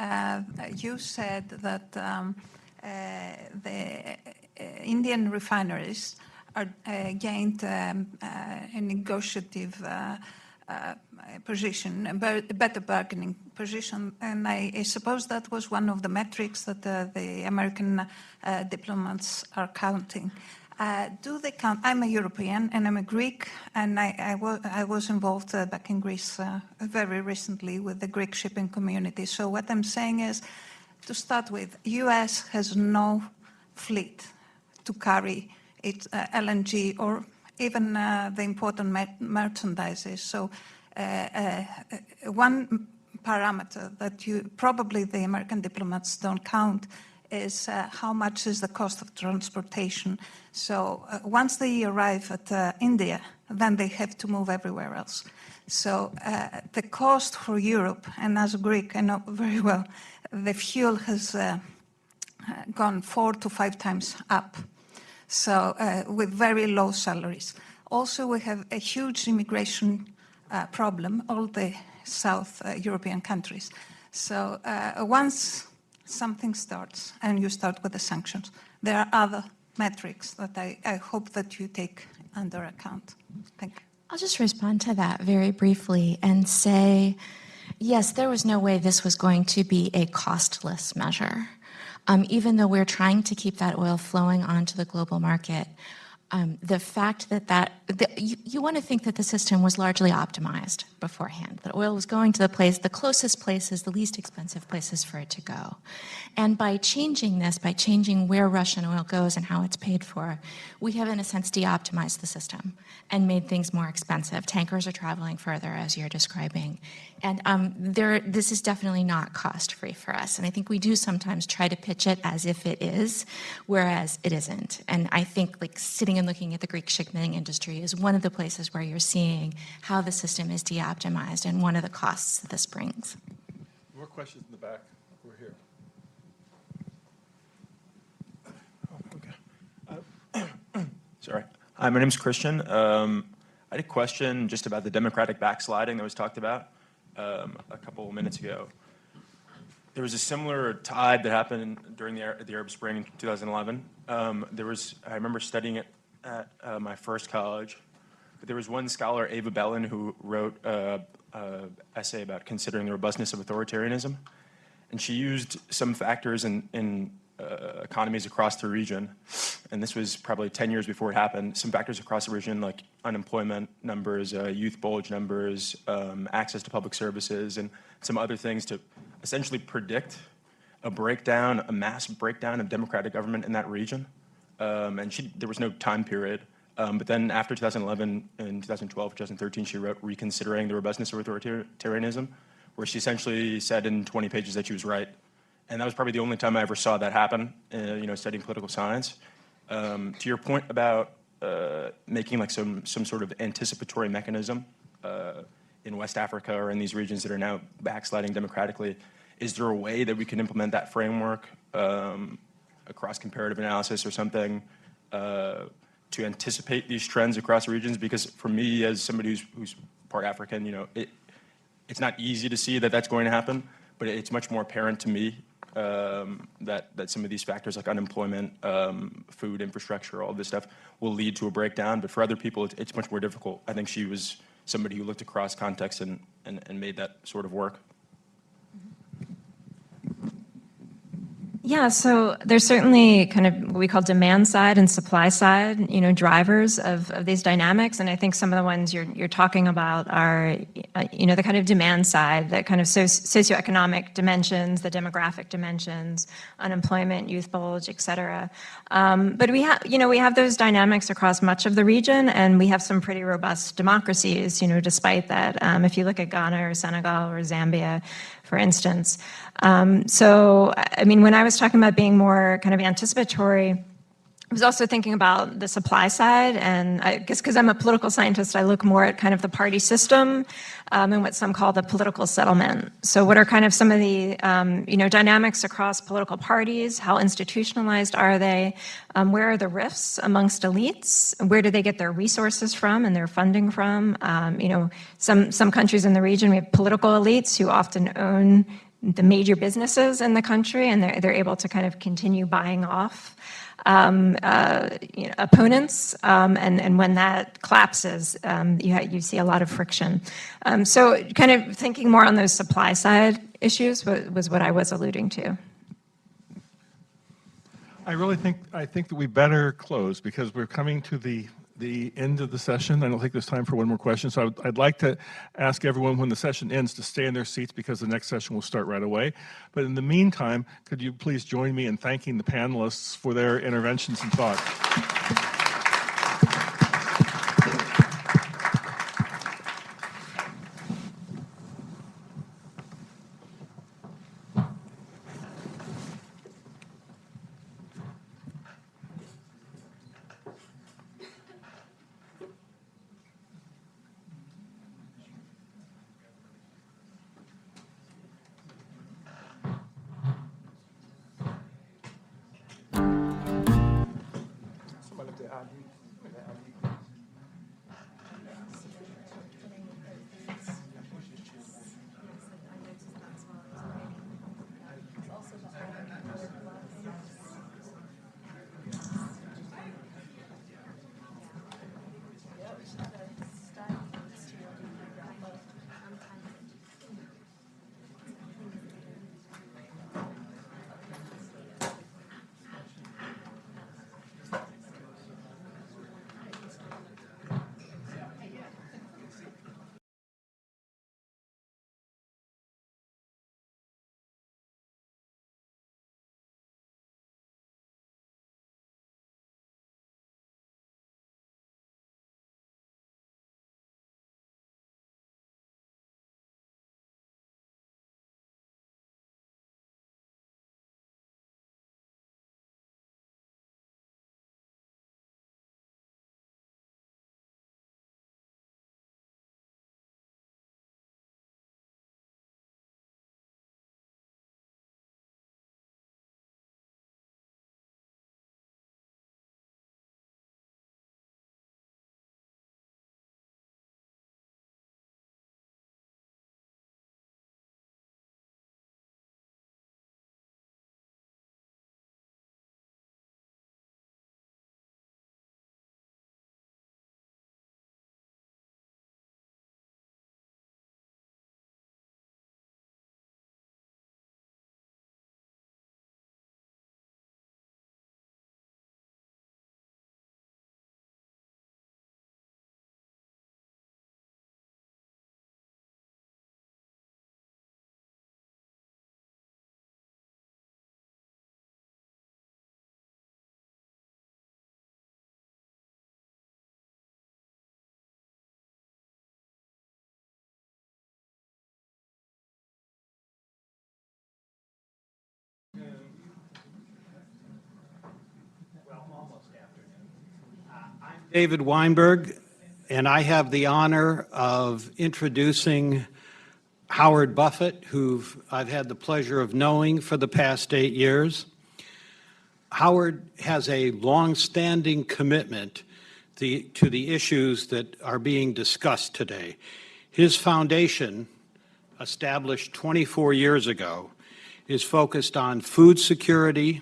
You said that the Indian refineries are gained a negotiative position, a better bargaining position, and I suppose that was one of the metrics that the American diplomats are counting. Do they count? I'm a European and I'm a Greek, and I was involved back in Greece very recently with the Greek shipping community. So what I'm saying is, to start with, US has no fleet to carry its LNG or even the important merchandises. So one parameter that probably the American diplomats don't count is how much is the cost of transportation. So once they arrive at India, then they have to move everywhere else. So the cost for Europe, and as a Greek, I know very well, the fuel has gone 4 to 5 times up. So with very low salaries. Also, we have a huge immigration problem, all the South European countries. So once something starts, and you start with the sanctions, there are other metrics that I hope that you take under account. Thank you. I'll just respond to that very briefly and say, yes, there was no way this was going to be a costless measure. Even though we're trying to keep that oil flowing onto the global market, the fact that you want to think that the system was largely optimized beforehand, that oil was going to the closest places, the least expensive places for it to go. And by changing this, by changing where Russian oil goes and how it's paid for, we have, in a sense, de-optimized the system and made things more expensive. Tankers are traveling further, as you're describing. And this is definitely not cost-free for us. And I think we do sometimes try to pitch it as if it is, whereas it isn't. And I think like sitting and looking at the Greek shipbuilding industry is one of the places where you're seeing how the system is de-optimized and one of the costs that this brings. More questions in the back. We're here. Sorry. Hi, my name's Christian. I had a question just about the democratic backsliding that was talked about a couple of minutes ago. There was a similar tide that happened during the Arab Spring in 2011. I remember studying it at my first college. But there was one scholar, Ava Bellin, who wrote an essay about considering the robustness of authoritarianism. And she used some factors in economies across the region, and this was probably 10 years before it happened, some factors across the region like unemployment numbers, youth bulge numbers, access to public services, and some other things to essentially predict a mass breakdown of democratic government in that region. And there was no time period. But then after 2011, in 2012, 2013, she wrote Reconsidering the Robustness of Authoritarianism, where she essentially said in 20 pages that she was right. And that was probably the only time I ever saw that happen, studying political science. To your point about making like some sort of anticipatory mechanism in West Africa or in these regions that are now backsliding democratically, is there a way that we can implement that framework across comparative analysis or something to anticipate these trends across regions? Because for me, as somebody who's part African, it's not easy to see that that's going to happen, but it's much more apparent to me that some of these factors like unemployment, food, infrastructure, all this stuff will lead to a breakdown. But for other people, it's much more difficult. I think she was somebody who looked across context and made that sort of work. Yeah, so there's certainly kind of what we call demand side and supply side, drivers of these dynamics. And I think some of the ones you're talking about are, the kind of demand side, that kind of socioeconomic dimensions, the demographic dimensions, unemployment, youth bulge, et cetera. But we have those dynamics across much of the region, and we have some pretty robust democracies, despite that. If you look at Ghana or Senegal or Zambia, for instance. So, I mean, when I was talking about being more kind of anticipatory, I was also thinking about the supply side, and I guess because I'm a political scientist, I look more at kind of the party system and what some call the political settlement. So what are kind of some of the, dynamics across political parties? How institutionalized are they? Where are the rifts amongst elites? Where do they get their resources from and their funding from? Some countries in the region, we have political elites who often own the major businesses in the country, and they're able to kind of continue buying off opponents, and when that collapses, you see a lot of friction. So kind of thinking more on those supply side issues was what I was alluding to. I think that we better close because we're coming to the end of the session. I don't think there's time for one more question. So I'd like to ask everyone when the session ends to stay in their seats because the next session will start right away. But in the meantime, could you please join me in thanking the panelists for their interventions and thought? David Weinberg, and I have the honor of introducing Howard Buffett, who I've had the pleasure of knowing for the past 8 years. Howard has a long-standing commitment to the issues that are being discussed today. His foundation, established 24 years ago, is focused on food security,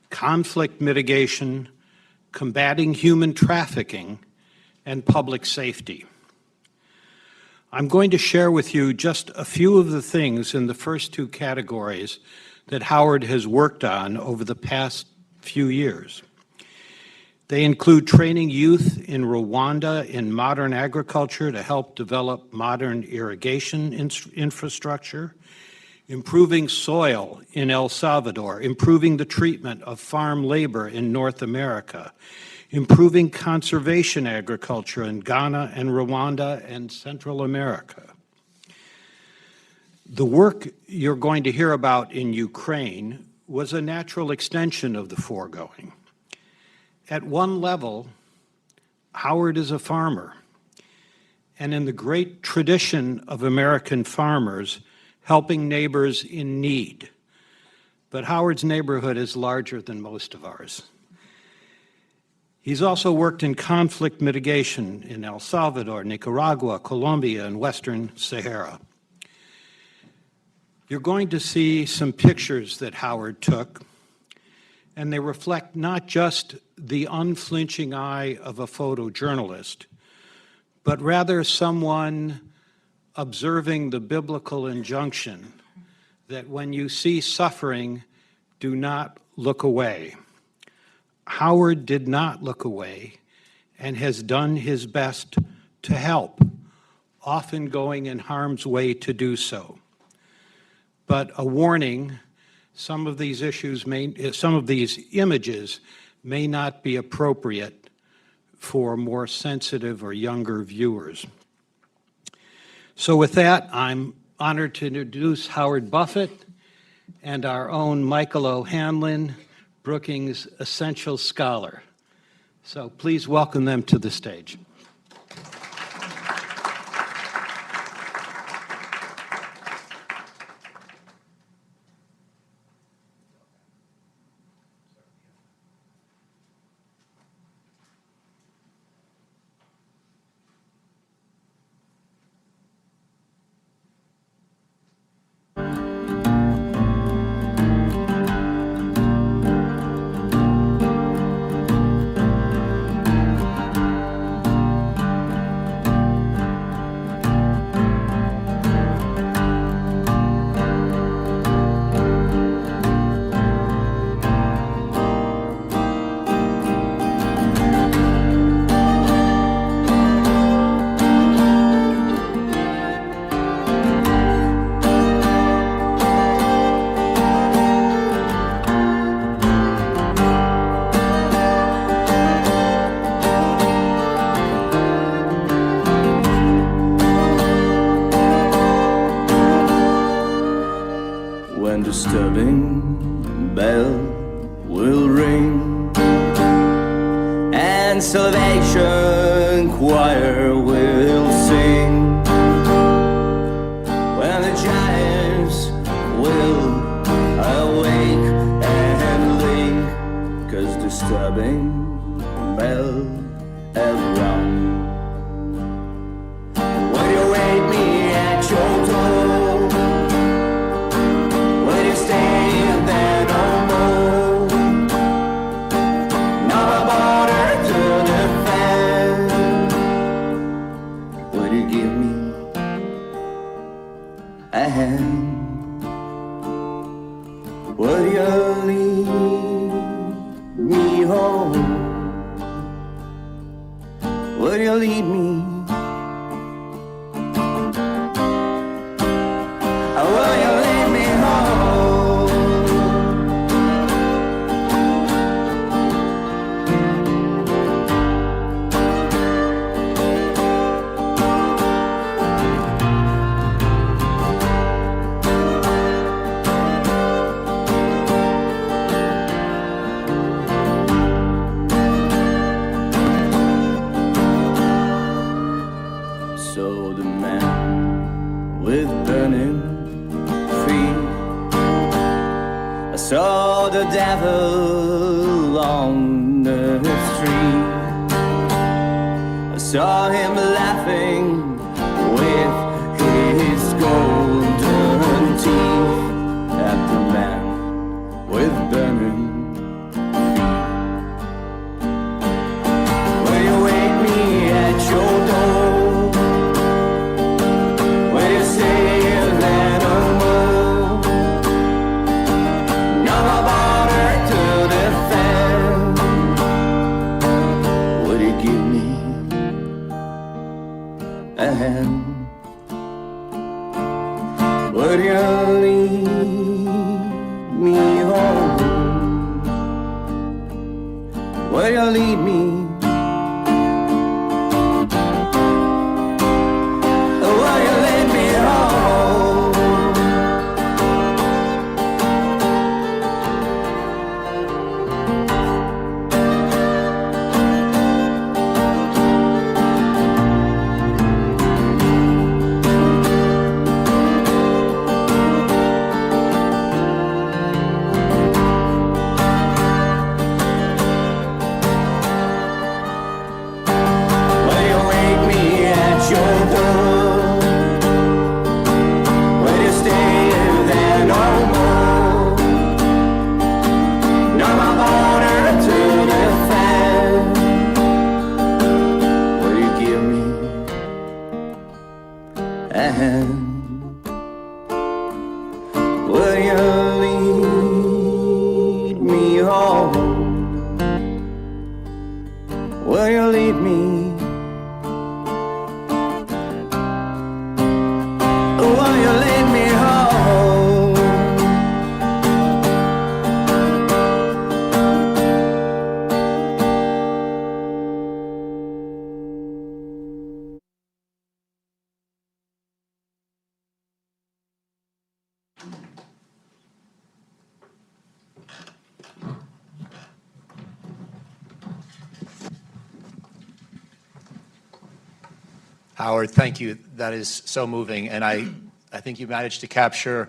conflict mitigation, combating human trafficking, and public safety. I'm going to share with you just a few of the things in the first two categories that Howard has worked on over the past few years. They include training youth in Rwanda in modern agriculture to help develop modern irrigation infrastructure, improving soil in El Salvador, improving the treatment of farm labor in North America, improving conservation agriculture in Ghana and Rwanda and Central America. The work you're going to hear about in Ukraine was a natural extension of the foregoing. At one level, Howard is a farmer, and in the great tradition of American farmers, helping neighbors in need. But Howard's neighborhood is larger than most of ours. He's also worked in conflict mitigation in El Salvador, Nicaragua, Colombia, and Western Sahara. You're going to see some pictures that Howard took, and they reflect not just the unflinching eye of a photojournalist, but rather someone observing the biblical injunction that when you see suffering, do not look away. Howard did not look away and has done his best to help, often going in harm's way to do so. But a warning, some of these images may not be appropriate for more sensitive or younger viewers. So with that, I'm honored to introduce Howard Buffett and our own Michael O'Hanlon, Brookings Essential Scholar. So please welcome them to the stage. disturbing bell will ring, and salvation choir will sing, when the giants will awake and link, 'cause disturbing bell has rung. Will you wait me at your door? Will you stay there no more? Not a border to defend. Will you give me a hand? Will you lead me home? Will you lead me? Will you lead me home? saw the devil on the street. I saw him laughing with his golden teeth at the man with burning feet. Will you wake me at your door? Will you stay there no more? No more border to defend. Would you give me a hand? Would you lead me home? Will you lead me? Will you lead me home? Will you wake me at your door? Will you stay there no more? No more border to defend. Will you give me a hand? Will you lead me home? Will you lead me? Will you lead me home? Howard, thank you. That is so moving. And I think you managed to capture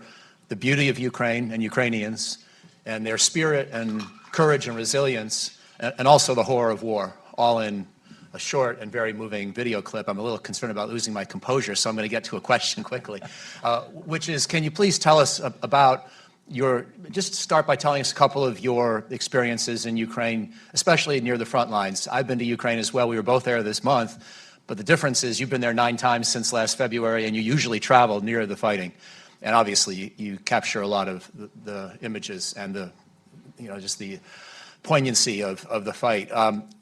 the beauty of Ukraine and Ukrainians and their spirit and courage and resilience, and also the horror of war, all in a short and very moving video clip. I'm a little concerned about losing my composure, so I'm going to get to a question quickly, which is, can you please tell us about just start by telling us a couple of your experiences in Ukraine, especially near the front lines. I've been to Ukraine as well. We were both there this month. But the difference is you've been there 9 times since last February, and you usually travel near the fighting. And obviously, you capture a lot of the images and just the poignancy of the fight.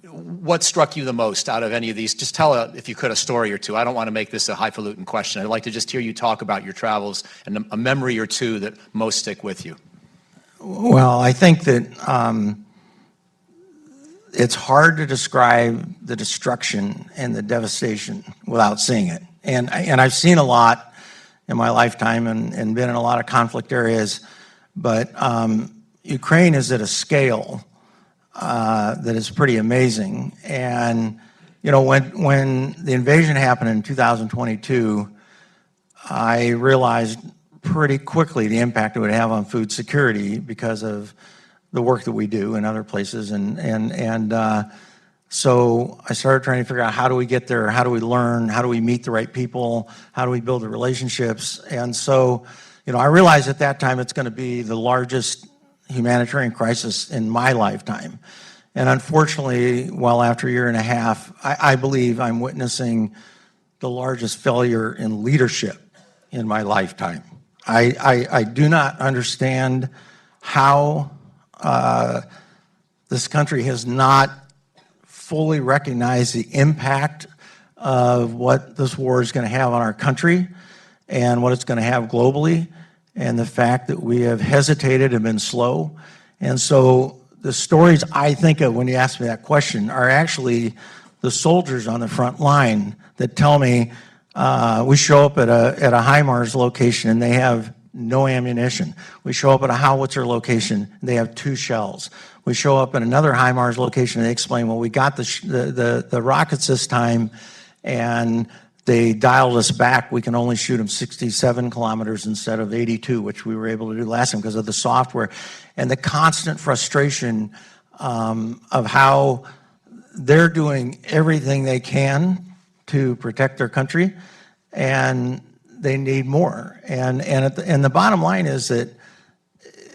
What struck you the most out of any of these? Just tell, if you could, a story or two. I don't want to make this a highfalutin question. I'd like to just hear you talk about your travels and a memory or two that most stick with you. Well, I think that it's hard to describe the destruction and the devastation without seeing it. And I've seen a lot in my lifetime and been in a lot of conflict areas, but Ukraine is at a scale that is pretty amazing. And, when the invasion happened in 2022, I realized pretty quickly the impact it would have on food security because of the work that we do in other places. So I started trying to figure out, how do we get there? How do we learn? How do we meet the right people? How do we build the relationships? And so, I realized at that time it's going to be the largest humanitarian crisis in my lifetime. And unfortunately, well, after a year and a half, I believe I'm witnessing the largest failure in leadership in my lifetime. I do not understand how this country has not fully recognized the impact of what this war is going to have on our country and what it's going to have globally, and the fact that we have hesitated and been slow. And so the stories I think of when you ask me that question are actually the soldiers on the front line that tell me, we show up at a HIMARS location and they have no ammunition. We show up at a howitzer location and they have 2 shells. We show up at another HIMARS location and they explain, well, we got the rockets this time and they dialed us back. We can only shoot them 67 kilometers instead of 82, which we were able to do last time because of the software. And the constant frustration of how they're doing everything they can to protect their country, and they need more. And the bottom line is that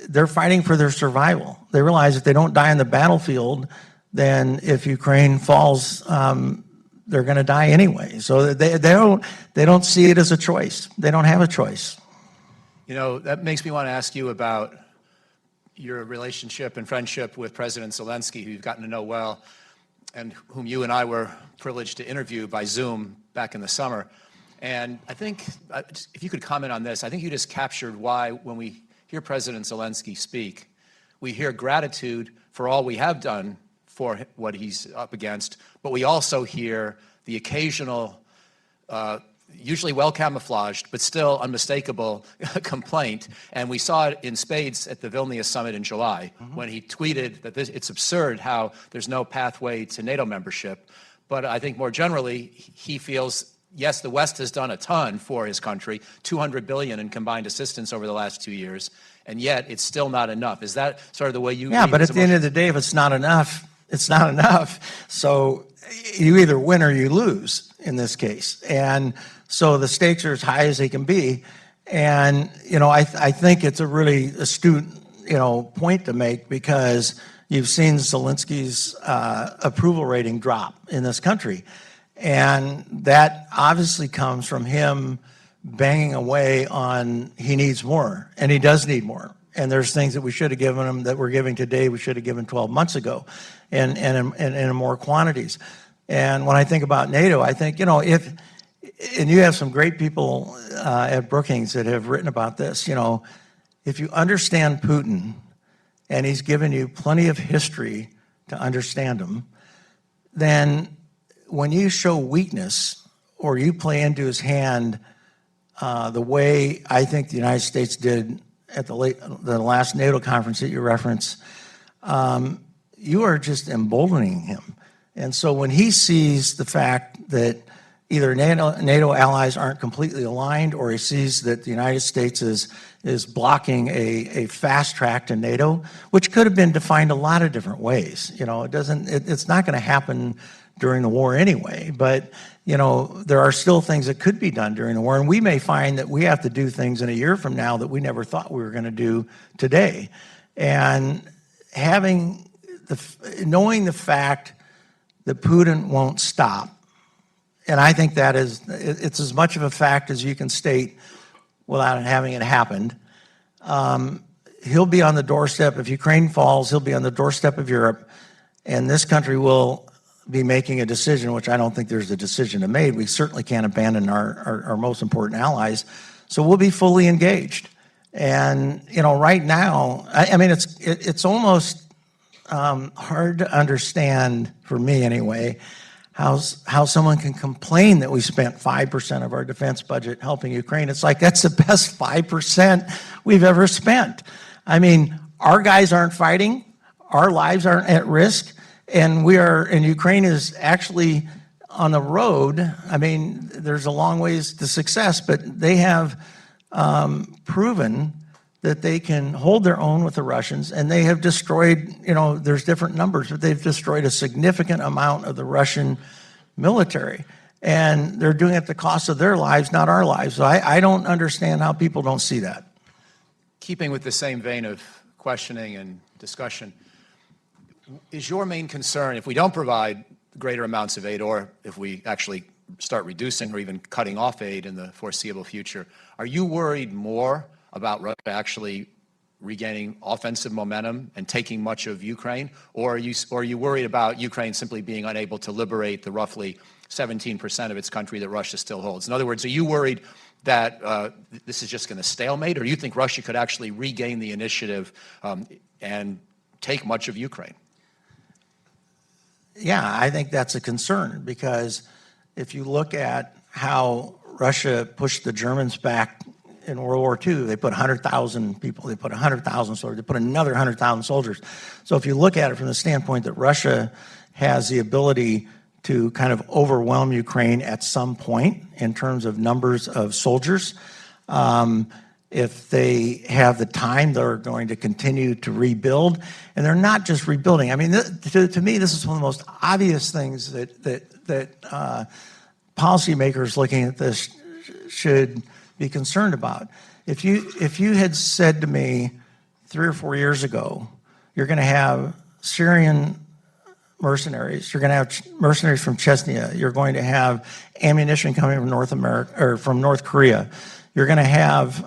they're fighting for their survival. They realize if they don't die on the battlefield, then if Ukraine falls, they're going to die anyway. So they don't see it as a choice. They don't have a choice. You know, that makes me want to ask you about your relationship and friendship with President Zelensky, who you've gotten to know well, and whom you and I were privileged to interview by Zoom back in the summer. And I think, if you could comment on this, I think you just captured why, when we hear President Zelensky speak, we hear gratitude for all we have done for what he's up against, but we also hear the occasional, usually well camouflaged, but still unmistakable complaint. And we saw it in spades at the Vilnius summit in July, when he tweeted that it's absurd how there's no pathway to NATO membership. But I think more generally, he feels, yes, the West has done a ton for his country, $200 billion in combined assistance over the last 2 years, and yet it's still not enough. Is that sort of the way you? Yeah, but at the end of the day, if it's not enough, it's not enough. So you either win or you lose in this case. And so the stakes are as high as they can be. And, you know, I think it's a really astute, you know, point to make, because you've seen Zelensky's approval rating drop in this country. And that obviously comes from him banging away on he needs more, and he does need more. And there's things that we should have given him that we're giving today we should have given 12 months ago, and in more quantities. And when I think about NATO, I think, you know, and you have some great people at Brookings that have written about this, you know, if you understand Putin, and he's given you plenty of history to understand him, then when you show weakness or you play into his hand the way I think the United States did at the last NATO conference that you referenced, you are just emboldening him. And so when he sees the fact that either NATO allies aren't completely aligned, or he sees that the United States is blocking a fast track to NATO, which could have been defined a lot of different ways. You know, it's not going to happen during the war anyway, but, you know, there are still things that could be done during the war, and we may find that we have to do things in a year from now that we never thought we were going to do today. And knowing the fact that Putin won't stop, and I think that it's as much of a fact as you can state without having it happened. He'll be on the doorstep. If Ukraine falls, he'll be on the doorstep of Europe, and this country will be making a decision, which I don't think there's a decision to make. We certainly can't abandon our most important allies. So we'll be fully engaged. And, you know, right now, I mean, it's almost hard to understand, for me anyway, how someone can complain that we spent 5% of our defense budget helping Ukraine. It's like, that's the best 5% we've ever spent. I mean, our guys aren't fighting, our lives aren't at risk, and Ukraine is actually on the road. I mean, there's a long ways to success, but they have proven that they can hold their own with the Russians, and they have destroyed, you know, there's different numbers, but they've destroyed a significant amount of the Russian military. And they're doing it at the cost of their lives, not our lives. So I don't understand how people don't see that. Keeping with the same vein of questioning and discussion, is your main concern, if we don't provide greater amounts of aid, or if we actually start reducing or even cutting off aid in the foreseeable future, are you worried more about Russia actually regaining offensive momentum and taking much of Ukraine, or are you worried about Ukraine simply being unable to liberate the roughly 17% of its country that Russia still holds? In other words, are you worried that this is just going to stalemate, or do you think Russia could actually regain the initiative and take much of Ukraine? Yeah, I think that's a concern, because if you look at how Russia pushed the Germans back in World War II, they put 100,000 people, they put 100,000 soldiers, they put another 100,000 soldiers. So if you look at it from the standpoint that Russia has the ability to kind of overwhelm Ukraine at some point in terms of numbers of soldiers. If they have the time, they're going to continue to rebuild. And they're not just rebuilding. I mean, to me, this is one of the most obvious things that policymakers looking at this should be concerned about. If you had said to me 3 or 4 years ago, you're going to have Syrian mercenaries, you're going to have mercenaries from Chechnya, you're going to have ammunition coming from North America or from North Korea, you're going to have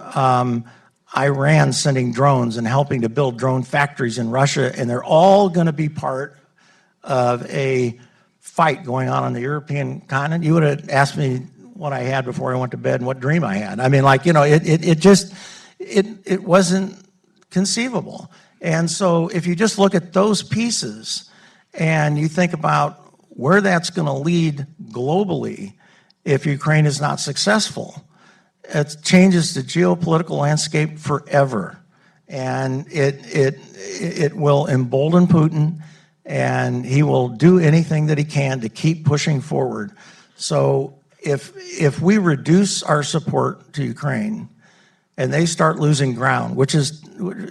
Iran sending drones and helping to build drone factories in Russia, and they're all going to be part of a fight going on the European continent. You would have asked me what I had before I went to bed and what dream I had. I mean, like, you know, it wasn't conceivable. And so if you just look at those pieces and you think about where that's going to lead globally if Ukraine is not successful, it changes the geopolitical landscape forever. And it will embolden Putin, and he will do anything that he can to keep pushing forward. So if we reduce our support to Ukraine and they start losing ground, which is,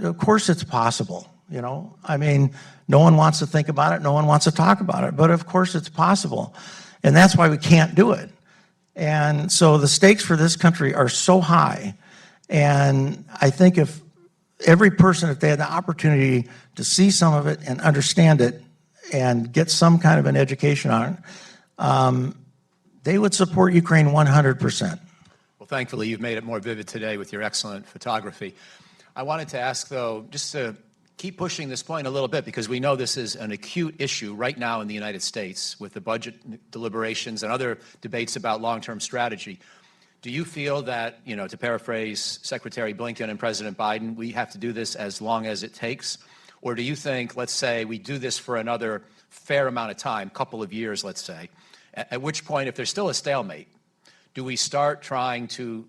of course it's possible, you know? I mean, no one wants to think about it, no one wants to talk about it, but of course it's possible. And that's why we can't do it. And so the stakes for this country are so high. And I think if every person, if they had the opportunity to see some of it and understand it and get some kind of an education on it, they would support Ukraine 100%. Well, thankfully, you've made it more vivid today with your excellent photography. I wanted to ask, though, just to keep pushing this point a little bit, because we know this is an acute issue right now in the United States with the budget deliberations and other debates about long-term strategy. Do you feel that, you know, to paraphrase Secretary Blinken and President Biden, we have to do this as long as it takes? Or do you think, let's say, we do this for another fair amount of time, couple of years, let's say, at which point, if there's still a stalemate, do we start trying to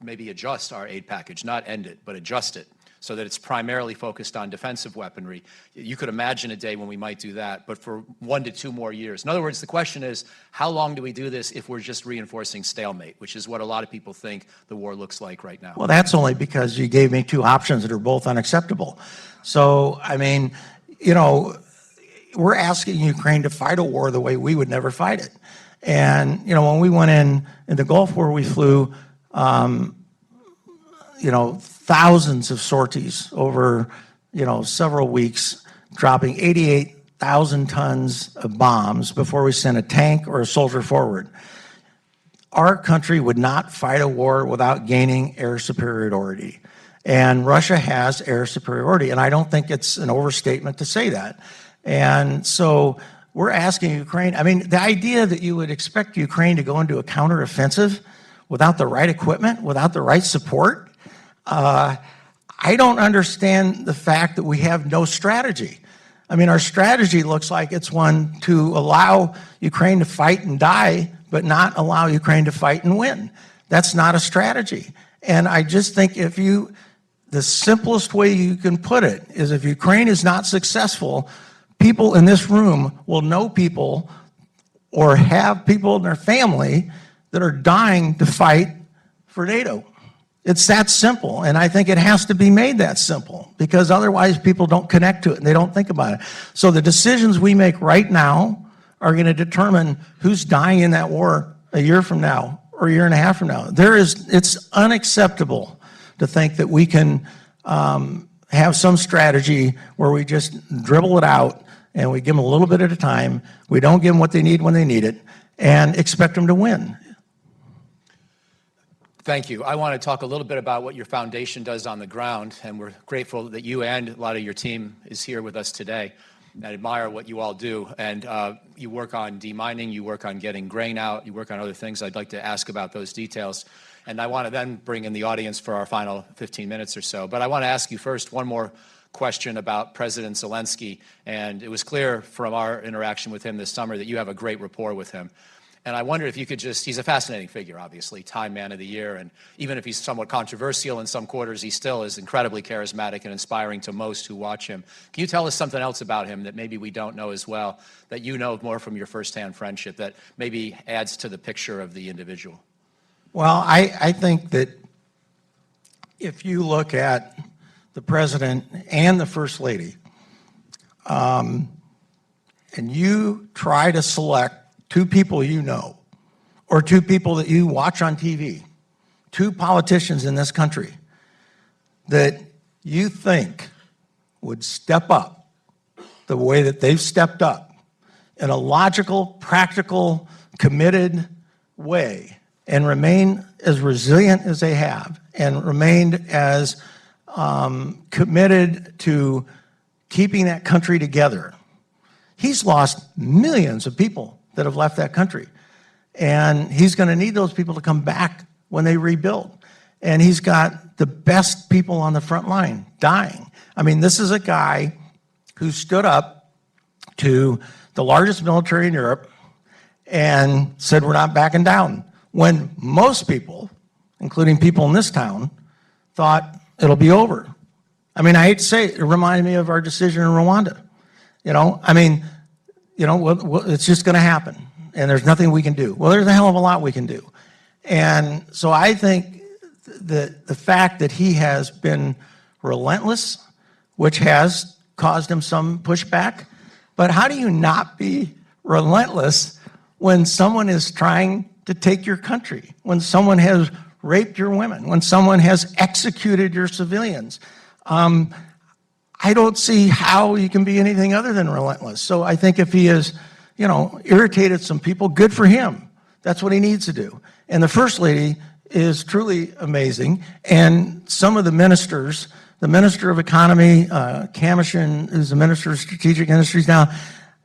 maybe adjust our aid package, not end it, but adjust it, so that it's primarily focused on defensive weaponry? You could imagine a day when we might do that, but for 1 to 2 more years. In other words, the question is, how long do we do this if we're just reinforcing stalemate, which is what a lot of people think the war looks like right now? Well, that's only because you gave me 2 options that are both unacceptable. So, I mean, you know, we're asking Ukraine to fight a war the way we would never fight it. And, you know, when we went in the Gulf War, we flew, you know, thousands of sorties over, you know, several weeks, dropping 88,000 tons of bombs before we sent a tank or a soldier forward. Our country would not fight a war without gaining air superiority. And Russia has air superiority, and I don't think it's an overstatement to say that. And so we're asking Ukraine, I mean, the idea that you would expect Ukraine to go into a counteroffensive without the right equipment, without the right support, I don't understand the fact that we have no strategy. I mean, our strategy looks like it's one to allow Ukraine to fight and die, but not allow Ukraine to fight and win. That's not a strategy. And I just think the simplest way you can put it is, if Ukraine is not successful, people in this room will know people or have people in their family that are dying to fight for NATO. It's that simple, and I think it has to be made that simple, because otherwise people don't connect to it and they don't think about it. So the decisions we make right now are going to determine who's dying in that war a year from now or a year and a half from now. It's unacceptable to think that we can have some strategy where we just dribble it out and we give them a little bit at a time, we don't give them what they need when they need it, and expect them to win. Thank you. I want to talk a little bit about what your foundation does on the ground, and we're grateful that you and a lot of your team is here with us today. I admire what you all do, and you work on demining, you work on getting grain out, you work on other things. I'd like to ask about those details, and I want to then bring in the audience for our final 15 minutes or so. But I want to ask you first one more question about President Zelensky, and it was clear from our interaction with him this summer that you have a great rapport with him. And I wonder if you could just, he's a fascinating figure, obviously, Time Man of the Year, and even if he's somewhat controversial in some quarters, he still is incredibly charismatic and inspiring to most who watch him. Can you tell us something else about him that maybe we don't know as well, that you know more from your firsthand friendship, that maybe adds to the picture of the individual? Well, I think that if you look at the president and the first lady, and you try to select two people you know, or two people that you watch on TV, two politicians in this country that you think would step up the way that they've stepped up in a logical, practical, committed way and remain as resilient as they have and remained as committed to keeping that country together. He's lost millions of people that have left that country. And he's going to need those people to come back when they rebuild. And he's got the best people on the front line dying. I mean, this is a guy who stood up to the largest military in Europe and said, we're not backing down. When most people, including people in this town, thought it'll be over. I mean, I hate to say it, it reminded me of our decision in Rwanda. I mean, it's just going to happen, and there's nothing we can do. Well, there's a hell of a lot we can do. And so I think that the fact that he has been relentless, which has caused him some pushback, but how do you not be relentless when someone is trying to take your country, when someone has raped your women, when someone has executed your civilians? I don't see how you can be anything other than relentless. So I think if he has, irritated some people, good for him. That's what he needs to do. And the First Lady is truly amazing. And some of the ministers, the Minister of Economy, Kamishin, who's the Minister of Strategic Industries now,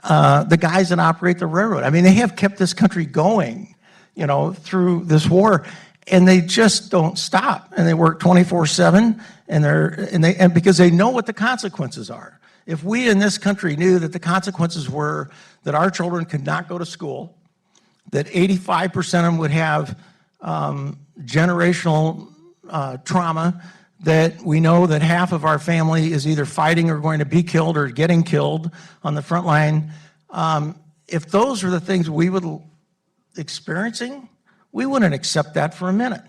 the guys that operate the railroad. I mean, they have kept this country going, through this war. And they just don't stop, and they work 24/7, and because they know what the consequences are. If we in this country knew that the consequences were that our children could not go to school, that 85% of them would have generational trauma, that we know that half of our family is either fighting or going to be killed or getting killed on the front line, if those are the things we would experiencing, we wouldn't accept that for a minute.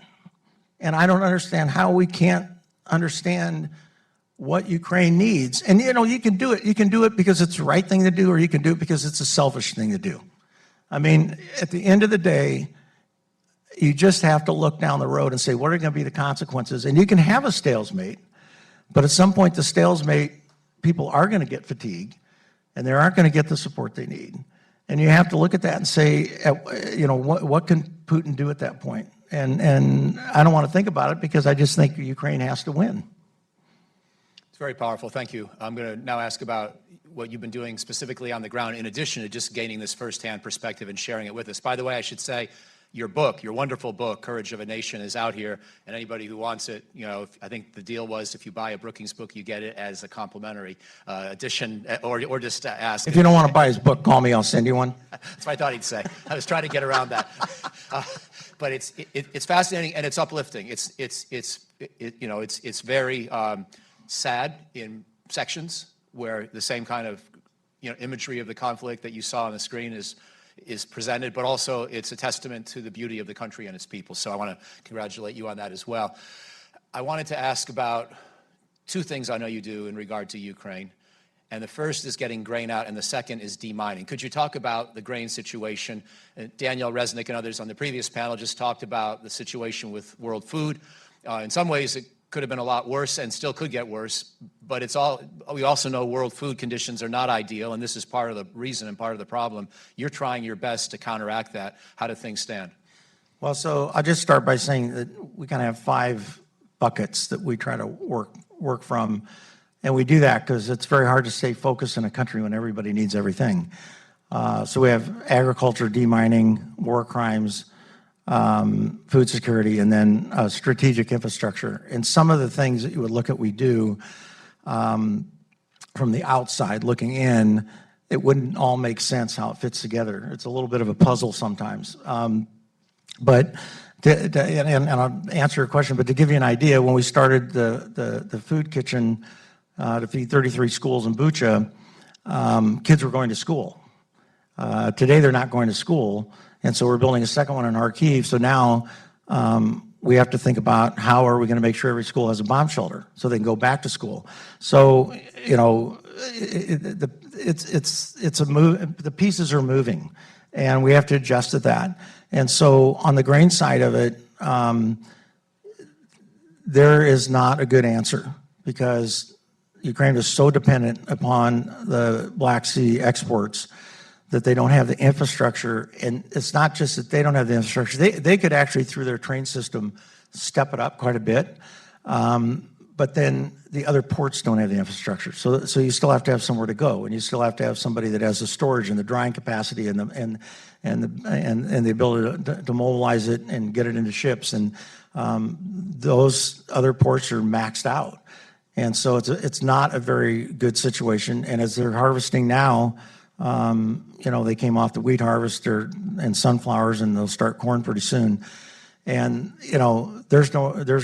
And I don't understand how we can't understand what Ukraine needs. And you can do it. You can do it because it's the right thing to do, or you can do it because it's a selfish thing to do. I mean, at the end of the day, you just have to look down the road and say, what are going to be the consequences? And you can have a stalemate, but at some point the stalemate, people are going to get fatigued, and they aren't going to get the support they need. And you have to look at that and say, what can Putin do at that point? And I don't want to think about it because I just think Ukraine has to win. It's very powerful. Thank you. I'm going to now ask about what you've been doing specifically on the ground, in addition to just gaining this firsthand perspective and sharing it with us. By the way, I should say, your book, your wonderful book, Courage of a Nation, is out here, and anybody who wants it, I think the deal was if you buy a Brookings book, you get it as a complimentary edition, or just ask. If you don't want to buy his book, call me, I'll send you one. That's what I thought he'd say. I was trying to get around that. But it's fascinating and it's uplifting. It's very sad in sections where the same kind of imagery of the conflict that you saw on the screen is presented, but also it's a testament to the beauty of the country and its people. So I want to congratulate you on that as well. I wanted to ask about two things I know you do in regard to Ukraine. And the first is getting grain out, and the second is demining. Could you talk about the grain situation? Danielle Resnick and others on the previous panel just talked about the situation with world food. In some ways, it could have been a lot worse and still could get worse, but we also know world food conditions are not ideal, and this is part of the reason and part of the problem. You're trying your best to counteract that. How do things stand? Well, so I'll just start by saying that we kind of have 5 buckets that we try to work from, and we do that because it's very hard to stay focused in a country when everybody needs everything. So we have agriculture, demining, war crimes, food security, and then strategic infrastructure. And some of the things that you would look at we do from the outside looking in it wouldn't all make sense how it fits together. It's a little bit of a puzzle sometimes. But and I'll answer your question, but to give you an idea, when we started the food kitchen to feed 33 schools in Bucha, kids were going to school. Today they're not going to school, and so we're building a second one in Kharkiv. So now we have to think about how are we going to make sure every school has a bomb shelter so they can go back to school. So it's a move. The pieces are moving, and we have to adjust to that. And so on the grain side of it, there is not a good answer because Ukraine is so dependent upon the Black Sea exports that they don't have the infrastructure. And it's not just that they don't have the infrastructure. They could actually, through their train system, step it up quite a bit. But then the other ports don't have the infrastructure. So you still have to have somewhere to go, and you still have to have somebody that has the storage and the drying capacity and the ability to mobilize it and get it into ships. And those other ports are maxed out. And so it's not a very good situation. And as they're harvesting now, they came off the wheat harvest and sunflowers, and they'll start corn pretty soon. And there's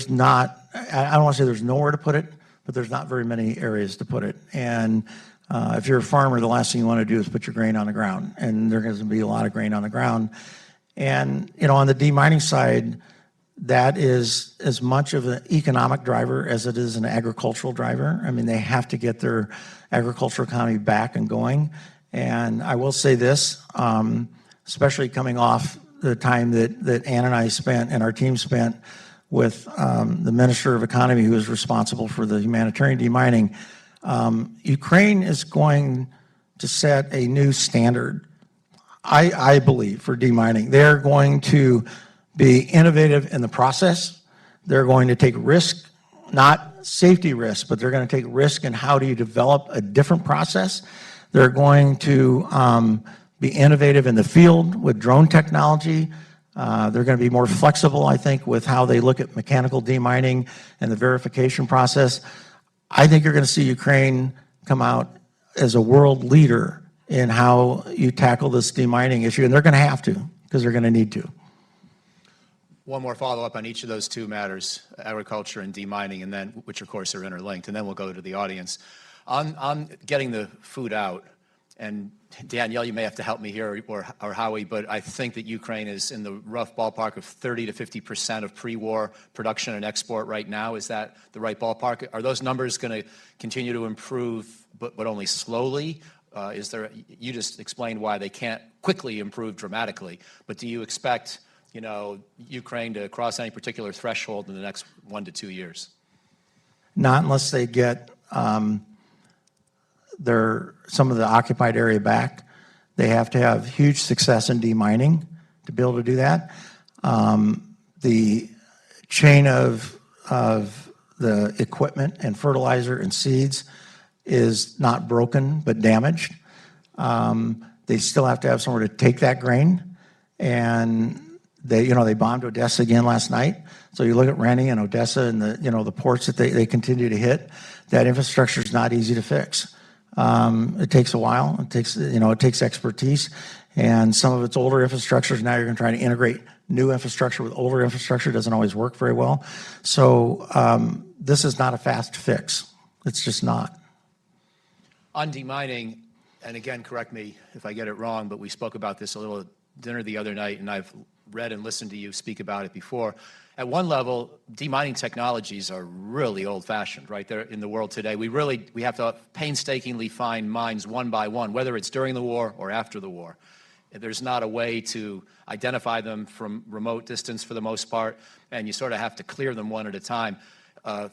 not. I don't want to say there's nowhere to put it, but there's not very many areas to put it. And if you're a farmer, the last thing you want to do is put your grain on the ground, and there's going to be a lot of grain on the ground. And on the demining side, that is as much of an economic driver as it is an agricultural driver. I mean, they have to get their agricultural economy back and going. And I will say this, especially coming off the time that Ann and I spent and our team spent with the Minister of Economy, who is responsible for the humanitarian demining, Ukraine is going to set a new standard, I believe, for demining. They're going to be innovative in the process. They're going to take risk, not safety risk, but they're going to take risk in how do you develop a different process. They're going to be innovative in the field with drone technology. They're going to be more flexible, I think, with how they look at mechanical demining and the verification process. I think you're going to see Ukraine come out as a world leader in how you tackle this demining issue, and they're going to have to because they're going to need to. One more follow-up on each of those two matters, agriculture and demining, and then, which of course are interlinked, and then we'll go to the audience. On getting the food out, and Danielle, you may have to help me here, or Howie, but I think that Ukraine is in the rough ballpark of 30 to 50% of pre-war production and export right now. Is that the right ballpark? Are those numbers going to continue to improve, but only slowly? You just explained why they can't quickly improve dramatically, but do you expect Ukraine to cross any particular threshold in the next 1 to 2 years? Not unless they get some of the occupied area back. They have to have huge success in demining to be able to do that. The chain of the equipment and fertilizer and seeds is not broken but damaged. They still have to have somewhere to take that grain, and they bombed Odessa again last night. So you look at Reni and Odessa and the ports that they continue to hit. That infrastructure is not easy to fix. It takes a while. It takes expertise, and some of it's older infrastructures. Now you're going to try to integrate new infrastructure with older infrastructure. It doesn't always work very well. So this is not a fast fix. It's just not. On demining, and again, correct me if I get it wrong, but we spoke about this a little at dinner the other night, and I've read and listened to you speak about it before. At one level, demining technologies are really old-fashioned, right? They're in the world today. We have to painstakingly find mines one by one, whether it's during the war or after the war. There's not a way to identify them from remote distance for the most part, and you sort of have to clear them one at a time.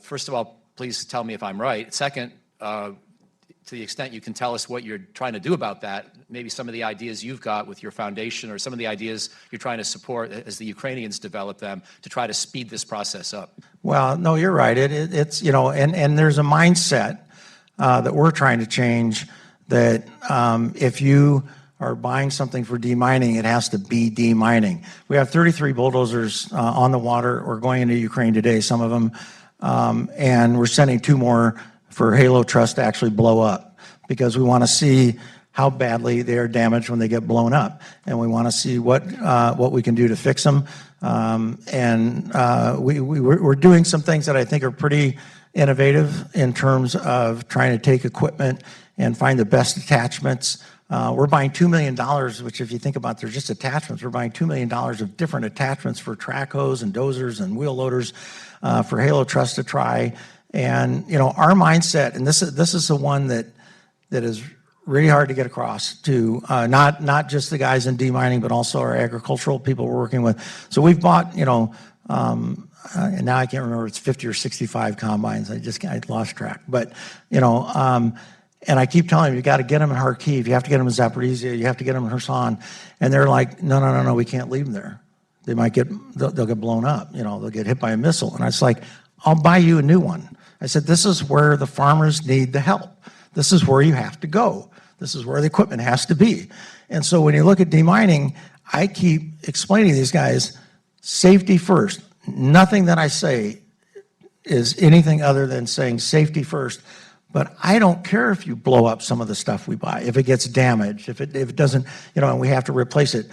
First of all, please tell me if I'm right. Second, to the extent you can tell us what you're trying to do about that, maybe some of the ideas you've got with your foundation or some of the ideas you're trying to support as the Ukrainians develop them to try to speed this process up. Well, no, you're right. It's and there's a mindset that we're trying to change that if you are buying something for demining, it has to be demining. We have 33 bulldozers on the water or going into Ukraine today, some of them, and we're sending 2 more for Halo Trust to actually blow up because we want to see how badly they are damaged when they get blown up. And we want to see what we can do to fix them. We're doing some things that I think are pretty innovative in terms of trying to take equipment and find the best attachments. We're buying $2 million, which if you think about they're just attachments, we're buying $2 million of different attachments for track hose and dozers and wheel loaders for Halo Trust to try. And, our mindset, and this is the one that is really hard to get across to not just the guys in demining, but also our agricultural people we're working with. So we've bought, and now I can't remember, it's 50 or 65 combines. I lost track. But, and I keep telling them, you got to get them in Kharkiv, you have to get them in Zaporizhia, you have to get them in Kherson. And they're like, no, we can't leave them there. They'll get blown up, they'll get hit by a missile. And I was like, I'll buy you a new one. I said, this is where the farmers need the help. This is where you have to go. This is where the equipment has to be. And so when you look at demining, I keep explaining to these guys, safety first. Nothing that I say is anything other than saying safety first. But I don't care if you blow up some of the stuff we buy, if it gets damaged, if it doesn't, and we have to replace it.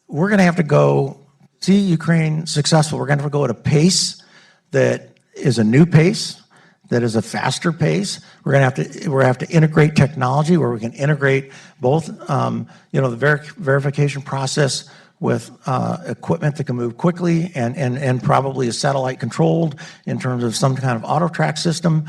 We're going to have to go see Ukraine successful. We're going to have to go at a pace that is a new pace, that is a faster pace. We're going to have to integrate technology where we can integrate both, the verification process with equipment that can move quickly and probably is satellite controlled in terms of some kind of auto track system.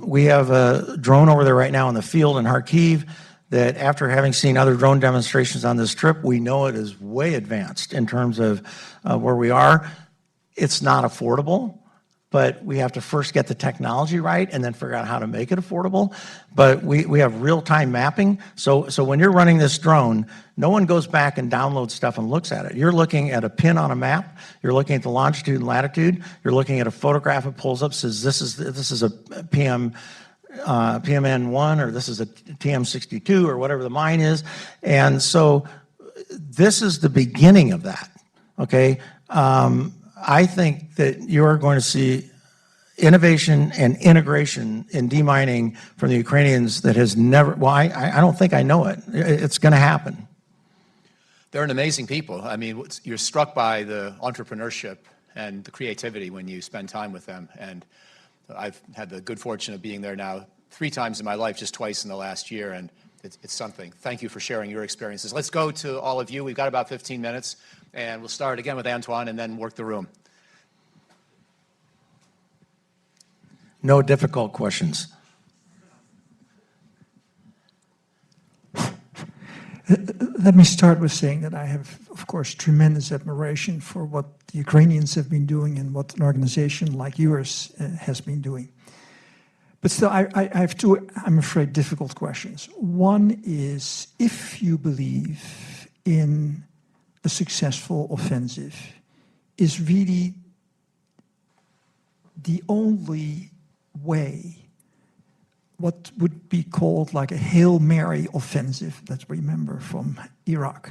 We have a drone over there right now in the field in Kharkiv that, after having seen other drone demonstrations on this trip, we know it is way advanced in terms of where we are. It's not affordable, but we have to first get the technology right and then figure out how to make it affordable. But we have real-time mapping. So when you're running this drone, no one goes back and downloads stuff and looks at it. You're looking at a pin on a map. You're looking at the longitude and latitude. You're looking at a photograph that pulls up, says this is a PMN1, or this is a TM62, or whatever the mine is. And so this is the beginning of that, okay? I think that you're going to see innovation and integration in demining from the Ukrainians that has never, I don't think I know it. It's going to happen. They're an amazing people. I mean, you're struck by the entrepreneurship and the creativity when you spend time with them. And I've had the good fortune of being there now 3 times in my life, just twice in the last year, and it's something. Thank you for sharing your experiences. Let's go to all of you. We've got about 15 minutes, and we'll start again with Antoine and then work the room. No difficult questions. Let me start with saying that I have, of course, tremendous admiration for what the Ukrainians have been doing and what an organization like yours has been doing. But still, I have 2, I'm afraid, difficult questions. One is, if you believe in a successful offensive, is really the only way what would be called like a Hail Mary offensive, let's remember, from Iraq,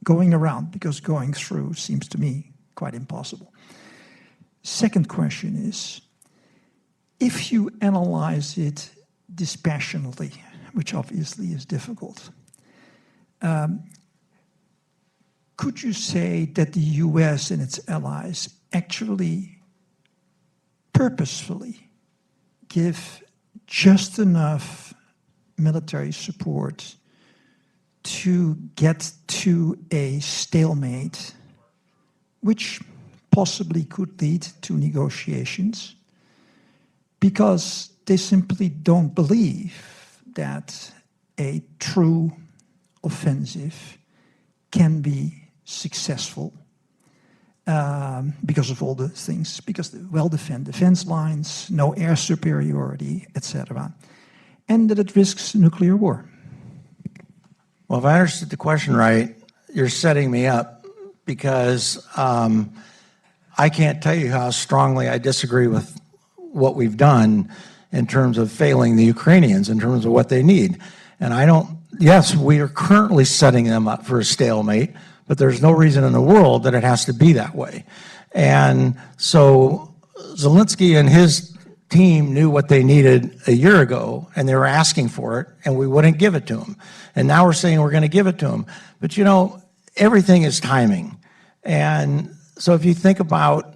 going around, because going through seems to me quite impossible. Second question is, if you analyze it dispassionately, which obviously is difficult, could you say that the US and its allies actually purposefully give just enough military support to get to a stalemate, which possibly could lead to negotiations, because they simply don't believe that a true offensive can be successful because of all the things, because the well-defended defense lines, no air superiority, etc., and that it risks nuclear war. Well, if I understood the question right, you're setting me up, because I can't tell you how strongly I disagree with what we've done in terms of failing the Ukrainians, in terms of what they need. And yes, we are currently setting them up for a stalemate, but there's no reason in the world that it has to be that way. And so Zelensky and his team knew what they needed a year ago, and they were asking for it, and we wouldn't give it to them. And now we're saying we're going to give it to them. But you know, everything is timing. And so if you think about,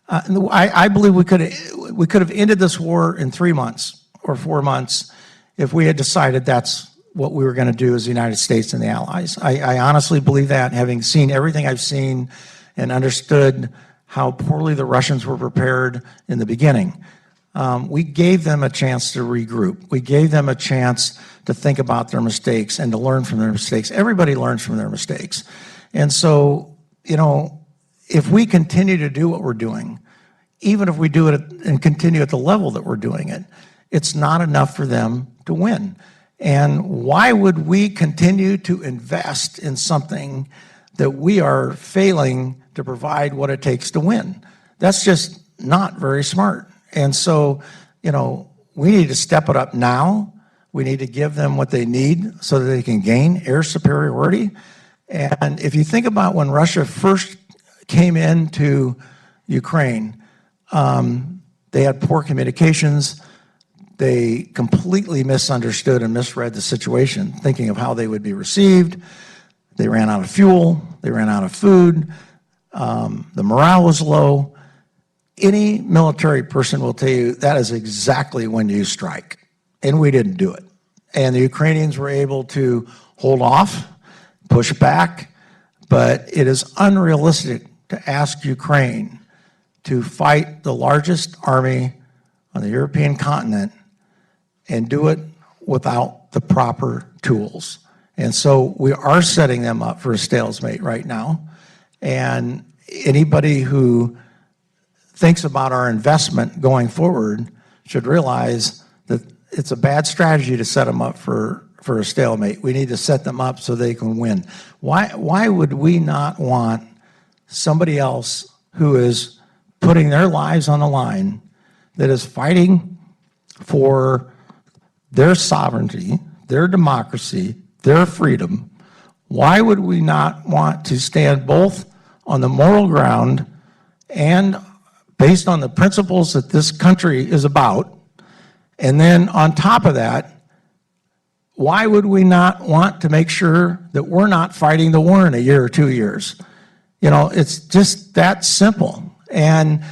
I believe we could have ended this war in 3 months or 4 months if we had decided that's what we were going to do as the United States and the Allies. I honestly believe that, having seen everything I've seen and understood how poorly the Russians were prepared in the beginning. We gave them a chance to regroup. We gave them a chance to think about their mistakes and to learn from their mistakes. Everybody learns from their mistakes. And so, you know, if we continue to do what we're doing, even if we do it and continue at the level that we're doing it, it's not enough for them to win. And why would we continue to invest in something that we are failing to provide what it takes to win? That's just not very smart. And so, you know, we need to step it up now. We need to give them what they need so that they can gain air superiority. And if you think about when Russia first came into Ukraine, they had poor communications. They completely misunderstood and misread the situation, thinking of how they would be received. They ran out of fuel. They ran out of food. The morale was low. Any military person will tell you that is exactly when you strike, and we didn't do it. And the Ukrainians were able to hold off, push back, but it is unrealistic to ask Ukraine to fight the largest army on the European continent and do it without the proper tools. And so we are setting them up for a stalemate right now. And anybody who thinks about our investment going forward should realize that it's a bad strategy to set them up for a stalemate. We need to set them up so they can win. Why would we not want somebody else who is putting their lives on the line, that is fighting for their sovereignty, their democracy, their freedom? Why would we not want to stand both on the moral ground and based on the principles that this country is about? And then on top of that, why would we not want to make sure that we're not fighting the war in a year or 2 years? You know, it's just that simple. And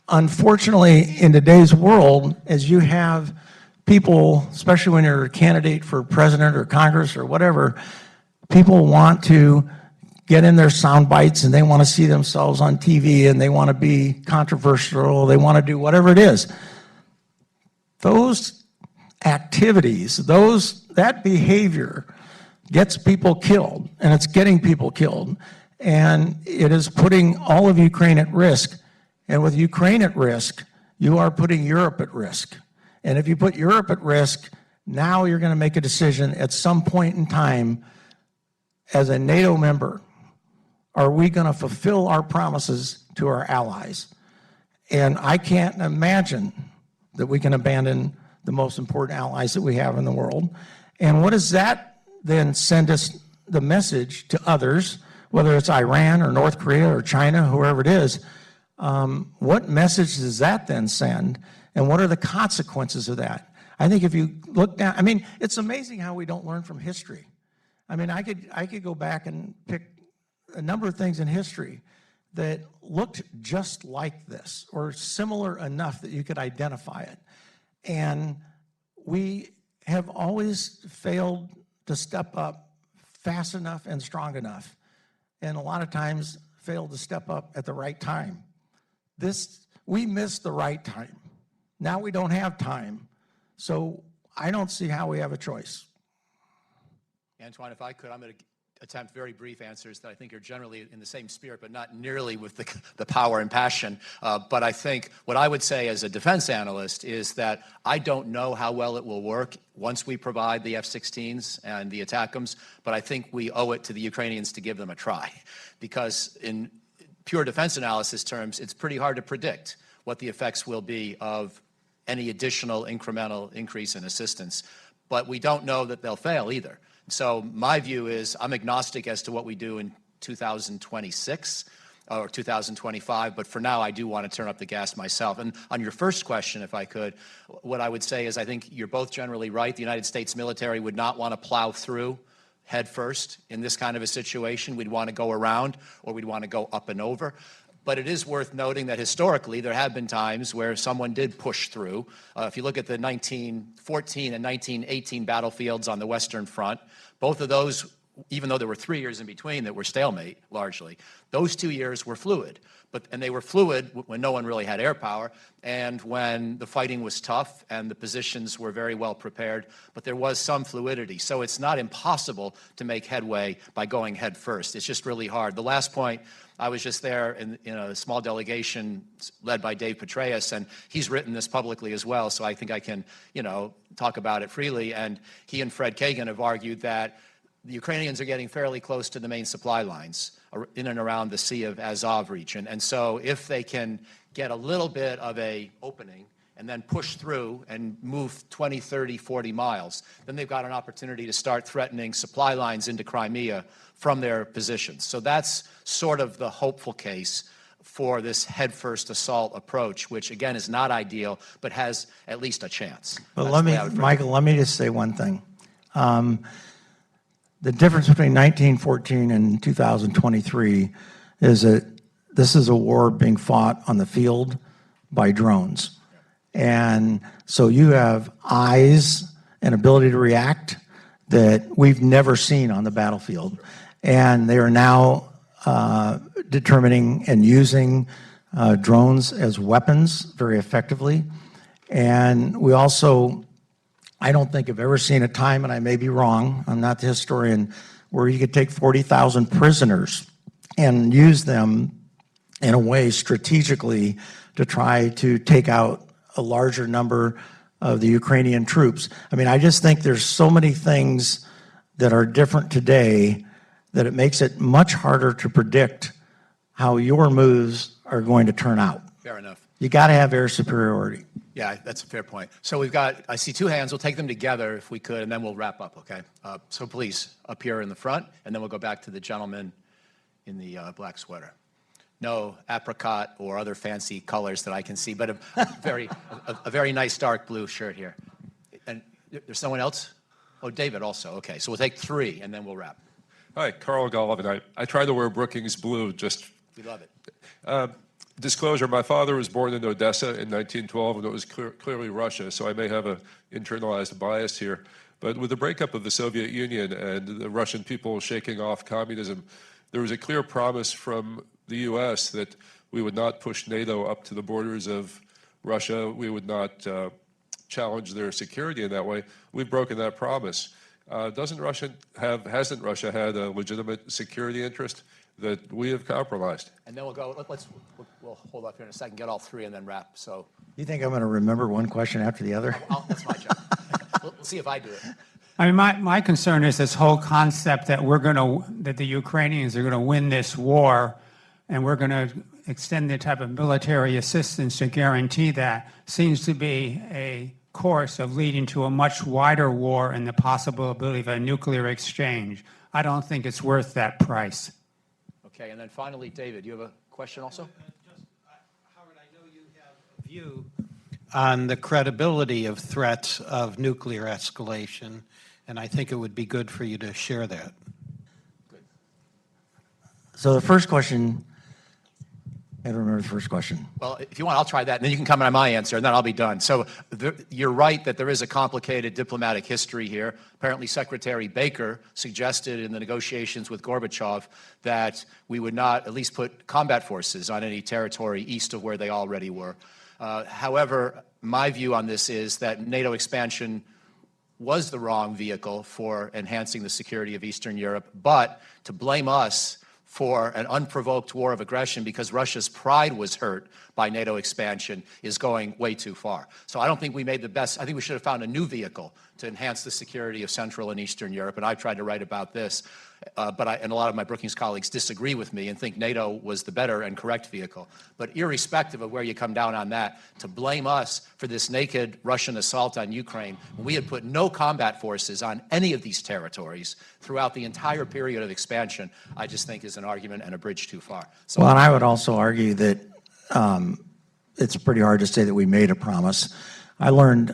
unfortunately, in today's world, as you have people, especially when you're a candidate for president or Congress or whatever, people want to get in their sound bites and they want to see themselves on TV and they want to be controversial, they want to do whatever it is. Those activities, that behavior gets people killed, and it's getting people killed. And it is putting all of Ukraine at risk. And with Ukraine at risk, you are putting Europe at risk. And if you put Europe at risk, now you're going to make a decision at some point in time as a NATO member. Are we going to fulfill our promises to our allies? And I can't imagine that we can abandon the most important allies that we have in the world. And what does that then send us the message to others, whether it's Iran or North Korea or China, whoever it is? What message does that then send? And what are the consequences of that? I think if you look down, I mean, it's amazing how we don't learn from history. I mean, I could go back and pick a number of things in history that looked just like this or similar enough that you could identify it. And we have always failed to step up fast enough and strong enough, and a lot of times failed to step up at the right time. We missed the right time. Now we don't have time. So I don't see how we have a choice. Antoine, if I could, I'm going to attempt very brief answers that I think are generally in the same spirit, but not nearly with the power and passion. But I think what I would say as a defense analyst is that I don't know how well it will work once we provide the F-16s and the ATACMS, but I think we owe it to the Ukrainians to give them a try. Because in pure defense analysis terms, it's pretty hard to predict what the effects will be of any additional incremental increase in assistance. But we don't know that they'll fail either. So my view is I'm agnostic as to what we do in 2026. or 2025. But for now, I do want to turn up the gas myself. And on your first question, if I could, what I would say is I think you're both generally right. The United States military would not want to plow through head first in this kind of a situation. We'd want to go around, or we'd want to go up and over. But it is worth noting that historically there have been times where someone did push through. If you look at the 1914 and 1918 battlefields on the Western Front, both of those, even though there were 3 years in between that were stalemate largely, those 2 years were fluid. And they were fluid when no one really had air power and when the fighting was tough and the positions were very well prepared, but there was some fluidity. So it's not impossible to make headway by going head first. It's just really hard. The last point, I was just there in a small delegation led by Dave Petraeus, and he's written this publicly as well, so I think I can, talk about it freely. And he and Fred Kagan have argued that the Ukrainians are getting fairly close to the main supply lines in and around the Sea of Azov region. And so if they can get a little bit of a opening and then push through and move 20, 30, 40 miles, then they've got an opportunity to start threatening supply lines into Crimea from their positions. So that's sort of the hopeful case for this head-first assault approach, which again is not ideal, but has at least a chance. But Michael, let me just say one thing. The difference between 1914 and 2023 is that this is a war being fought on the field by drones. And so you have eyes and ability to react that we've never seen on the battlefield. And they are now determining and using drones as weapons very effectively. And we also, I don't think I've ever seen a time, and I may be wrong, I'm not the historian, where you could take 40,000 prisoners and use them in a way strategically to try to take out a larger number of the Ukrainian troops. I mean, I just think there's so many things that are different today that it makes it much harder to predict how your moves are going to turn out. Fair enough. You got to have air superiority. Yeah, that's a fair point. So we've got, I see 2 hands. We'll take them together if we could, and then we'll wrap up, okay? So please, up here in the front, and then we'll go back to the gentleman in the black sweater. No apricot or other fancy colors that I can see, but a very nice dark blue shirt here. And there's someone else? Oh, David also. Okay, so we'll take 3, and then we'll wrap. Hi, Carl Golovin. I try to wear Brookings blue just... We love it. Disclosure, my father was born in Odessa in 1912, and it was clearly Russia, so I may have an internalized bias here. But with the breakup of the Soviet Union and the Russian people shaking off communism, there was a clear promise from the U.S. that we would not push NATO up to the borders of Russia. We would not challenge their security in that way. We've broken that promise. Hasn't Russia had a legitimate security interest that we have compromised? And then we'll go, we'll hold up here in a second, get all 3, and then wrap. So You think I'm going to remember one question after the other? that's my job. We'll see if I do it. I mean, my concern is this whole concept that that the Ukrainians are going to win this war, and we're going to extend the type of military assistance to guarantee that seems to be a course of leading to a much wider war and the possibility of a nuclear exchange. I don't think it's worth that price. Okay, and then finally, David, you have a question also? Howard, I know you have a view on the credibility of threats of nuclear escalation, and I think it would be good for you to share that. Good. So the first question, I don't remember the first question. Well, if you want, I'll try that, and then you can comment on my answer, and then I'll be done. So you're right that there is a complicated diplomatic history here. Apparently, Secretary Baker suggested in the negotiations with Gorbachev that we would not at least put combat forces on any territory east of where they already were. However, my view on this is that NATO expansion was the wrong vehicle for enhancing the security of Eastern Europe, but to blame us for an unprovoked war of aggression because Russia's pride was hurt by NATO expansion is going way too far. So I don't think we made the best. I think we should have found a new vehicle to enhance the security of Central and Eastern Europe, and I've tried to write about this. And a lot of my Brookings colleagues disagree with me and think NATO was the better and correct vehicle. But irrespective of where you come down on that, to blame us for this naked Russian assault on Ukraine, when we had put no combat forces on any of these territories throughout the entire period of expansion, I just think is an argument and a bridge too far. So, well, and I would also argue that it's pretty hard to say that we made a promise. I learned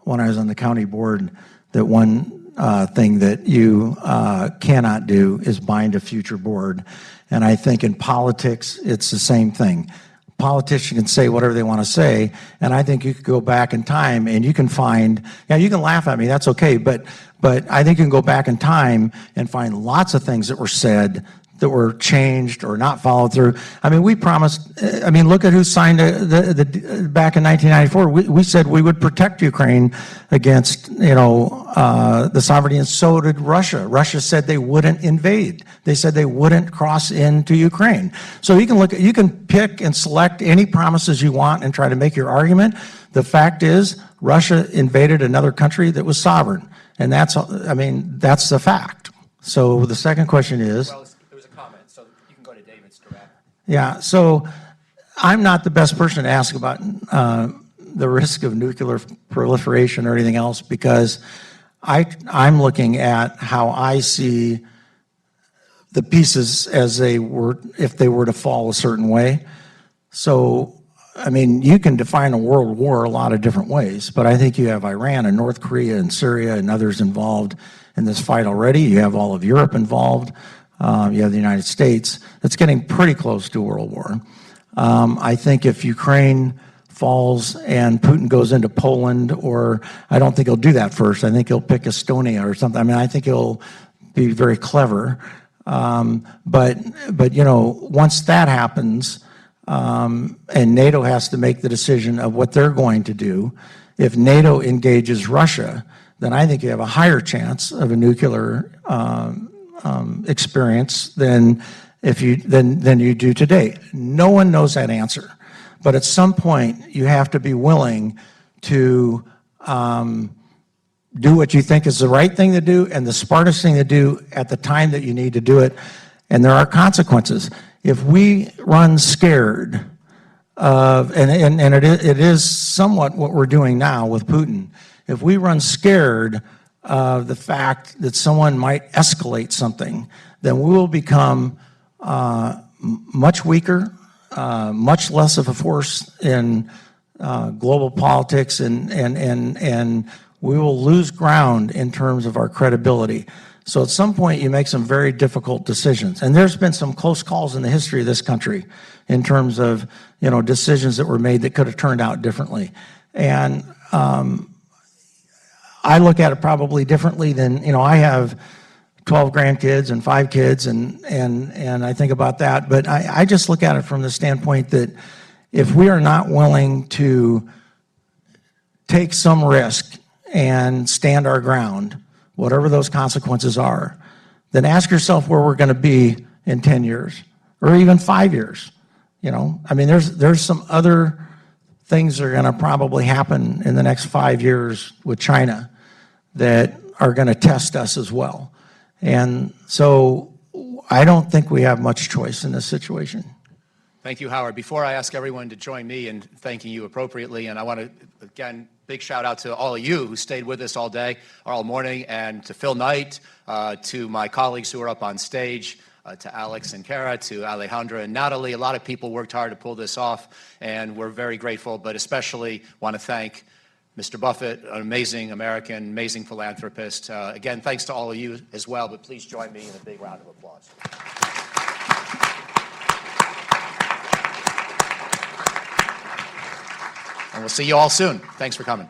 when I was on the county board that one thing that you cannot do is bind a future board. And I think in politics, it's the same thing. Politicians can say whatever they want to say, and I think you could go back in time and you can find, yeah, you can laugh at me, that's okay, but I think you can go back in time and find lots of things that were said that were changed or not followed through. I mean, we promised, I mean, look at who signed back in 1994. We said we would protect Ukraine against, the sovereignty, and so did Russia. Russia said they wouldn't invade. They said they wouldn't cross into Ukraine. So you can pick and select any promises you want and try to make your argument. The fact is, Russia invaded another country that was sovereign. And that's the fact. So the second question is, yeah, so I'm not the best person to ask about the risk of nuclear proliferation or anything else, because I'm looking at how I see the pieces as they were, if they were to fall a certain way. So, I mean, you can define a world war a lot of different ways, but I think you have Iran and North Korea and Syria and others involved in this fight already. You have all of Europe involved. You have the United States. It's getting pretty close to a world war. I think if Ukraine falls and Putin goes into Poland, or I don't think he'll do that first. I think he'll pick Estonia or something. I mean, I think he'll be very clever. But once that happens, and NATO has to make the decision of what they're going to do, if NATO engages Russia, then I think you have a higher chance of a nuclear experience than you do today. No one knows that answer, but at some point you have to be willing to do what you think is the right thing to do and the smartest thing to do at the time that you need to do it, and there are consequences. If we run scared of, and it is somewhat what we're doing now with Putin, if we run scared of the fact that someone might escalate something, then we will become much weaker, much less of a force in global politics, and we will lose ground in terms of our credibility. So at some point you make some very difficult decisions. And there's been some close calls in the history of this country in terms of, decisions that were made that could have turned out differently. And I look at it probably differently than, I have 12 grandkids and 5 kids, and I think about that. But I just look at it from the standpoint that if we are not willing to take some risk and stand our ground, whatever those consequences are, then ask yourself where we're going to be in 10 years or even 5 years. I mean, there's some other things that are going to probably happen in the next 5 years with China that are going to test us as well. And so I don't think we have much choice in this situation. Thank you, Howard. Before I ask everyone to join me in thanking you appropriately, and I want to, again, big shout out to all of you who stayed with us all day, all morning, and to Phil Knight, to my colleagues who are up on stage, to Alex and Kara, to Alejandra and Natalie. A lot of people worked hard to pull this off, and we're very grateful, but especially want to thank Mr. Buffett, an amazing American, amazing philanthropist. Again, thanks to all of you as well, but please join me in a big round of applause. And we'll see you all soon. Thanks for coming.